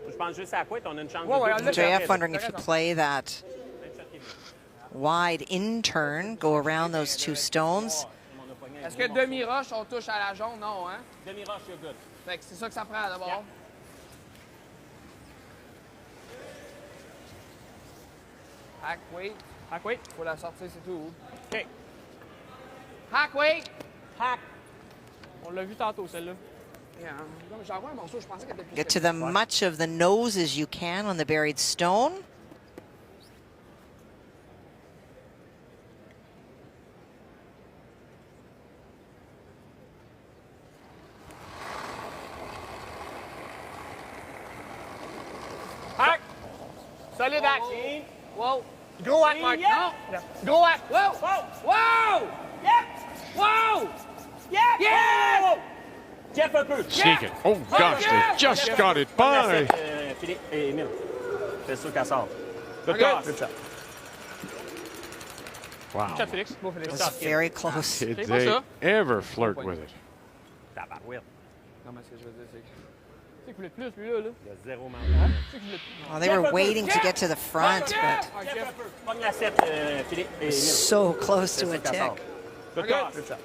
Je pense juste à quoi, on a une chance de JF wondering if you play that wide in turn, go around those two stones. Est-ce que demi-roche, on touche à la jaune? Non, hein? Demi-roche, you're good. Fait que c'est ça que ça prend d'abord. Hack, wait. Hack, wait. Faut la sortir, c'est tout. OK. Hack, wait. Hack. On l'a vu tantôt, celle-là. J'envoie un morceau, je pensais qu'elle était plus... Get to the much of the nose as you can on the buried stone. Hack. Solid hack. Whoa. Gros hack, Mark. No. Gros hack. Whoa. Whoa. Whoa. Yep. Whoa. Yep. Yeah. Jeff un peu. Sneak it. Oh gosh, they just got it by. Philippe et Emile. C'est sûr qu'elle sort. The toss. Good shot. Wow. Good shot, Félix. Beau, Félix. It was very close. Did they ever flirt with it? Tabarouette. Non, mais ce que je veux dire, c'est que... Tu sais qu'il voulait plus, lui, là. Il y a zéro mandat. Well, they were waiting to get to the front, but Pogne la 7, Philippe et Emile. so close to a tick. The toss. Good shot.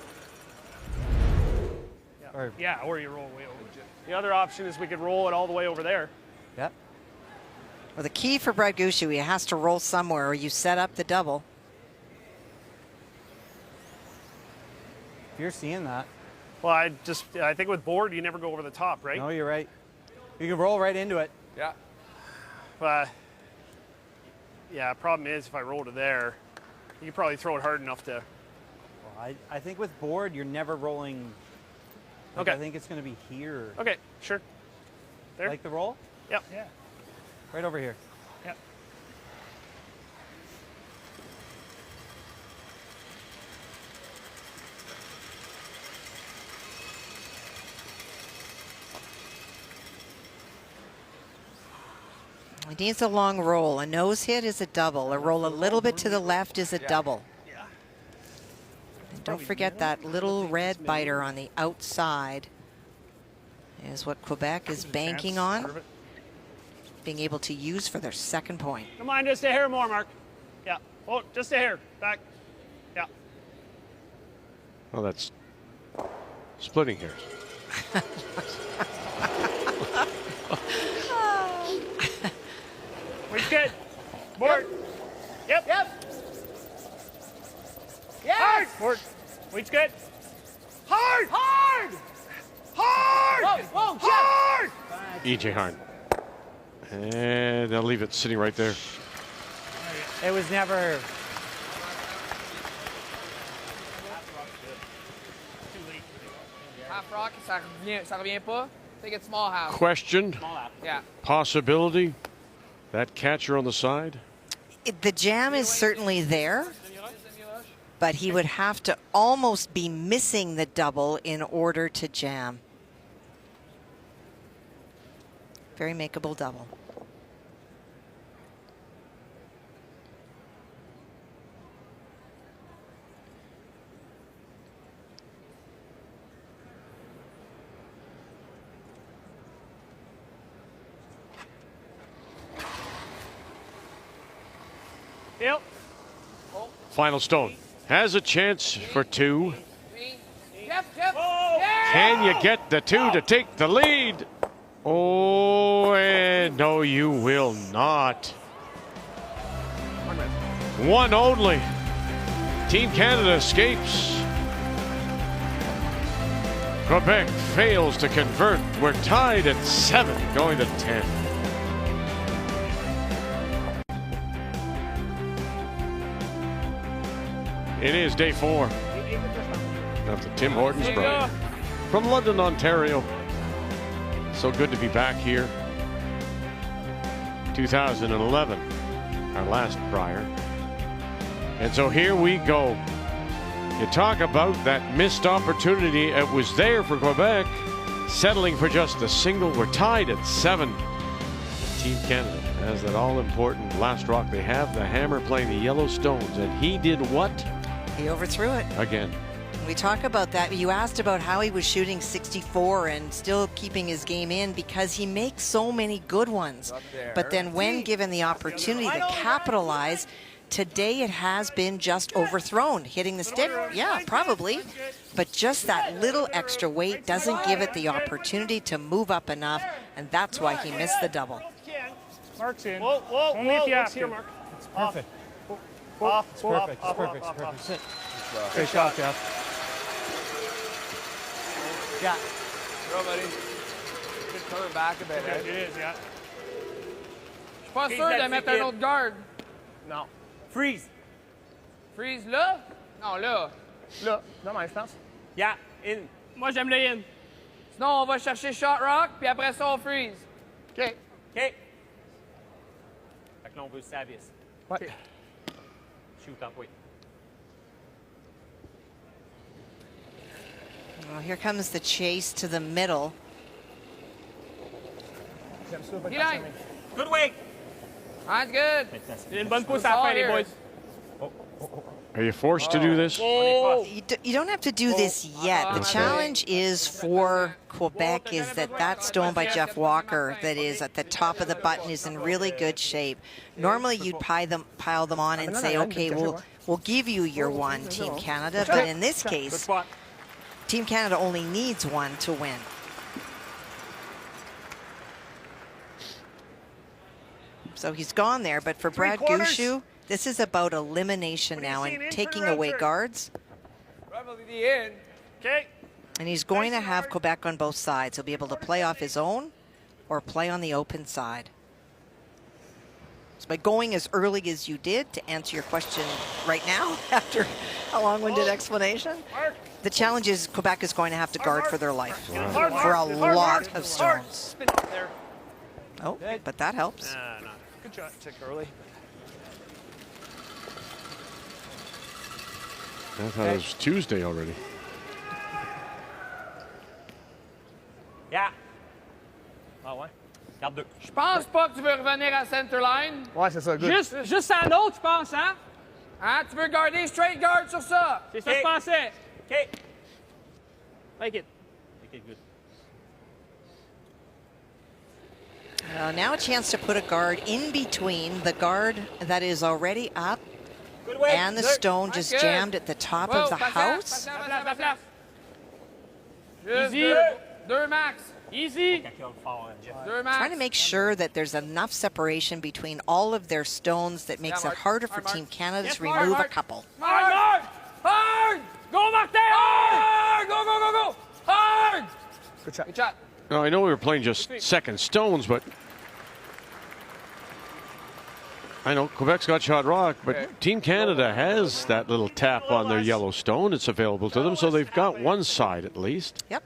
Yeah, or you roll way over. The other option is we could roll it all the way over there. Yep. Well, the key for Brad Gushue, he has to roll somewhere or you set up the double. If you're seeing that. Well, I think with board, you never go over the top, right? No, you're right. You can roll right into it. Yeah. Yeah, problem is if I roll to there, you could probably throw it hard enough to... Well, I think with board, you're never rolling... Like, Okay. I think it's going to be here. Okay, sure. There? Like the roll? Yep. Yeah. Right over here. Yep. He needs a long roll. A nose hit is a double. A roll a little bit to the left is a double. And don't forget that little red biter on the outside is what Quebec is banking on, being able to use for their second point. Come on, just a hair more, Mark. Yeah. Oh, just a hair. Back. Yeah. Well, that's splitting hairs. We're good. Board. Yep. Yes. Hard. Board. Weed's good. Hard. Hard. Hard. Whoa, Jeff. Hard. E.J. Harn. And they'll leave it sitting right there. It was never... Half rock, ça revient pas. Take it small half. Question. Yeah. Possibility. That catcher on the side. The jam is certainly there, but he would have to almost be missing the double in order to jam. Very makeable double. Yep. Final stone. Has a chance for two. Jeff. Yeah. Can you get the two to take the lead? Oh, and no, you will not. One only. Team Canada escapes. Quebec fails to convert. We're tied at 7, going to 10. It is day 4 of the Tim Hortons Brier from London, Ontario. So good to be back here. 2011, our last Brier. And so here we go. You talk about that missed opportunity. It was there for Quebec, settling for just a single. We're tied at 7. Team Canada has that all-important last rock. They have the hammer playing the yellow stones, and he did what? He overthrew it. Again. We talk about that. You asked about how he was shooting 64 and still keeping his game in because he makes so many good ones. But then when given the opportunity to capitalize, today it has been just overthrown. Hitting the stick, yeah, probably. But just that little extra weight doesn't give it the opportunity to move up enough, and that's why he missed the double. Mark's in. Whoa, whoa, Only if whoa, you have what's to. here, Mark? It's perfect. Off, It's perfect. It's perfect. It's perfect. Sit. Great shot, Jeff. Yeah. Go, buddy. Just coming back a bit, eh? It is, yeah. Je suis pas sûr de mettre un autre guard. Non. Freeze. Freeze là? Non, là. Là, dans ma instance. Yeah, in. Moi, j'aime le in. Sinon, on va chercher shot rock, puis après ça, on freeze. OK. OK. Fait que là, on veut service. Ouais. Shoot up, oui. Well, here comes the chase to the middle. J'aime ça. pas de Eli. Good way. That's good. Il y a une bonne pousse à la fin, les boys. Are you forced to do this? You don't have to do this yet. The challenge is for Quebec is that stone by Jeff Walker that is at the top of the button is in really good shape. Normally you'd pile them on and say, okay, we'll give you your one, Team Canada. But in this case, Team Canada only needs one to win. So he's gone there, but for Brad Gushue, this is about elimination now and taking away guards. Probably in. Okay. And he's going to have Quebec on both sides. He'll be able to play off his own or play on the open side. So by going as early as you did, to answer your question right now, after a long-winded explanation, the challenge is Quebec is going to have to guard for their life for a lot of stones. Oh, but that helps. No. Good shot. Check early. I thought it was Tuesday already. Yeah. Ah ouais? Garde deux. Je pense pas que tu veux revenir à center line. Ouais, c'est ça. Good. Juste à l'autre, je pense, hein? Hein? Tu veux garder straight guard sur ça. C'est ça que je pensais. OK. Make it. Make it good. Now a chance to put a guard in between the guard that is already up and the stone just jammed at the top of the house. Easy. Deux max. Easy. Trying to make sure that there's enough separation between all of their stones that makes it harder for Team Canada to remove a couple. Hard! Hard! Go, Martin! Hard! Go, go, go, go! Hard! Good shot. Good shot. No, I know we were playing just second stones, but I know Quebec's got shot rock, but Team Canada has that little tap on their yellow stone. It's available to them, so they've got one side at least. Yep.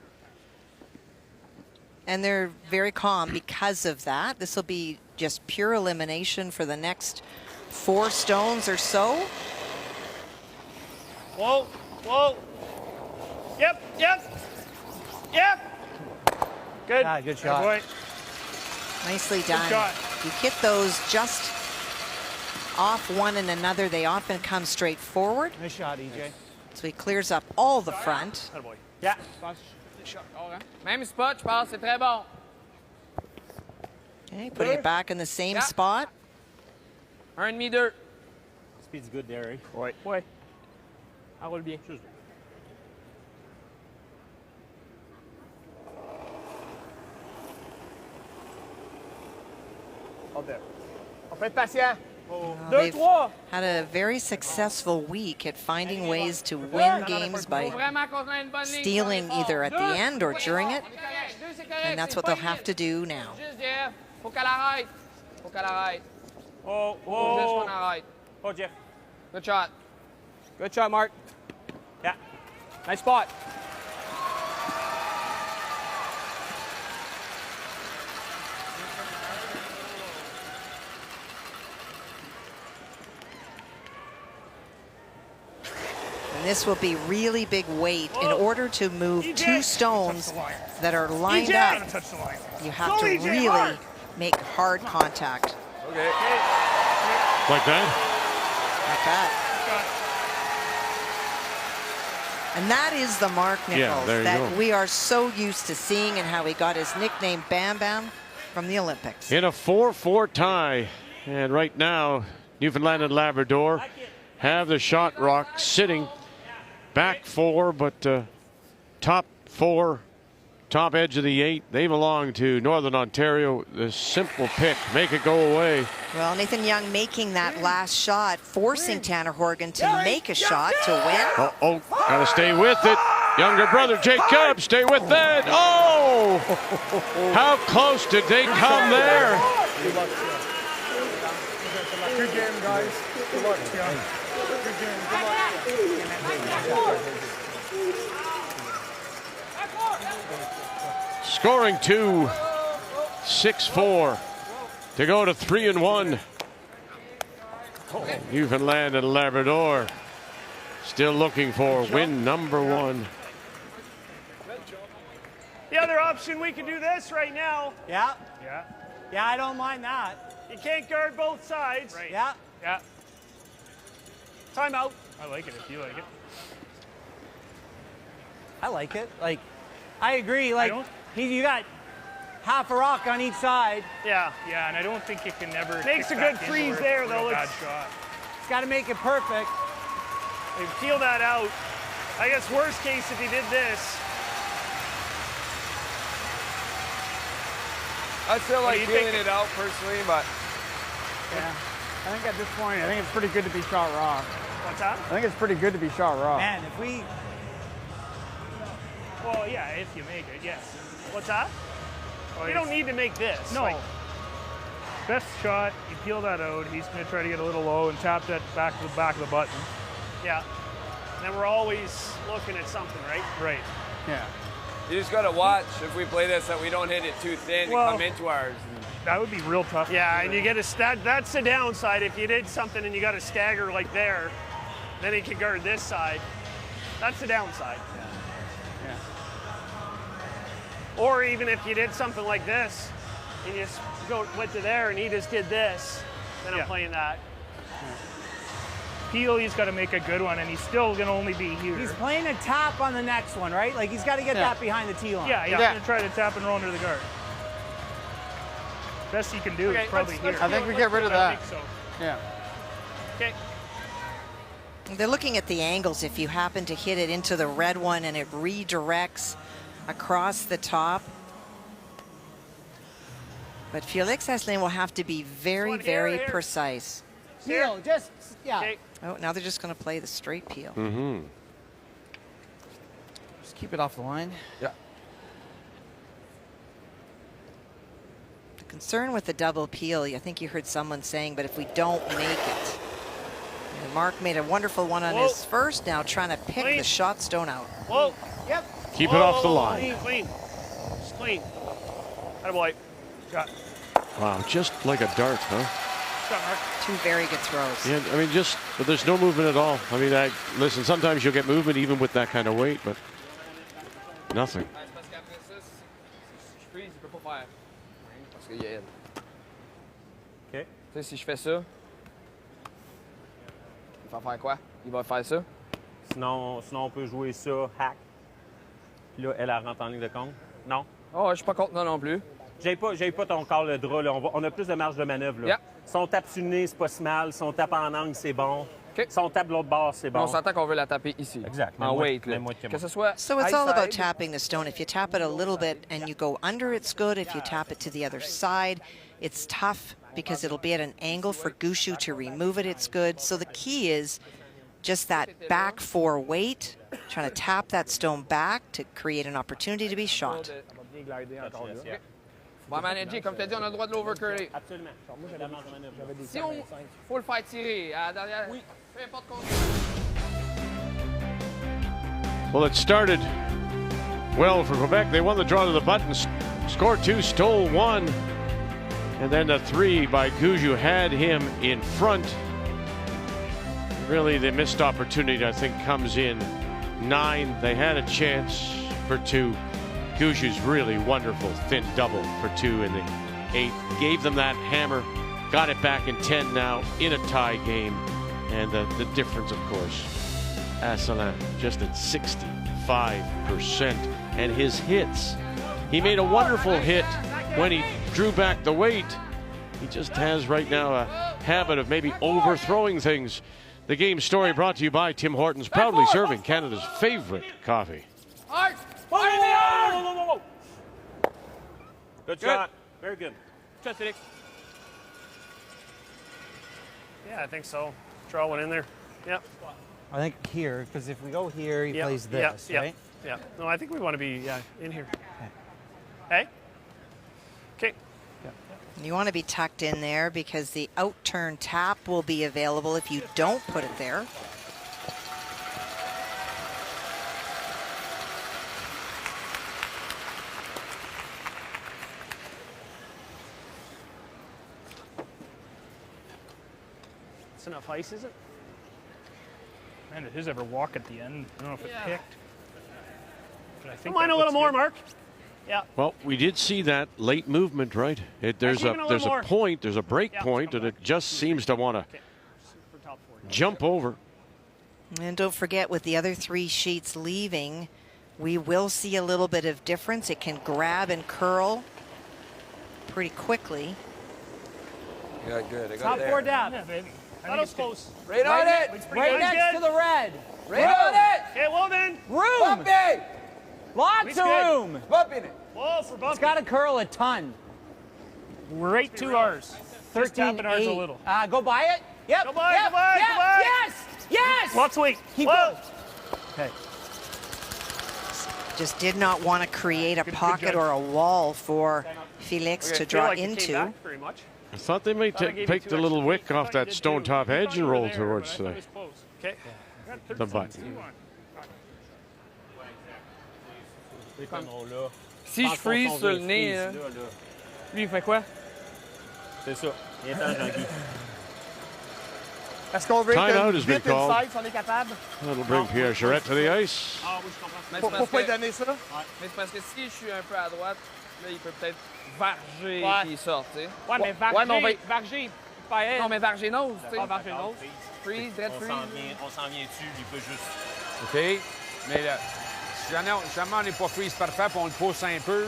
And they're very calm because of that. This will be just pure elimination for the next 4 stones or so. Whoa, whoa. Yep. Good. Ah, good shot. Boy. Nicely done. shot. You hit those just off one and another. They often come straight forward. Nice shot, EJ. So he clears up all the front. Yeah. Même spot, je pense, c'est très bon. Okay, putting it back in the same spot. 1,5-2. Speed's good there, eh? Ouais. Elle roule bien. On peut être patient. They've had a very successful week at finding ways to win games by stealing either at the end or during it. And that's what they'll have to do now. Juste, Jeff. Faut qu'elle arrête. Faut qu'elle arrête. Oh, Faut juste qu'on arrête. Oh, Jeff. Good shot. Good shot, Mark. Yeah. Nice spot. And this will be really big weight. In order to move 2 stones that are lined up, you have to really make hard contact. Okay. Like that? Like that. And that is the Mark Nichols that we are so used to seeing, and how he got his nickname Bam Bam from the Olympics. In a 4-4 tie. And right now, Newfoundland and Labrador have the shot rock sitting back 4, but top 4, top edge of the 8, they belong to Northern Ontario. The simple pick, make it go away. Well, Nathan Young making that last shot, forcing Tanner Horgan to make a shot to win. Oh, gotta stay with it. Younger brother Jacob, stay with that. Oh, how close did they come there? Good game, guys. Good luck, yeah. Good game. Good luck. Scoring 2, 6-4 to go to 3-1. Newfoundland and Labrador still looking for win number 1. The other option, we can do this right now. Yeah. Yeah. Yeah, I don't mind that. You can't guard both sides. Right. Yeah. Yeah. Timeout. I like it if you like it. I like it. Like, I agree. Like, you got half a rock on each side. Yeah. Yeah, and I don't think you can never. Makes a good freeze there, though. Bad shot. It's got to make it perfect. They peel that out. I guess worst case if he did this. I still like feeling it out personally, but. Yeah. I think at this point, I think it's pretty good to be shot raw. What's that? I think it's pretty good to be shot raw. Man, if we. Well, yeah, if you make it, yes. What's that? You don't need to make this. No. Like, best shot, you peel that out. He's going to try to get a little low and tap that back to the back of the button. yeah. And then we're always looking at something, right? Right. Yeah. You just got to watch if we play this that we don't hit it too thin and come into ours. That would be real tough. Yeah, and you get that's the downside. If you did something and you got to stagger like there, then he can guard this side. That's the downside. Yeah. Or even if you did something like this, and you just went to there and he just did this, then I'm playing that. Peel, he's got to make a good one, and he's still going to only be here. He's playing a tap on the next one, right? Like, he's got to get that behind the tee line. Yeah, he's going to try to tap and roll under the guard. Best he can do is probably here. I think we get rid of that. I think so. Yeah. Okay. They're looking at the angles. If you happen to hit it into the red one and it redirects across the top. But Felix Asselin will have to be very, very precise. Peel, just, Okay. Oh, now they're just going to play the straight peel. Mm-hmm. Just keep it off the line. Yeah. The concern with the double peel, I think you heard someone saying, but if we don't make it. And Mark made a wonderful one on his first, now trying to pick the shot stone out. Whoa. Yep. Keep it off the line. Clean. Just clean. Attaboy. Got. Wow, just like a dart, huh? Two very good throws. Yeah, I mean, but there's no movement at all. I mean, listen, sometimes you'll get movement even with that kind of weight, but nothing. OK. Tu sais, si je fais ça, il va faire quoi? Il va faire ça? Sinon, on peut jouer ça, hack. Puis là, elle rentre en ligne de compte. Non? Oh, je suis pas contre non plus. J'ai pas ton corps le drap. Là. On a plus de marge de manœuvre. Là. Yeah. Si on tape sur le nez, c'est pas si mal. Si on tape en angle, c'est bon. Okay. Si on tape de l'autre bord, c'est bon. On s'entend qu'on veut la taper ici. Exact. En weight. Là. Que ce soit So it's all about tapping the stone. If you tap it a little bit and you go under, it's good. If you tap it to the other side, it's tough because it'll be at an angle for Gushue to remove it. It's good. So the key is just that back 4 weight, trying to tap that stone back to create an opportunity to be shot. Bon, manager, comme tu as dit, on a le droit de l'overcurler. Absolument. Si on faut le faire tirer à derrière, peu importe qu'on... Well, it started well for Quebec. They won the draw to the button, scored 2, stole 1. And then the 3 by Gushue had him in front. Really, the missed opportunity, I think, comes in 9. They had a chance for 2. Gushue's really wonderful thin double for 2 in the 8. Gave them that hammer. Got it back in 10 now in a tie game. And the difference, of course, Asselin just at 65%. And his hits, he made a wonderful hit when he drew back the weight. He just has right now a habit of maybe overthrowing things. The game story brought to you by Tim Hortons, proudly serving Canada's favorite coffee. Hard! Whoa. Good shot. Very good. Good, Felix. Yeah, I think so. Draw one in there. Yep. I think here, because if we go here, he plays this, right? Yeah. No, I think we want to be in here. Hey? Okay. You want to be tucked in there because the out-turn tap will be available if you don't put it there. It's enough ice, is it? Man, did his ever walk at the end? I don't know if it picked. But I think Mine a little more, Mark. Yeah. Well, we did see that late movement, right? There's a point, there's a break point, and it just seems to want to jump over. And don't forget, with the other 3 sheets leaving, we will see a little bit of difference. It can grab and curl pretty quickly. Yeah, good. I got Top there. 4 down. Yeah, baby. That was close. Right on it. Right next to the red. Right on it. Okay, well then. Room. Bumpy. Lots of room. Bump in it. Whoa, for bumpy. It's got to curl a ton. Right 2 R's. 13, R's a 8. little. Go by it. Yep. Go by, yep. go by, yep. go by. Yes. Yes. Lots of weight. Keep Whoa. going. Okay. Just did not want to create a pocket or a wall for Felix to draw into. Very much. I thought they might take the little wick off that stone top edge and roll towards the butt. Si je freeze sur le nez, lui, il fait quoi? C'est ça. Viens-t'en, Jean-Guy. Est-ce qu'on veut Timeout être has been vite called. inside si on est capable? That'll bring Pierre Charette to the ice. Ah oui, je comprends. Mais Pourquoi il donnait ça? Mais c'est parce que si je suis un peu à droite, là, il peut peut-être varger Ouais. puis il sort, tu sais. Ouais, mais Varger, Ouais, mais on va... Varger, pas elle. Non, mais varger nose, tu sais. Ah, Varger nose. Freeze, dead freeze. On s'en vient dessus, il peut juste... OK? Mais là, si jamais on n'est pas freeze parfait puis on le pousse un peu,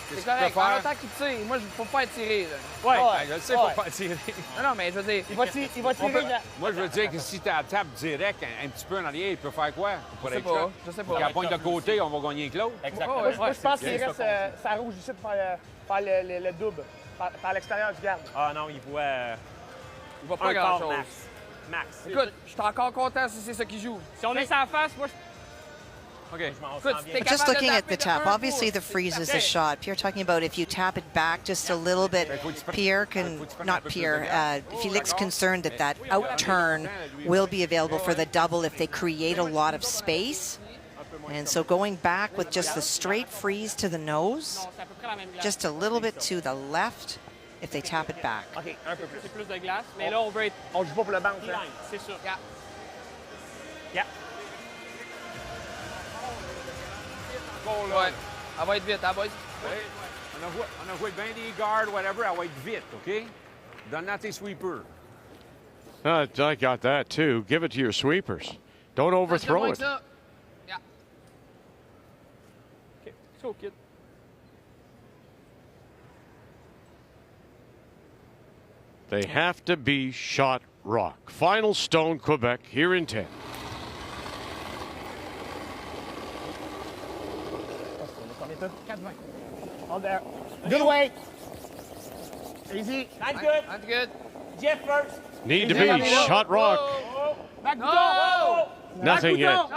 C'est qu'est-ce qu'il peut correct. En même faire? temps qu'il tire, moi, il faut pas tirer, là. Ouais. Je le sais, il ne faut pas tirer. Non, mais je veux dire... Il va tirer. Moi, je veux dire que si tu tape direct un petit peu en arrière, il peut faire quoi? Pour Je sais être pas. là? Je sais Quand pas. il pointe de côté, on va gagner que l'autre. Exactement. Moi, je pense qu'il reste sa rouge ici pour faire le double, par l'extérieur du garde. Ah non, il voit... Il va pas grand-chose. Max. Écoute, je suis encore content si c'est ça qui joue. Si on est sans face, moi, OK. Écoute, si t'es But just capable de looking at taper the de tap, un obviously the pouce, freeze is the shot. Pierre talking about if you tap it back just a little bit, Pierre can, not Pierre, Felix concerned that that out turn will be available for the double if they create a lot of space. And so going back with just the straight freeze to the nose, just a little bit to the left if they tap it back. OK, un peu plus. C'est plus de glace, mais là, on veut être... On joue pas pour le banc, hein? C'est ça. Yeah. Yeah. Ouais. Elle va être vite, hein, boys? On a joué bien des guards, whatever, elle va être vite, OK? Donne-la à tes sweepers. I got that too. Give it to your sweepers. Don't overthrow it. Yeah. OK, let's go, kid. They have to be shot rock. Final stone, Quebec, here in 10. Hold there. Good way. Easy. That's good. That's good. Jeff first. Need to be shot rock. Back No! Nothing yet. No!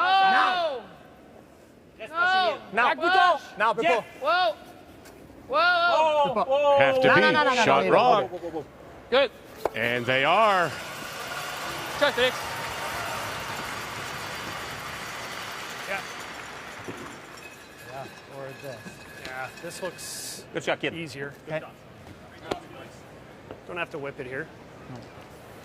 No! Non, non, on peut pas. Whoa! Whoa! Have to be shot rock. Good. And they are. Check, Felix. Yeah. Yeah, or this. Yeah, this looks Good shot, kid. easier. Okay. Don't have to whip it here.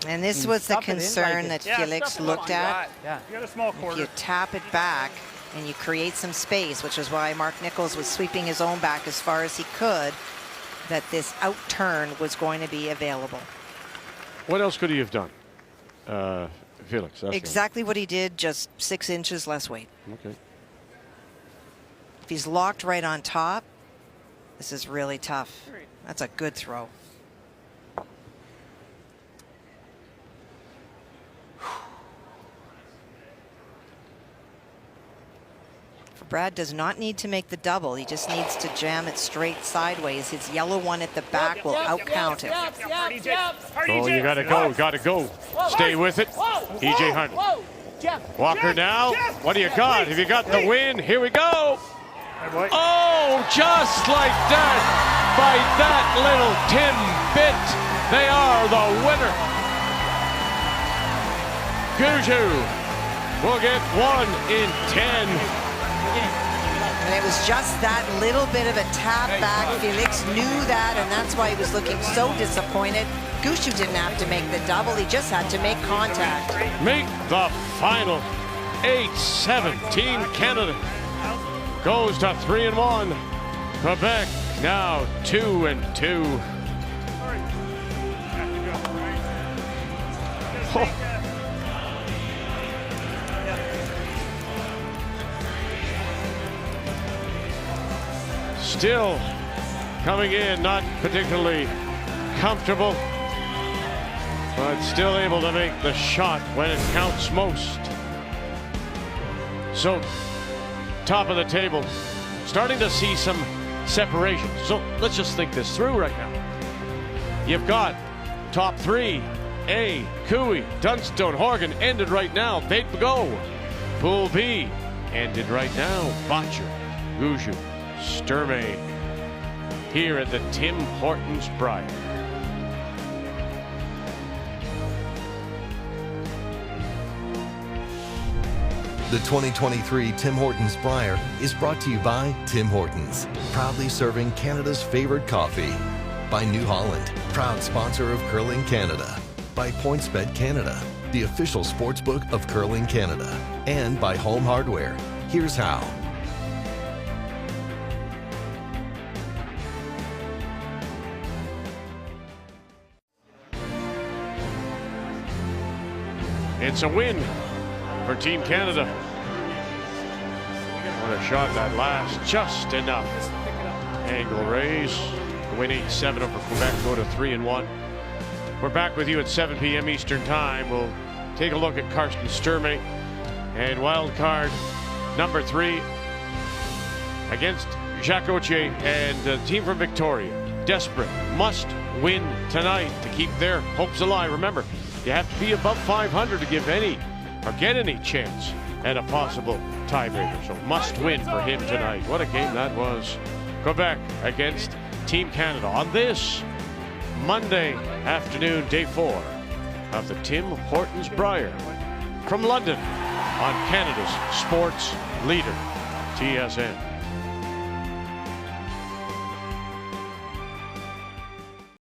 And this was the Stuff it in concern like it. that Yeah, Felix stuff it looked on. at. Yeah. You got a small If quarter. you tap it back and you create some space, which is why Mark Nichols was sweeping his own back as far as he could, that this out turn was going to be available. What else could he have done? Felix. Asselin. Exactly what he did, just 6 inches less weight. Okay. If he's locked right on top, this is really tough. That's a good throw. Brad does not need to make the double. He just needs to jam it straight sideways. His yellow one at the back will out-count him. Oh, you gotta go, gotta go. Stay with it. EJ Hunt. Walker now. What do you got? Have you got the win? Here we go. Oh, just like that. By that little Timbit, they are the winner. Gushue will get 1 in 10. And it was just that little bit of a tap back. Felix knew that, and that's why he was looking so disappointed. Gushue didn't have to make the double. He just had to make contact. Make the final 8-7. Team Canada goes to 3-1. Quebec now 2-2. Oh. Still coming in, not particularly comfortable, but still able to make the shot when it counts most. So, top of the table, starting to see some separation. So let's just think this through right now. You've got top 3, A, Cooey, Dunstone, Horgan ended right now. They'd go. Pool B ended right now. Botcher, Gushue, Sturmey here at the Tim Hortons Brier. The 2023 Tim Hortons Brier is brought to you by Tim Hortons, proudly serving Canada's favorite coffee. By New Holland, proud sponsor of Curling Canada. By PointsBet Canada, the official sportsbook of Curling Canada. And by Home Hardware. Here's how. It's a win for Team Canada. What a shot that last, just enough. Angle raise, the win 8-7 over Quebec, go to 3-1. We're back with you at 7 p.m. Eastern Time. We'll take a look at Karsten Sturmey and wild card number 3 against Jacques Gauthier and the team from Victoria. Desperate, must win tonight to keep their hopes alive. Remember, you have to be above 500 to give any or get any chance at a possible tiebreaker. So must win for him tonight. What a game that was. Quebec against Team Canada on this Monday afternoon, day 4 of the Tim Hortons Brier from London on Canada's sports leader, TSN.